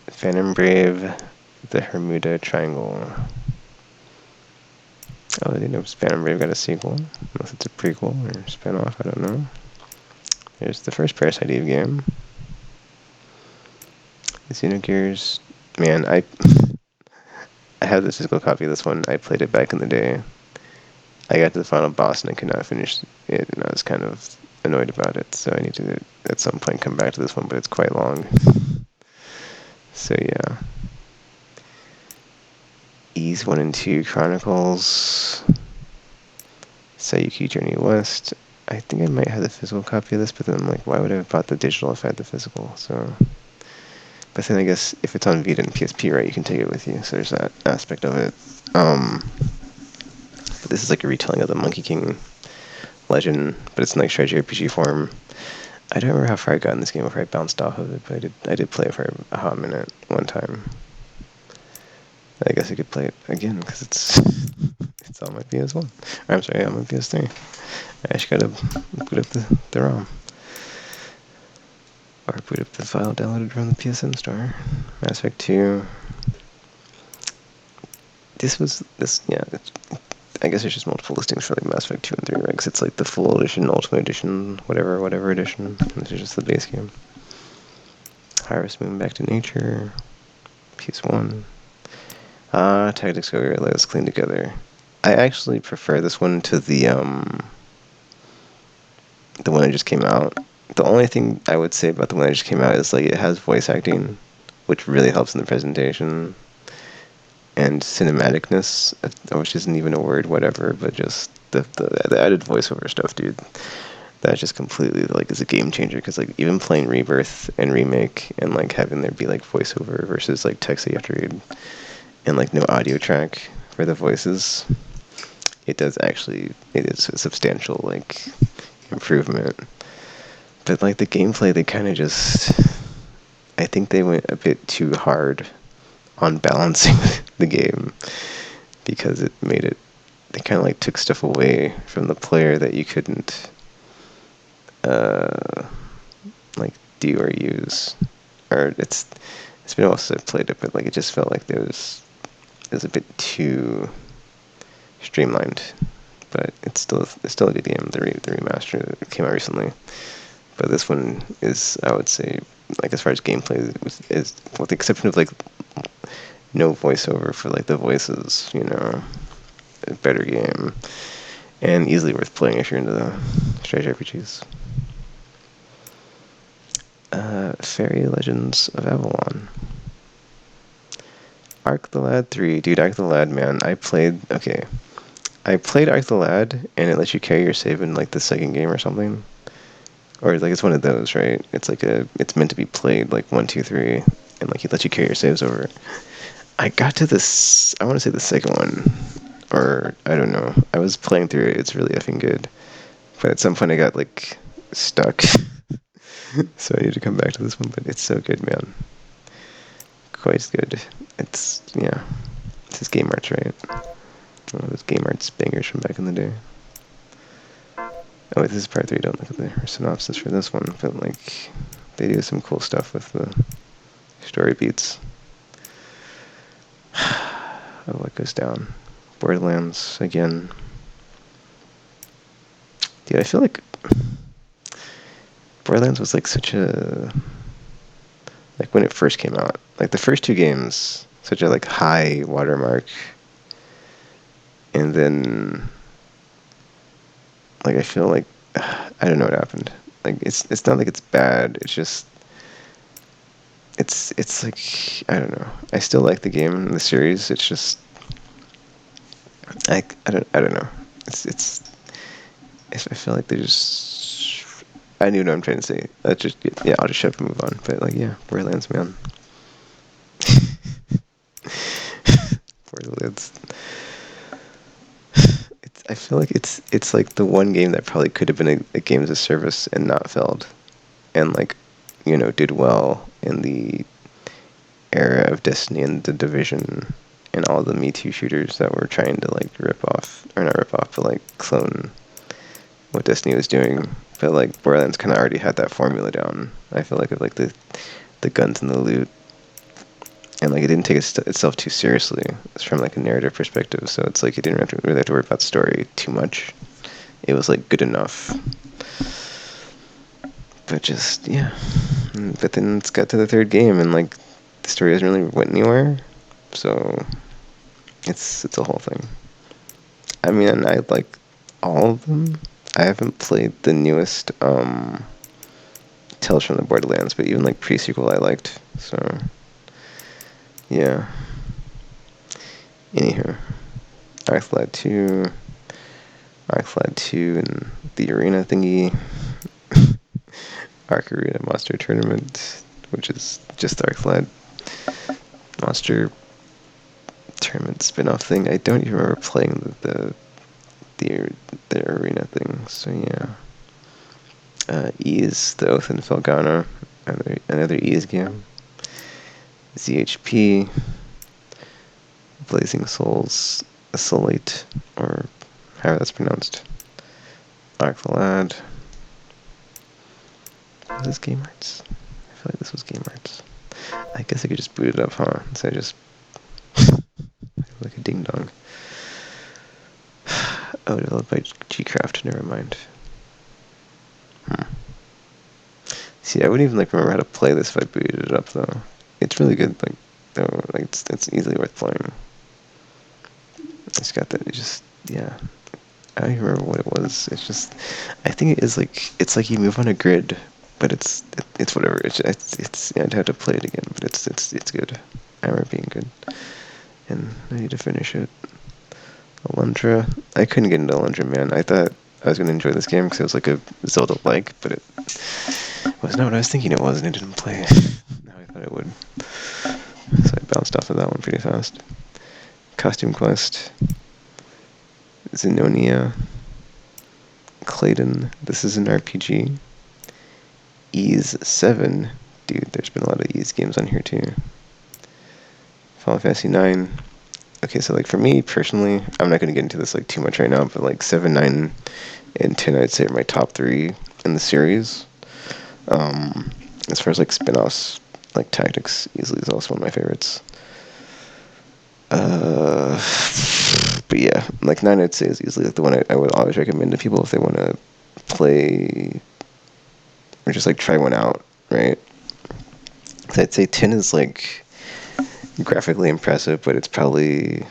Phantom Brave, the Bermuda Triangle. Oh, I didn't know Phantom Brave got a sequel. Unless it's a prequel or spin-off, I don't know. There's the first Parasite Eve game. Xenogears. Man, I have the physical copy of this one. I played it back in the day. I got to the final boss and I could not finish it, and I was kind of annoyed about it. So I need to, at some point, come back to this one, but it's quite long. So yeah. Ys 1 and 2 Chronicles. Sayuki Journey West. I think I might have the physical copy of this, but then I'm like, why would I have bought the digital if I had the physical? So, but then I guess if it's on Vita and PSP, right, you can take it with you. So there's that aspect of it. But this is like a retelling of the Monkey King legend, but it's in like strategy RPG form. I don't remember how far I got in this game before I bounced off of it, but I did play it for a hot minute one time. I guess I could play it again because it's on my PS1. Or, I'm sorry, on my PS3. I just gotta boot up the ROM. Or boot up the file downloaded from the PSN store. Mass Effect 2. I guess there's just multiple listings for like Mass Effect 2 and 3, right? Because it's like the full edition, Ultimate Edition, whatever edition. And this is just the base game. Harvest Moon Back to Nature. PS1. Tactics Go Let Us Clean Together. I actually prefer this one to the one that just came out. The only thing I would say about the one that just came out is like it has voice acting, which really helps in the presentation. And cinematicness, which isn't even a word, whatever, but just the added voiceover stuff, dude. That just completely like is a game changer because like even playing Rebirth and Remake and like having there be like voiceover versus like text that you have to read and like no audio track for the voices, it is a substantial like improvement. But like the gameplay, they kind of just, I think they went a bit too hard on balancing the game because they kind of like took stuff away from the player that you couldn't like do or use. Or it's been a while since I've played it, but like it just felt like it was a bit too streamlined. But it's still a good game. The remaster that came out recently, but this one is, I would say, like as far as gameplay is with the exception of like no voiceover for like the voices, a better game and easily worth playing if you're into the strategy RPGs. Fairy Legends of Avalon. Arc the Lad 3. Dude, Arc the Lad, man. I played Arc the Lad, and it lets you carry your save in, like, the second game or something. Or, like, it's one of those, right? It's like it's meant to be played, like, 1, 2, 3, and, like, it lets you carry your saves over. I got to this, I want to say the second one, or, I don't know. I was playing through it. It's really effing good. But at some point I got, like, stuck. So I need to come back to this one, but it's so good, man. Quite good. It's his Game Arts, right? One of those Game Arts bangers from back in the day. Oh wait, this is part 3. Don't look at the synopsis for this one, but like they do some cool stuff with the story beats. Oh, what goes down? Borderlands again. Dude, I feel like Borderlands was like such a, like when it first came out, like the first 2 games, such a like high watermark, and then like I feel like I don't know what happened. Like it's not like it's bad. It's just it's like I don't know. I still like the game and the series. It's just I don't know. I feel like they just, I knew what I'm trying to say. I'll just shut up and move on. But like Borderlands, man. Borderlands. I feel like it's like the one game that probably could have been a game as a service and not failed. and like, did well in the era of Destiny and the Division and all the Me Too shooters that were trying to like rip off, or not rip off, but like clone what Destiny was doing. But like Borderlands kind of already had that formula down. I feel like of like the guns and the loot, and like it didn't take itself too seriously. It's from like a narrative perspective, so it's like it didn't really have to worry about story too much. It was like good enough. But just yeah. But then it's got to the third game, and like the story hasn't really went anywhere. So it's a whole thing. I mean, I like all of them. I haven't played the newest Tales from the Borderlands, but even like pre-sequel I liked. So yeah. Anywho, Archlad 2, Archlad 2 and the arena thingy, Arc Arena Monster Tournament, which is just the Archlad Monster Tournament spin-off thing. I don't even remember playing the arena thing, so yeah. Ys, The Oath in Felghana, another Ys game. ZHP, Blazing Souls, Assolate, or however that's pronounced. Archlad. Was this Game Arts? I feel like this was Game Arts. I guess I could just boot it up, huh? So I just like a ding dong. Oh, developed by Gcraft. Never mind. See, I wouldn't even like remember how to play this if I booted it up though. It's really good. Like, though, like it's easily worth playing. It's got that. It's just yeah. I don't even remember what it was. It's just, I think it is like it's like you move on a grid, but it's whatever. It's I'd have to play it again, but it's good. I remember being good, and I need to finish it. Alundra, I couldn't get into Alundra, man. I thought I was gonna enjoy this game because it was like a Zelda-like, but it was not what I was thinking it was, and it didn't play how I thought it would. So I bounced off of that one pretty fast. Costume Quest, Zenonia, Clayton, this is an RPG. Ys 7, dude, there's been a lot of Ys games on here too. Final Fantasy 9. Okay, so like for me personally, I'm not going to get into this like too much right now, but like 7, 9, and 10 I'd say are my top 3 in the series. As far as like spin-offs, like Tactics easily is also one of my favorites. But yeah, like 9 I'd say is easily like the one I would always recommend to people if they want to play or just like try one out, right? So I'd say 10 is like graphically impressive, but it's probably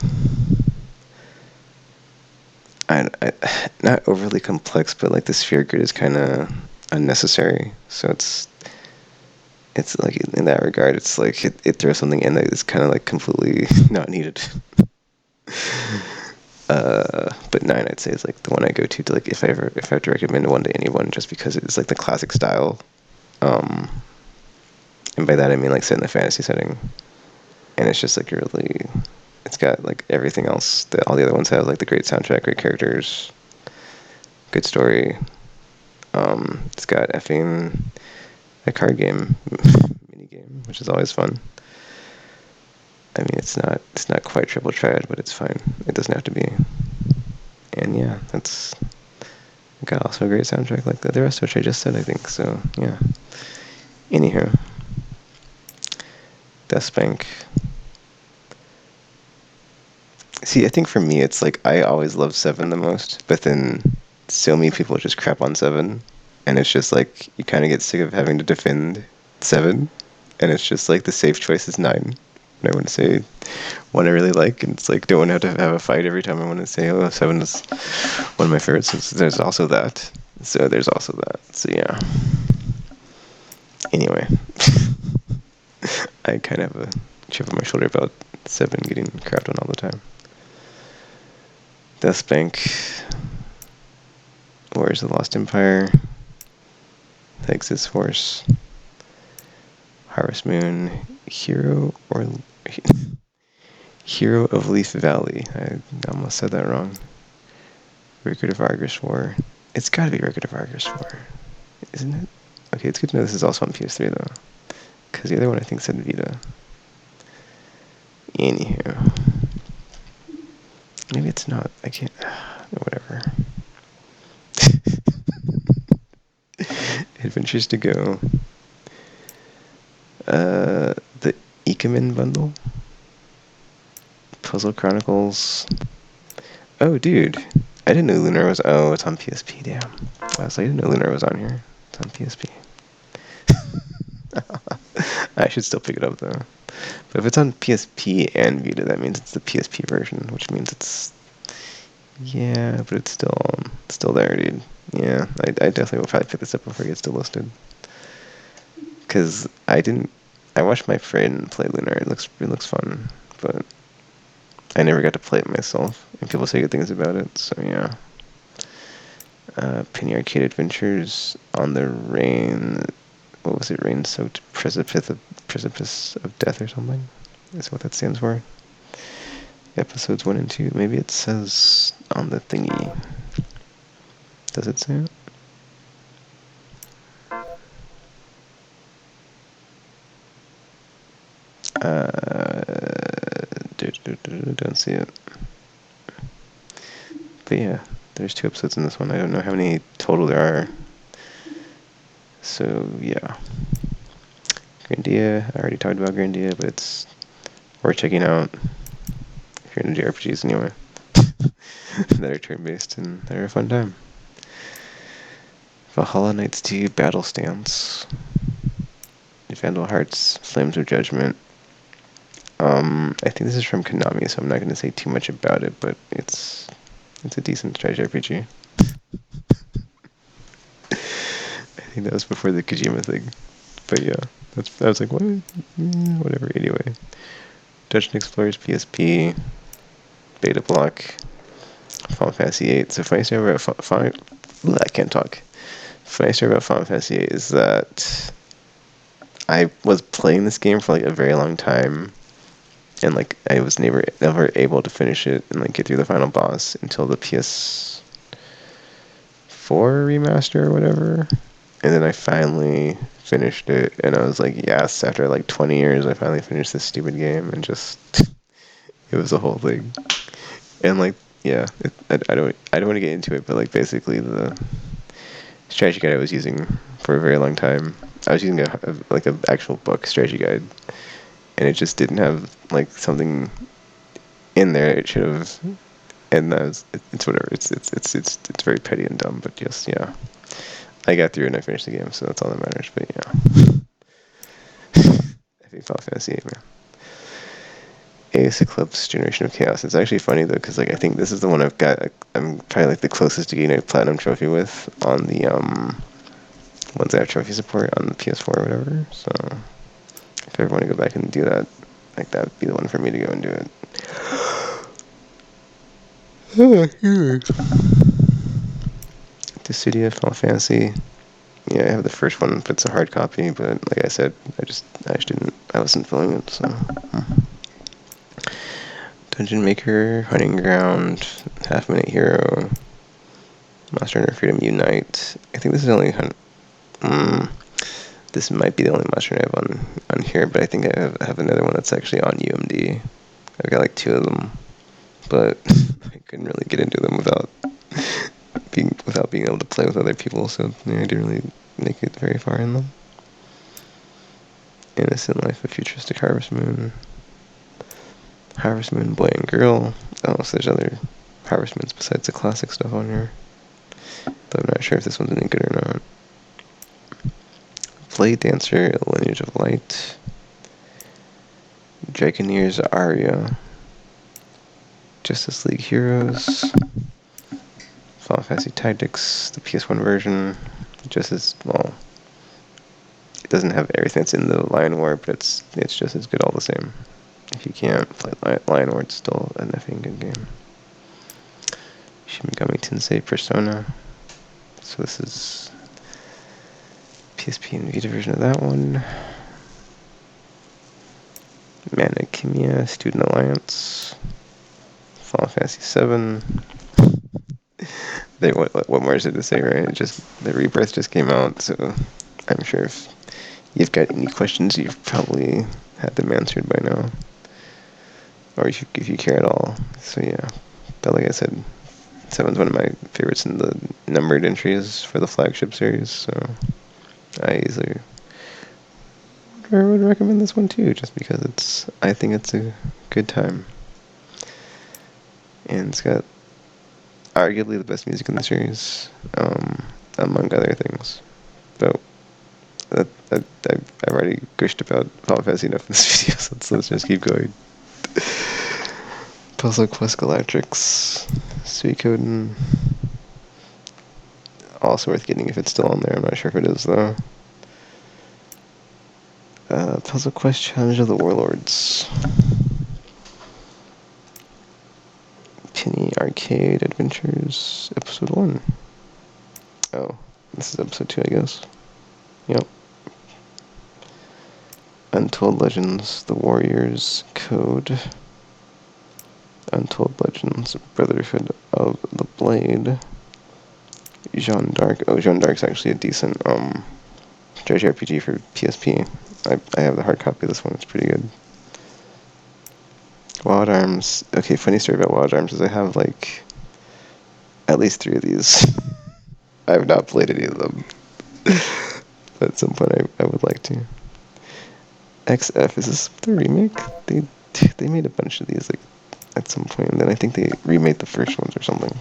not overly complex, but like the sphere grid is kind of unnecessary. So it's like in that regard, it's like it throws something in that is kind of like completely not needed. But 9 I'd say is like the one I go to like if I have to recommend one to anyone, just because it's like the classic style. And by that I mean like set in a fantasy setting, and it's just like really, it's got like everything else that all the other ones have, like the great soundtrack, great characters, good story. It's got effing a card game, mini game, which is always fun. I mean, it's not quite triple triad, but it's fine. It doesn't have to be. And yeah, that's got also a great soundtrack like the rest, which I just said, I think. So yeah. Anywho, Deathspank. See, I think for me, it's like I always loved 7 the most, but then so many people just crap on 7, and it's just like you kind of get sick of having to defend 7, and it's just like the safe choice is 9. And I want to say one I really like, and it's like don't want to have a fight every time I want to say, oh, 7 is one of my favorites. So there's also that. So there's also that. So yeah. Anyway, I kind of have a chip on my shoulder about 7 getting crapped on all the time. Deathspank, Warriors of the Lost Empire, Exodus Force, Harvest Moon, Hero of Leaf Valley. I almost said that wrong. Record of Argus War. It's gotta be Record of Argus War, isn't it? Okay, it's good to know this is also on PS3 though, because the other one I think said Vita. Anyhow, maybe it's not. I can't. Whatever. Adventures to Go. The Ikemen bundle. Puzzle Chronicles. Oh, dude. I didn't know Lunar was... Oh, it's on PSP, damn. I was like, I didn't know Lunar was on here. It's on PSP. I should still pick it up, though. But if it's on PSP and Vita, that means it's the PSP version, which means it's... Yeah, but it's still there, dude. Yeah, I definitely will probably pick this up before it gets delisted. Because I watched my friend play Lunar. It looks fun, but I never got to play it myself, and people say good things about it, so yeah. Penny Arcade Adventures on the Rain... What was it? Rain-soaked precipice of Death or something? Is what that stands for. Episodes 1 and 2. Maybe it says on the thingy. Does it say it? Don't see it. But yeah, there's 2 episodes in this one. I don't know how many total there are. So yeah. Grandia, I already talked about Grandia, but it's worth checking out if you're into JRPGs anyway. That are turn-based and they're a fun time. Valhalla Knights 2 Battle Stance. Vandal Hearts Flames of Judgment. I think this is from Konami, so I'm not going to say too much about it, but it's a decent strategy RPG. I think that was before the Kojima thing. But yeah, I was like, what? Whatever, anyway. Dungeon Explorers PSP, Beta Block, Final Fantasy VIII. So funny story about I can't talk. Funny story about Final Fantasy VIII is that I was playing this game for like a very long time, and like I was never able to finish it and like get through the final boss until the PS4 remaster or whatever. And then I finally finished it, and I was like, yes, after like 20 years, I finally finished this stupid game, and just, it was a whole thing. And like, yeah, I don't want to get into it, but like basically the strategy guide I was using for a very long time, I was using like an actual book strategy guide, and it just didn't have like something in there it should have, and it's whatever. It's very petty and dumb, but just yeah. I got through and I finished the game, so that's all that matters. But yeah, I think Final Fantasy VIII, man. Ace Eclipse Generation of Chaos. It's actually funny though, because like I think this is the one I'm probably like the closest to getting a platinum trophy with on the ones that have trophy support on the PS4 or whatever. So if I ever want to go back and do that, like that would be the one for me to go and do it. Dissidia, Final Fantasy. Yeah, I have the first one, but it's a hard copy. But like I said, I wasn't feeling it. So, Dungeon Maker, Hunting Ground, Half Minute Hero, Monster Hunter Freedom Unite. I think this is only this might be the only Monster Hunter I have on here, but I think I have another one that's actually on UMD. I've got like 2 of them, but I couldn't really get into them without being able to play with other people, so yeah, I didn't really make it very far in them. Innocent Life of Futuristic Harvest Moon, Boy and Girl. Oh, so there's other Harvest Moons besides the classic stuff on here, but I'm not sure if this one's any good or not. Blade Dancer, Lineage of Light, Dragoneer's Aria, Justice League Heroes, Final Fantasy Tactics, the PS1 version, just as well. It doesn't have everything that's in the Lion War, but it's just as good all the same. If you can't play Lion War, it's still a effing good game. Shin Megami Tensei Persona. So this is PSP and Vita version of that one. Mana Kimia, Student Alliance, Final Fantasy VII. What more is it to say, right? The Rebirth just came out, so I'm sure if you've got any questions, you've probably had them answered by now, or if you care at all. So yeah, but like I said, 7's one of my favorites in the numbered entries for the flagship series, so I easily would recommend this one too, just because I think it's a good time. And it's got arguably the best music in the series, among other things. So, I've already gushed about Final Fantasy enough in this video, so let's just keep going. Puzzle Quest Galactrix, Suikoden. Also worth getting if it's still on there. I'm not sure if it is though. Puzzle Quest Challenge of the Warlords. Penny Arcade Adventures, Episode 1. Oh, this is Episode 2, I guess. Yep. Untold Legends, The Warriors Code. Untold Legends, Brotherhood of the Blade. Jeanne d'Arc. Oh, Jeanne d'Arc's actually a decent JRPG for PSP. I have the hard copy of this one. It's pretty good. Wild Arms. Okay, funny story about Wild Arms is I have like at least 3 of these. I have not played any of them. But at some point I would like to. XF, is this the remake? They made a bunch of these like at some point, and then I think they remade the first ones or something.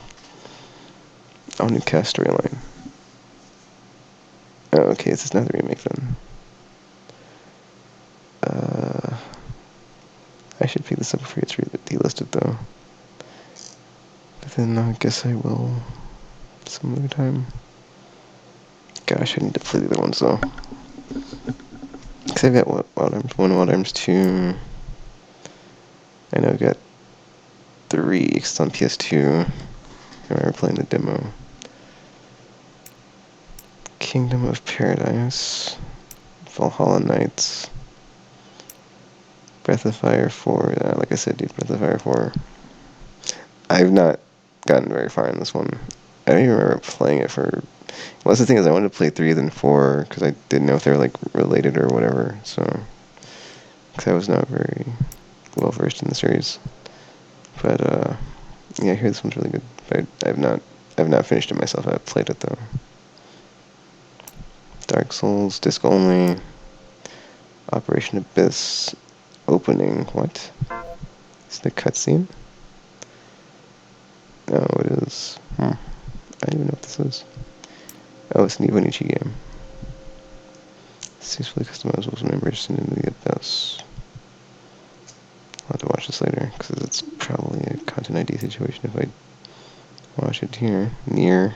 Oh, new cast storyline. Oh, okay, this is not the remake then. I should pick this up before it's delisted though. But then I guess I will some other time. Gosh, I need to play the other ones though. Because I've got Wild Arms 1, Wild Arms 2. I know I've got 3, because it's on PS2. I remember playing the demo. Kingdom of Paradise. Valhalla Knights. Breath of Fire 4. Like I said, dude, Breath of Fire 4. I've not gotten very far in this one. I don't even remember playing it for... Well, that's the thing is I wanted to play 3 then 4, because I didn't know if they were, like, related or whatever, so... Because I was not very well-versed in the series. But, yeah, I hear this one's really good. But I've not finished it myself. I've played it, though. Dark Souls, disc only. Operation Abyss. Opening. What? Is it a cutscene? No, it is. I don't even know what this is. Oh, it's an Iwanichi game. Successfully customizable members into the Abyss. I'll have to watch this later, because it's probably a content ID situation if I watch it here. Nier.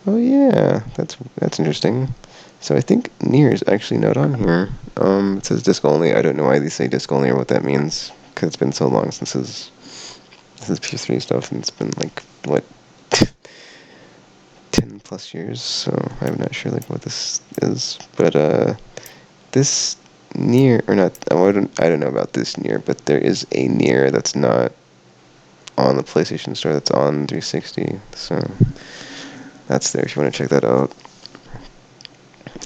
Oh yeah, that's interesting. So I think Nier is actually not on here. It says disc only. I don't know why they say disc only or what that means, because it's been so long since this is PS3 stuff, and it's been like, what, 10 plus years, so I'm not sure like what this is. But this Nier, or not, I don't know about this Nier, but there is a Nier that's not on the PlayStation Store, that's on 360, so that's there if you want to check that out.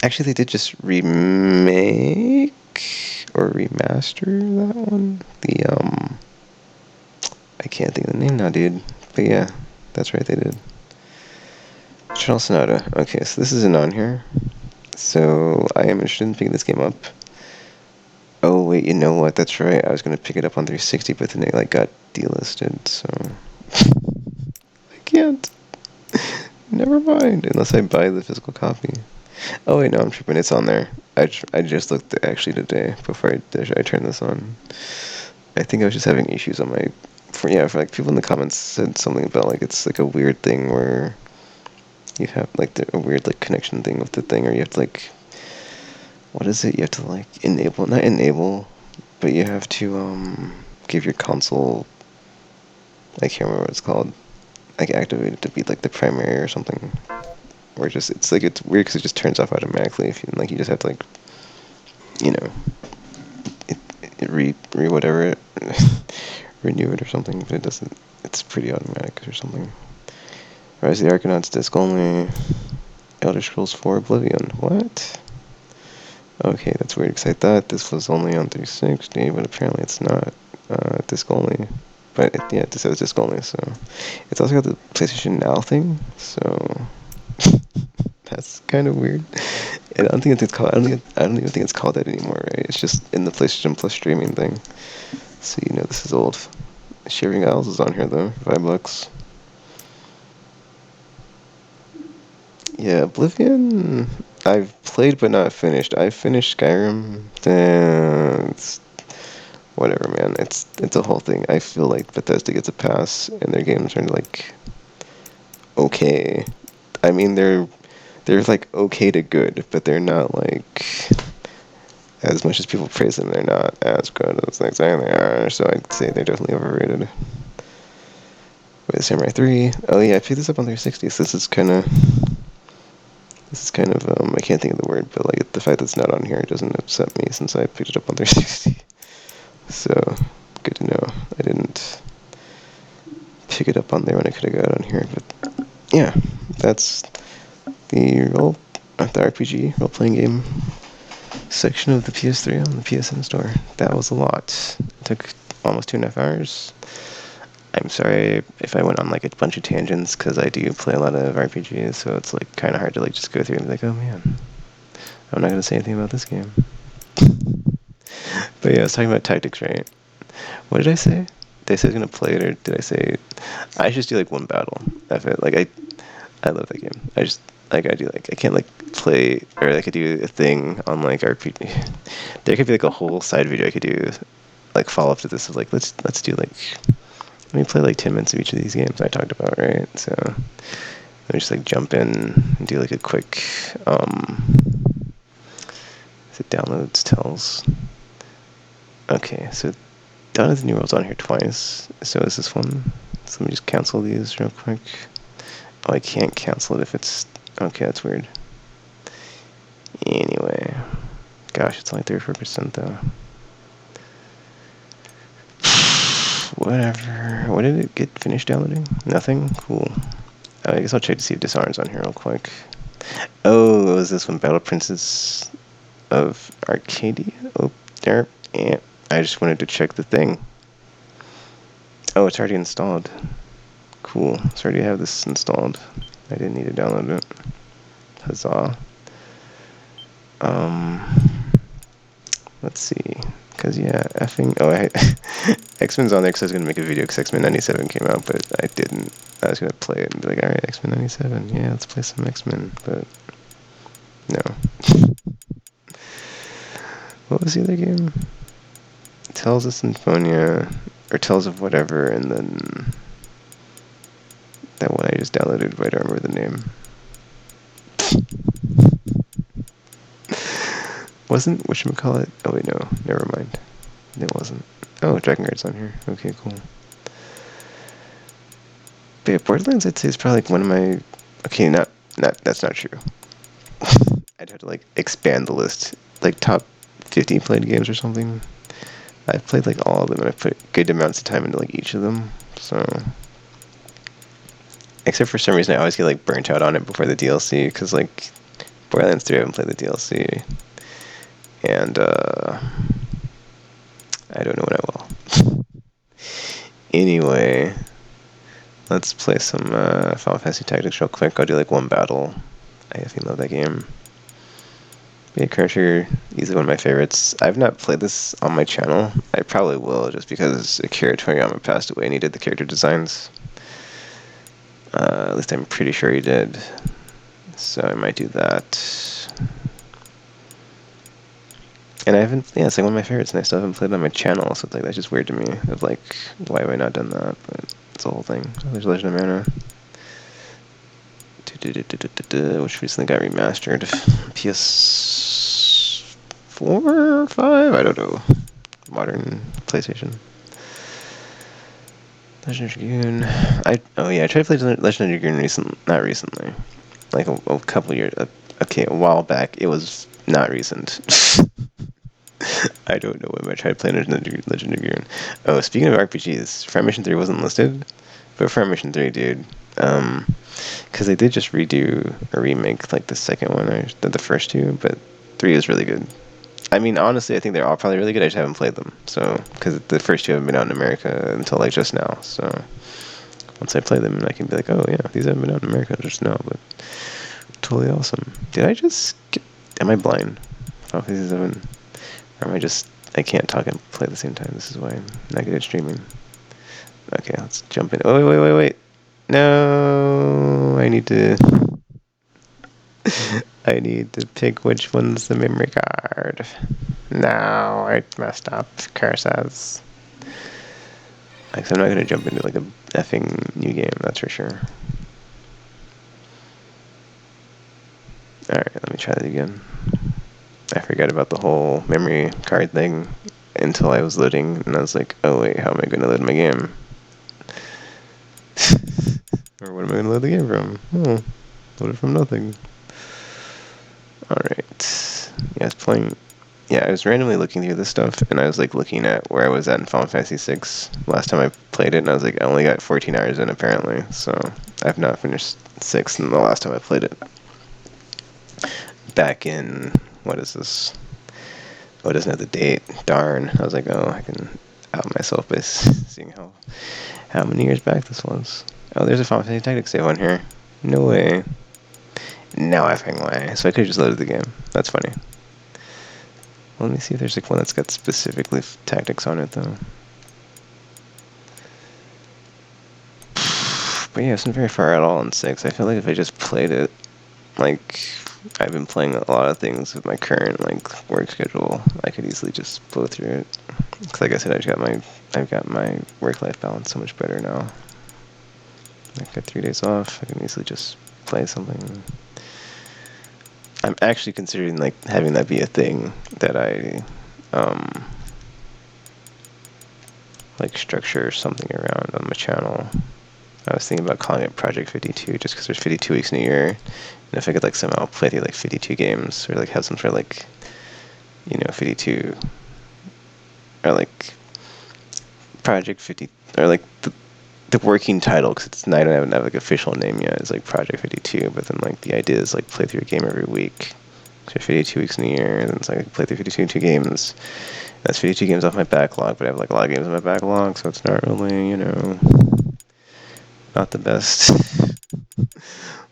Actually, they did just remake or remaster that one. I can't think of the name now, dude. But yeah, that's right, they did. Channel Sonata. Okay, so this isn't on here. So I am interested in picking this game up. Oh wait, you know what? That's right. I was gonna pick it up on 360, but then it like got delisted, so I can't. Never mind. Unless I buy the physical copy. Oh wait, no, I'm tripping. It's on there. I just looked actually today before I turned this on. I think I was just having issues on my for like people in the comments said something about like it's like a weird thing where you have like a weird like connection thing with the thing, or you have to like, what is it? You have to like not enable, but you have to give your console, I can't remember what it's called, like activate it to be like the primary or something. Or just it's weird because it just turns off automatically if you just have to like, you know, whatever it renew it or something, but it doesn't. It's pretty automatic or something. Rise of the Arcanauts disc only. Elder Scrolls 4 Oblivion. What? Okay, that's weird, because I thought this was only on 360, but apparently it's not. Disc only. But yeah, it says disc only, so... It's also got the PlayStation Now thing, so... That's kind of weird. And I don't think it's called... I don't even think it's called that anymore, right? It's just in the PlayStation Plus streaming thing. So you know this is old. Sharing Isles is on here, though. $5. Yeah, Oblivion... I've played but not finished. I finished Skyrim. It's whatever, man. It's a whole thing. I feel like Bethesda gets a pass, and their games are like okay. I mean, they're like okay to good, but they're not like as much as people praise them. They're not as good as they say they are. So I'd say they're definitely overrated. Wait, Samurai 3. Oh yeah, I picked this up on 360. So this is kind of I can't think of the word, but like the fact that it's not on here doesn't upset me since I picked it up on 360. So good to know. I didn't pick it up on there when I could have got it on here, but yeah, that's the RPG role-playing game section of the PS3 on the PSN store. That was a lot. It took almost 2.5 hours. I'm sorry if I went on like a bunch of tangents, because I do play a lot of RPGs, so it's like kind of hard to like just go through and be like, oh man, I'm not gonna say anything about this game. But yeah, I was talking about tactics, right? What did I say? Did I say I was gonna play it, or did I say I should just do like one battle? I love that game. I just like I do like I can't like play, or I could do a thing on like RPG. There could be like a whole side video I could do, like follow up to this of like let's do like let me play like 10 minutes of each of these games I talked about, right? So let me just like jump in and do like a quick is it downloads tells. Okay, so Dawn of the New World's on here twice. So is this one. So let me just cancel these real quick. Oh, I can't cancel it if it's... Okay, that's weird. Anyway. Gosh, it's only 34% though. Whatever. What did it get finished downloading? Nothing? Cool. I guess I'll check to see if Dishonored's on here real quick. Oh, was this one Battle Princess of Arcadia? Oh, there. Yeah. I just wanted to check the thing. Oh, it's already installed. Cool. So I already have this installed. I didn't need to download it. Huzzah. Let's see. Because, yeah, effing... Oh, X-Men's on there because I was going to make a video because X-Men 97 came out, but I didn't. I was going to play it and be like, alright, X-Men 97. Yeah, let's play some X-Men, but... No. What was the other game? Tales of Symphonia, or Tales of whatever, and then... That one I just downloaded, but I don't remember the name. Wasn't whatchamacallit? Oh wait, no, never mind. It wasn't. Oh, Dragon Guard's on here. Okay, cool. But yeah, Borderlands I'd say is probably like one of my... Okay, not that's not true. I'd have to like expand the list. Like top 50 played games or something. I've played like all of them and I've put good amounts of time into like each of them. So... Except for some reason I always get like burnt out on it before the DLC, because like Borderlands 3 I haven't played the DLC. And I don't know when I will. Anyway, let's play some Final Fantasy Tactics real quick. I'll do like one battle. I definitely love that game. Be a character, easily one of my favorites. I've not played this on my channel. I probably will, just because Akira Toriyama passed away and he did the character designs. At least I'm pretty sure he did. So I might do that. And I haven't, yeah, it's like one of my favorites, and I still haven't played it on my channel, so it's like, that's just weird to me. Of like, why have I not done that? But it's a whole thing. There's Legend of Mana, which recently got remastered. PS4 or 5? I don't know. Modern PlayStation. Legend of Dragoon. I tried to play Legend of Dragoon not recently. Like a couple years, okay, a while back. It was not recent. I don't know when I tried playing Legend of Dragoon. Oh, speaking of RPGs, Fire Mission 3 wasn't listed, But for Mission 3, dude, because they did just redo or remake like the second one or the first two, but 3 is really good. I mean, honestly, I think they're all probably really good. I just haven't played them, so because the first two haven't been out in America until like just now. So once I play them, I can be like, oh yeah, these haven't been out in America just now, but totally awesome. Did I just? Am I blind? Final Fantasy 7, or am I just? I can't talk and play at the same time. This is why I'm not good at streaming. Okay, let's jump in. Oh wait. No, I need to. I need to pick which one's the memory card. No, I messed up. Curses. Like, so I'm not gonna jump into like a effing new game, that's for sure. Alright, let me try that again. I forgot about the whole memory card thing until I was loading, and I was like, oh wait, how am I gonna load my game? Or what am I gonna load the game from? Oh, load it from nothing. Alright. Yeah, I was playing. Yeah, I was randomly looking through this stuff, and I was like looking at where I was at in Final Fantasy 6 last time I played it, and I was like, I only got 14 hours in apparently, so I've not finished 6 in the last time I played it. Back in, what is this? Oh, it doesn't have the date. Darn. I was like, oh, I can out myself by seeing how many years back this was. Oh, there's a Final Fantasy Tactics save on here. No way. No effing way. So I could have just loaded the game. That's funny. Well, let me see if there's like one that's got specifically tactics on it, though. But yeah, it's not very far at all in 6. I feel like if I just played it, like, I've been playing a lot of things with my current, like, work schedule, I could easily just blow through it. Because like I said, I've got my work-life balance so much better now. I've got 3 days off, I can easily just play something. I'm actually considering like having that be a thing that I like structure something around on my channel. I was thinking about calling it Project 52 just because there's 52 weeks in a year, and if I could like somehow play through like 52 games or like have some sort of like, you know, 52 or like Project 50 or like the working title, because it's I don't have like official name yet. It's like Project 52, but then like the idea is like play through a game every week. So 52 weeks in a year, and then it's like play through 52 games. That's 52 games off my backlog, but I have like a lot of games on my backlog, so it's not really, you know, not the best.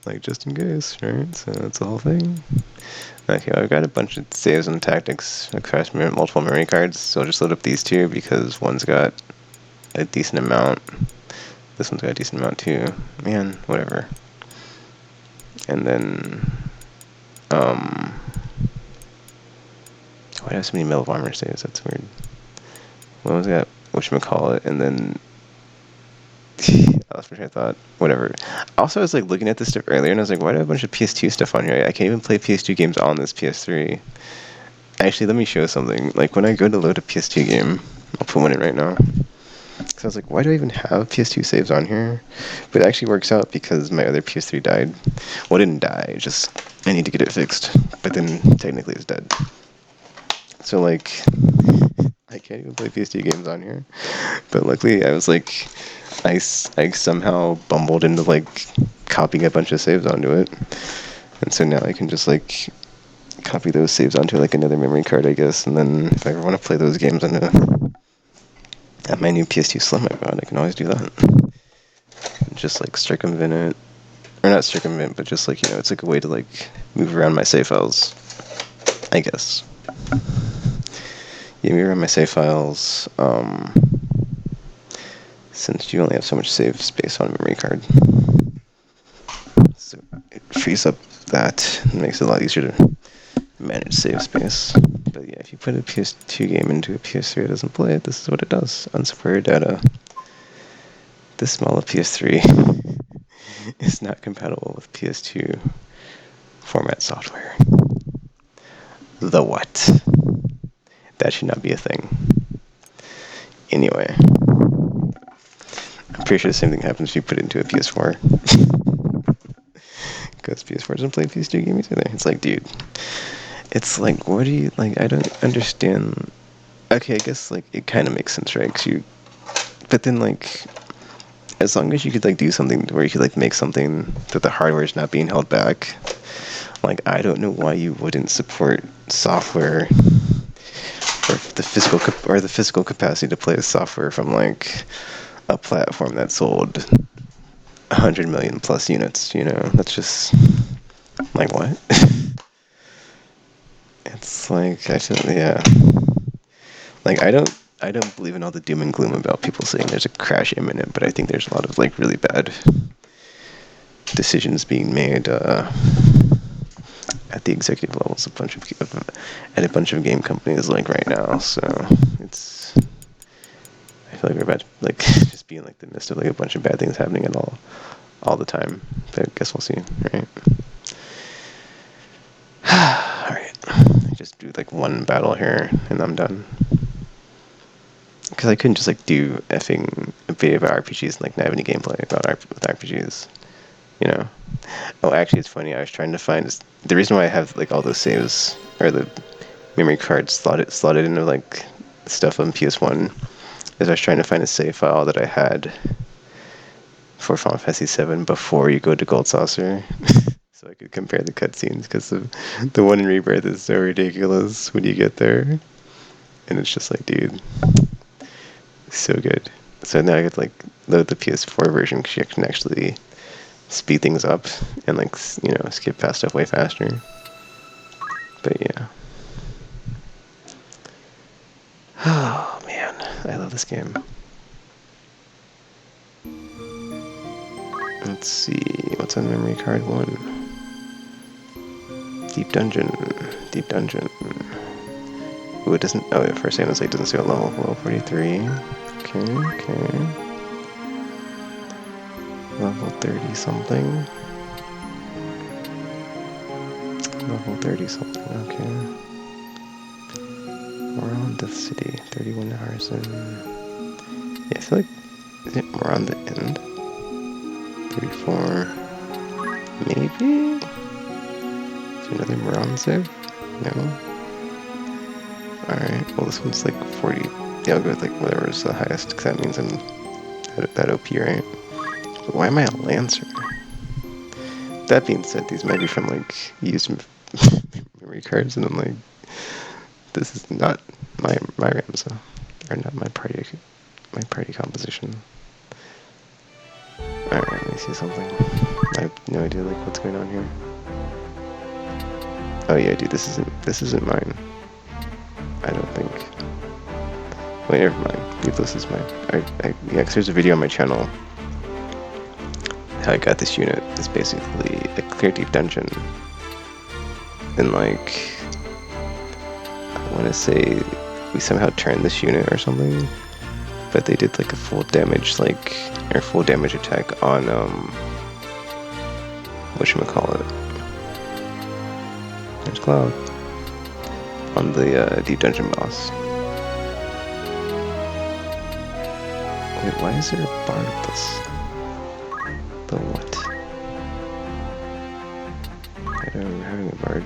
Like just in case, right? So that's the whole thing. Okay, well, I've got a bunch of saves and tactics across multiple memory cards, so I'll just load up these two because one's got a decent amount. This one's got a decent amount too. Man, whatever. And then, why do I have so many Medal of Armor saves? That's weird. What was that? Whatchamacallit? And then, I lost my train of thought. Whatever. Also, I was like looking at this stuff earlier, and I was like, why do I have a bunch of PS2 stuff on here? I can't even play PS2 games on this PS3. Actually, let me show something. Like when I go to load a PS2 game, I'll put one in right now. So I was like, why do I even have PS2 saves on here? But it actually works out because my other PS3 died. Well, it didn't die, just I need to get it fixed. But then technically it's dead. So like, I can't even play PS2 games on here. But luckily I was like, I somehow bumbled into like copying a bunch of saves onto it. And so now I can just like copy those saves onto like another memory card, I guess. And then if I ever want to play those games on my new PS2 Slim I bought, I can always do that. And just like circumvent it, or not circumvent, but just like, you know, it's like a way to like move around my save files, I guess. Yeah, move around my save files, since you only have so much save space on a memory card. So it frees up that and makes it a lot easier to manage save space. But yeah, if you put a PS2 game into a PS3 that doesn't play it, this is what it does. Unsupported data. This model of PS3 is not compatible with PS2 format software. The what? That should not be a thing. Anyway, I'm pretty sure the same thing happens if you put it into a PS4. Because PS4 doesn't play PS2 games either. It's like, dude, it's like, what do you, like, I don't understand. Okay, I guess, like, it kind of makes sense, right? But then, like, as long as you could like do something where you could like make something that the hardware is not being held back. Like, I don't know why you wouldn't support software or the physical capacity to play software from like a platform that sold 100 million plus units. You know, that's just like what? It's like yeah. Like I don't believe in all the doom and gloom about people saying there's a crash imminent, but I think there's a lot of like really bad decisions being made at the executive levels, at a bunch of game companies like right now. So it's, I feel like we're about to like just be in like the midst of like a bunch of bad things happening at all the time. But I guess we'll see, right? All right, just do like one battle here and I'm done. Because I couldn't just like do effing a video about RPGs and like not have any gameplay about with RPGs, you know. Oh, actually, it's funny. I was trying to find the reason why I have like all those saves or the memory cards slotted into like stuff on PS1 is I was trying to find a save file that I had for Final Fantasy VII before you go to Gold Saucer, so I could compare the cutscenes because the one in Rebirth is so ridiculous when you get there, and it's just like, dude, so good. So now I get to like load the PS4 version because you can actually speed things up and like, you know, skip past stuff way faster. But yeah. Oh man, I love this game. Let's see, what's on memory card 1? Deep Dungeon. Deep Dungeon. Ooh, it doesn't, oh, for a second I was like, it doesn't say what level. Level 43. Okay. Level 30 something. Level 30 something, okay. We're on the city, 31 hours in. Yeah, I feel like, is it more on the end? 34. Maybe? Is there another Moran save? No? Alright, well this one's like 40. Yeah, I'll go with like whatever is the highest, because that means I'm that OP, right? But why am I a Lancer? That being said, these might be from like used memory cards, and I'm like, this is not my RAM, so, or not my party composition. Alright, let me see something. I have no idea like what's going on here. Oh yeah, dude, this isn't mine. I don't think. Wait, never mind. Dude, this is mine. Yeah, because there's a video on my channel. How I got this unit is basically a clear deep dungeon. And like, I want to say we somehow turned this unit or something, but they did like a full damage attack on whatchamacallit. There's Cloud. On the deep dungeon boss. Wait, why is there a bard with this? The what? I don't remember having a bard.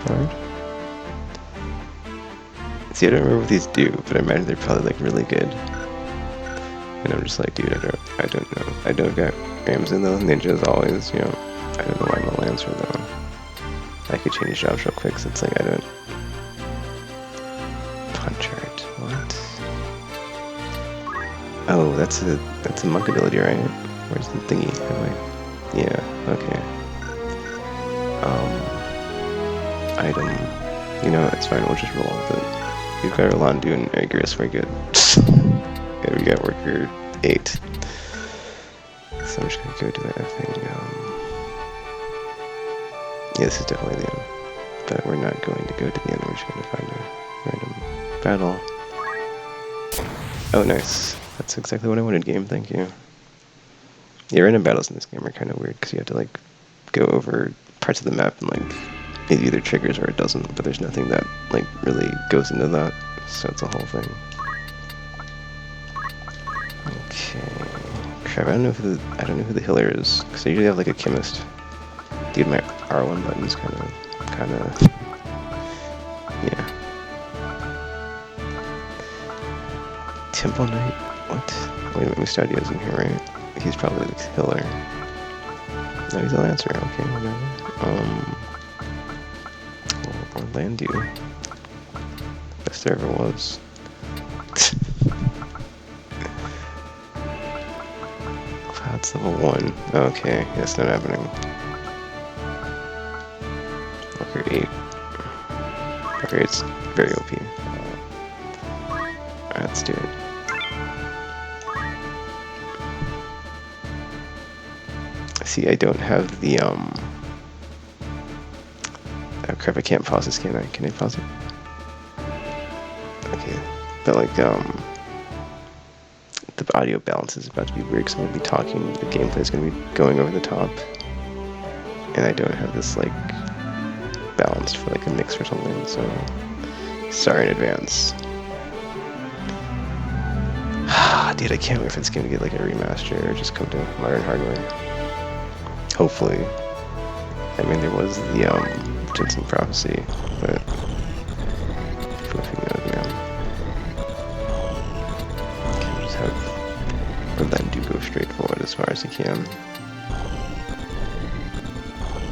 Bard? See, I don't remember what these do, but I imagine they're probably like really good. And I'm just like, dude, I don't know. I don't got rams in those ninjas always, you know. I don't know why I'm a Lancer though. I could change jobs real quick, so it's like I don't. Punch art. What? Oh, that's a monk ability, right? Where's the thingy? Yeah, okay. Item. You know, it's fine, we'll just roll with it. We've got Rolandu and Agris, we're good. And we got worker 8. So I'm just gonna go do that thing. Yeah, this is definitely the end. But we're not going to go to the end, we're just going to find a random battle. Oh, nice. That's exactly what I wanted, game, thank you. Yeah, random battles in this game are kind of weird, because you have to, like, go over parts of the map and, like, it either triggers or it doesn't, but there's nothing that, like, really goes into that, so it's a whole thing. Okay. Crap, I don't know who the healer is, because I usually have, like, a chemist. Dude, my R1 button's kind of, yeah. Temple Knight. What? Wait a minute, Mustadio's in here, right? He's probably the killer. No, he's a Lancer. Okay, whatever. Orlando. Best there ever was. Cloud's level 1. Okay, that's not happening. Worker 8. Worker 8's very OP. Alright, let's do it. See, I don't have the, oh crap, I can't pause this, can I? Can I pause it? Okay, but like, the audio balance is about to be weird because I'm going to be talking, the gameplay is going to be going over the top, and I don't have this, like, balanced for, like, a mix or something, so sorry in advance. Dude, I can't wait for this game to get, like, a remaster or just come to modern hardware. Hopefully. I mean, there was the, Jensen Prophecy, but who knows, man. Can just have Orlando go straight forward as far as he can.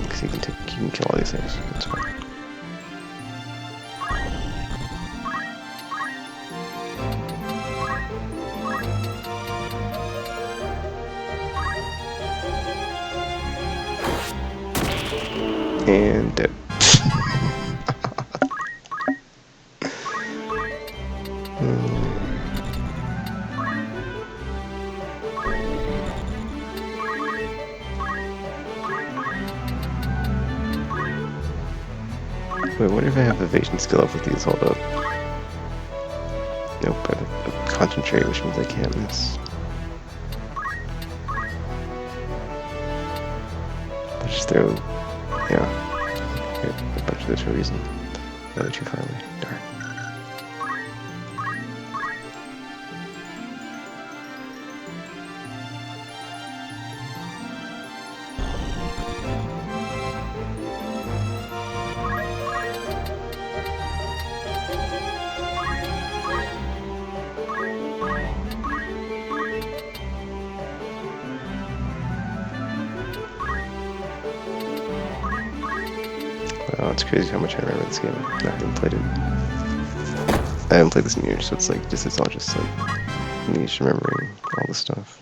Because he can kill all these things. That's fine. And dead. Wait, what if I have evasion skill up with these? Hold up. Nope, I have a concentrate, which means I can't miss. I'll just throw, yeah, a bunch of this for a reason. No, they're too far away. Darn. Wow, it's crazy how much I remember this game. I haven't played it. I haven't played this in years, so it's like it's all just like me just remembering all the stuff.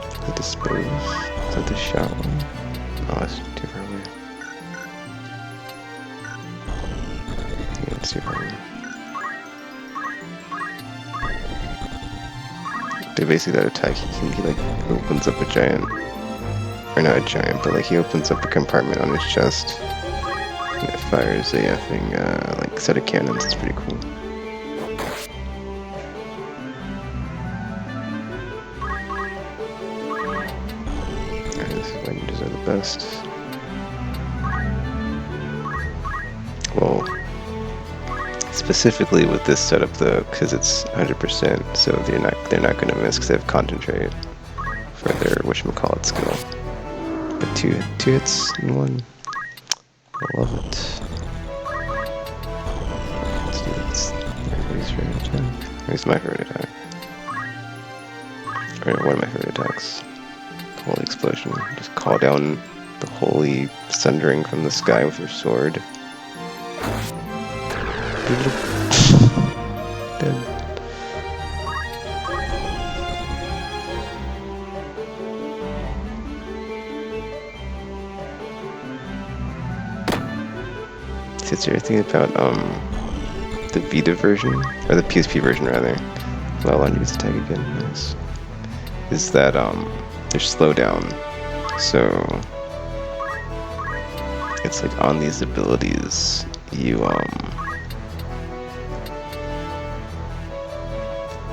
Is that dispose? Is that the shower? Oh, that's too far away. Yeah, it's too far away. Dude, basically that attack, he like opens up a giant, or not a giant, but like he opens up a compartment on his chest, and it fires a effing like set of cannons. It's pretty cool. Alright, this is why ninjas are the best. Well, specifically with this setup though, because it's 100%, so they're not gonna miss because they have concentrate for their whatchamacallit skill. But two hits in one. I love it. Let's do this. Everybody's favorite attack. Where's my favorite attack? Or one of my favorite attacks. Holy explosion. Just call down the holy thundering from the sky with your sword. Dead. Since you're thinking about the Vita version, or the PSP version rather, well, I'll use attack again. Nice. Is that there's slowdown, so it's like on these abilities you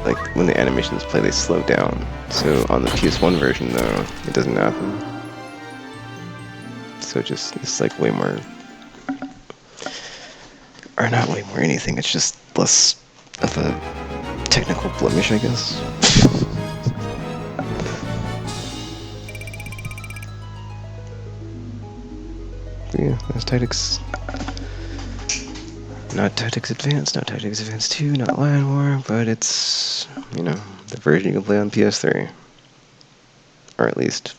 like when the animations play, they slow down. So on the PS1 version though, it doesn't happen. So it's like way more, or not way more anything, it's just less of a technical blemish, I guess. But yeah, that's Tactics. Not Tactics Advance, not Tactics Advance 2, not Land War, but it's, you know, the version you can play on PS3. Or at least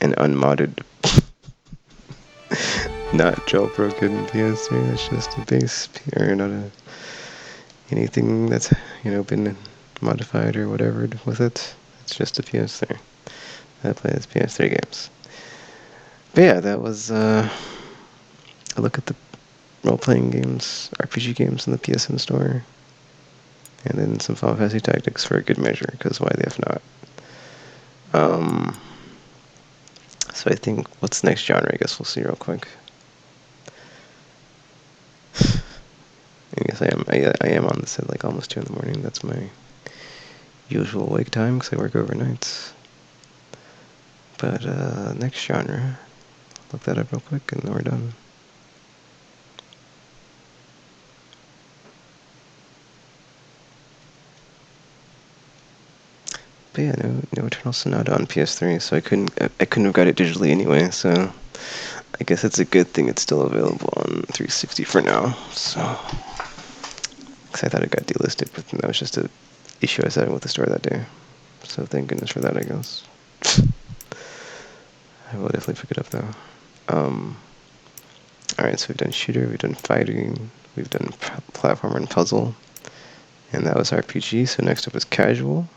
an unmodded, not jailbroken PS3. That's just a base, or not anything that's, been modified or whatever with it. It's just a PS3 that plays PS3 games. But yeah, that was a look at the role-playing games, RPG games in the PSN store. And then some Final Fantasy Tactics for a good measure, because why the F not? So I think, what's the next genre? I guess we'll see real quick. I guess I am on this at like almost 2 in the morning. That's my usual wake time, because I work overnights. But next genre, look that up real quick, and then we're done. But yeah, no Eternal Sonata on PS3, so I couldn't have got it digitally anyway. So I guess it's a good thing it's still available on 360 for now. So, because I thought it got delisted, but that was just a issue I was having with the store that day. So thank goodness for that, I guess. I will definitely pick it up though. Alright, so we've done shooter, we've done fighting, we've done platformer and puzzle, and that was RPG. So next up is casual.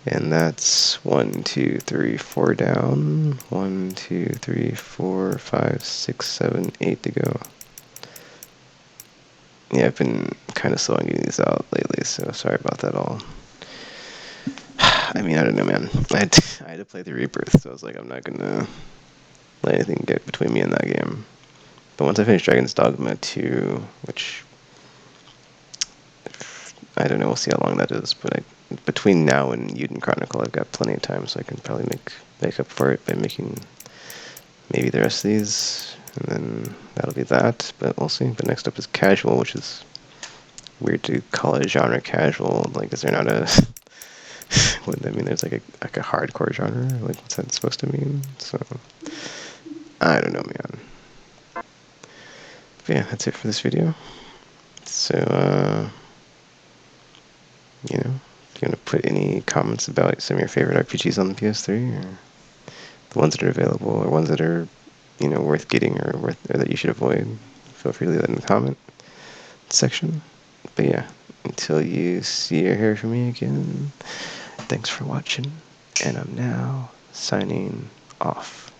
And that's 1, 2, 3, 4 down. 1, 2, 3, 4, 5, 6, 7, 8 to go. Yeah, I've been kind of slow on getting these out lately, so sorry about that all. I mean, I don't know, man. I had to play the Rebirth, so I was like, I'm not gonna let anything get between me and that game. But once I finish Dragon's Dogma 2, which I don't know, we'll see how long that is, but between now and Uden Chronicle, I've got plenty of time, so I can probably make up for it by making maybe the rest of these, and then that'll be that, but we'll see. But next up is casual, which is weird to call it a genre casual. Like, is there not a what I mean? There's like a hardcore genre. Like, what's that supposed to mean? So I don't know, man. But yeah, that's it for this video. So if you want to put any comments about some of your favorite RPGs on the PS3, or the ones that are available, or ones that are, worth getting, or that you should avoid, feel free to leave that in the comment section. But yeah, until you see or hear from me again, thanks for watching, and I'm now signing off.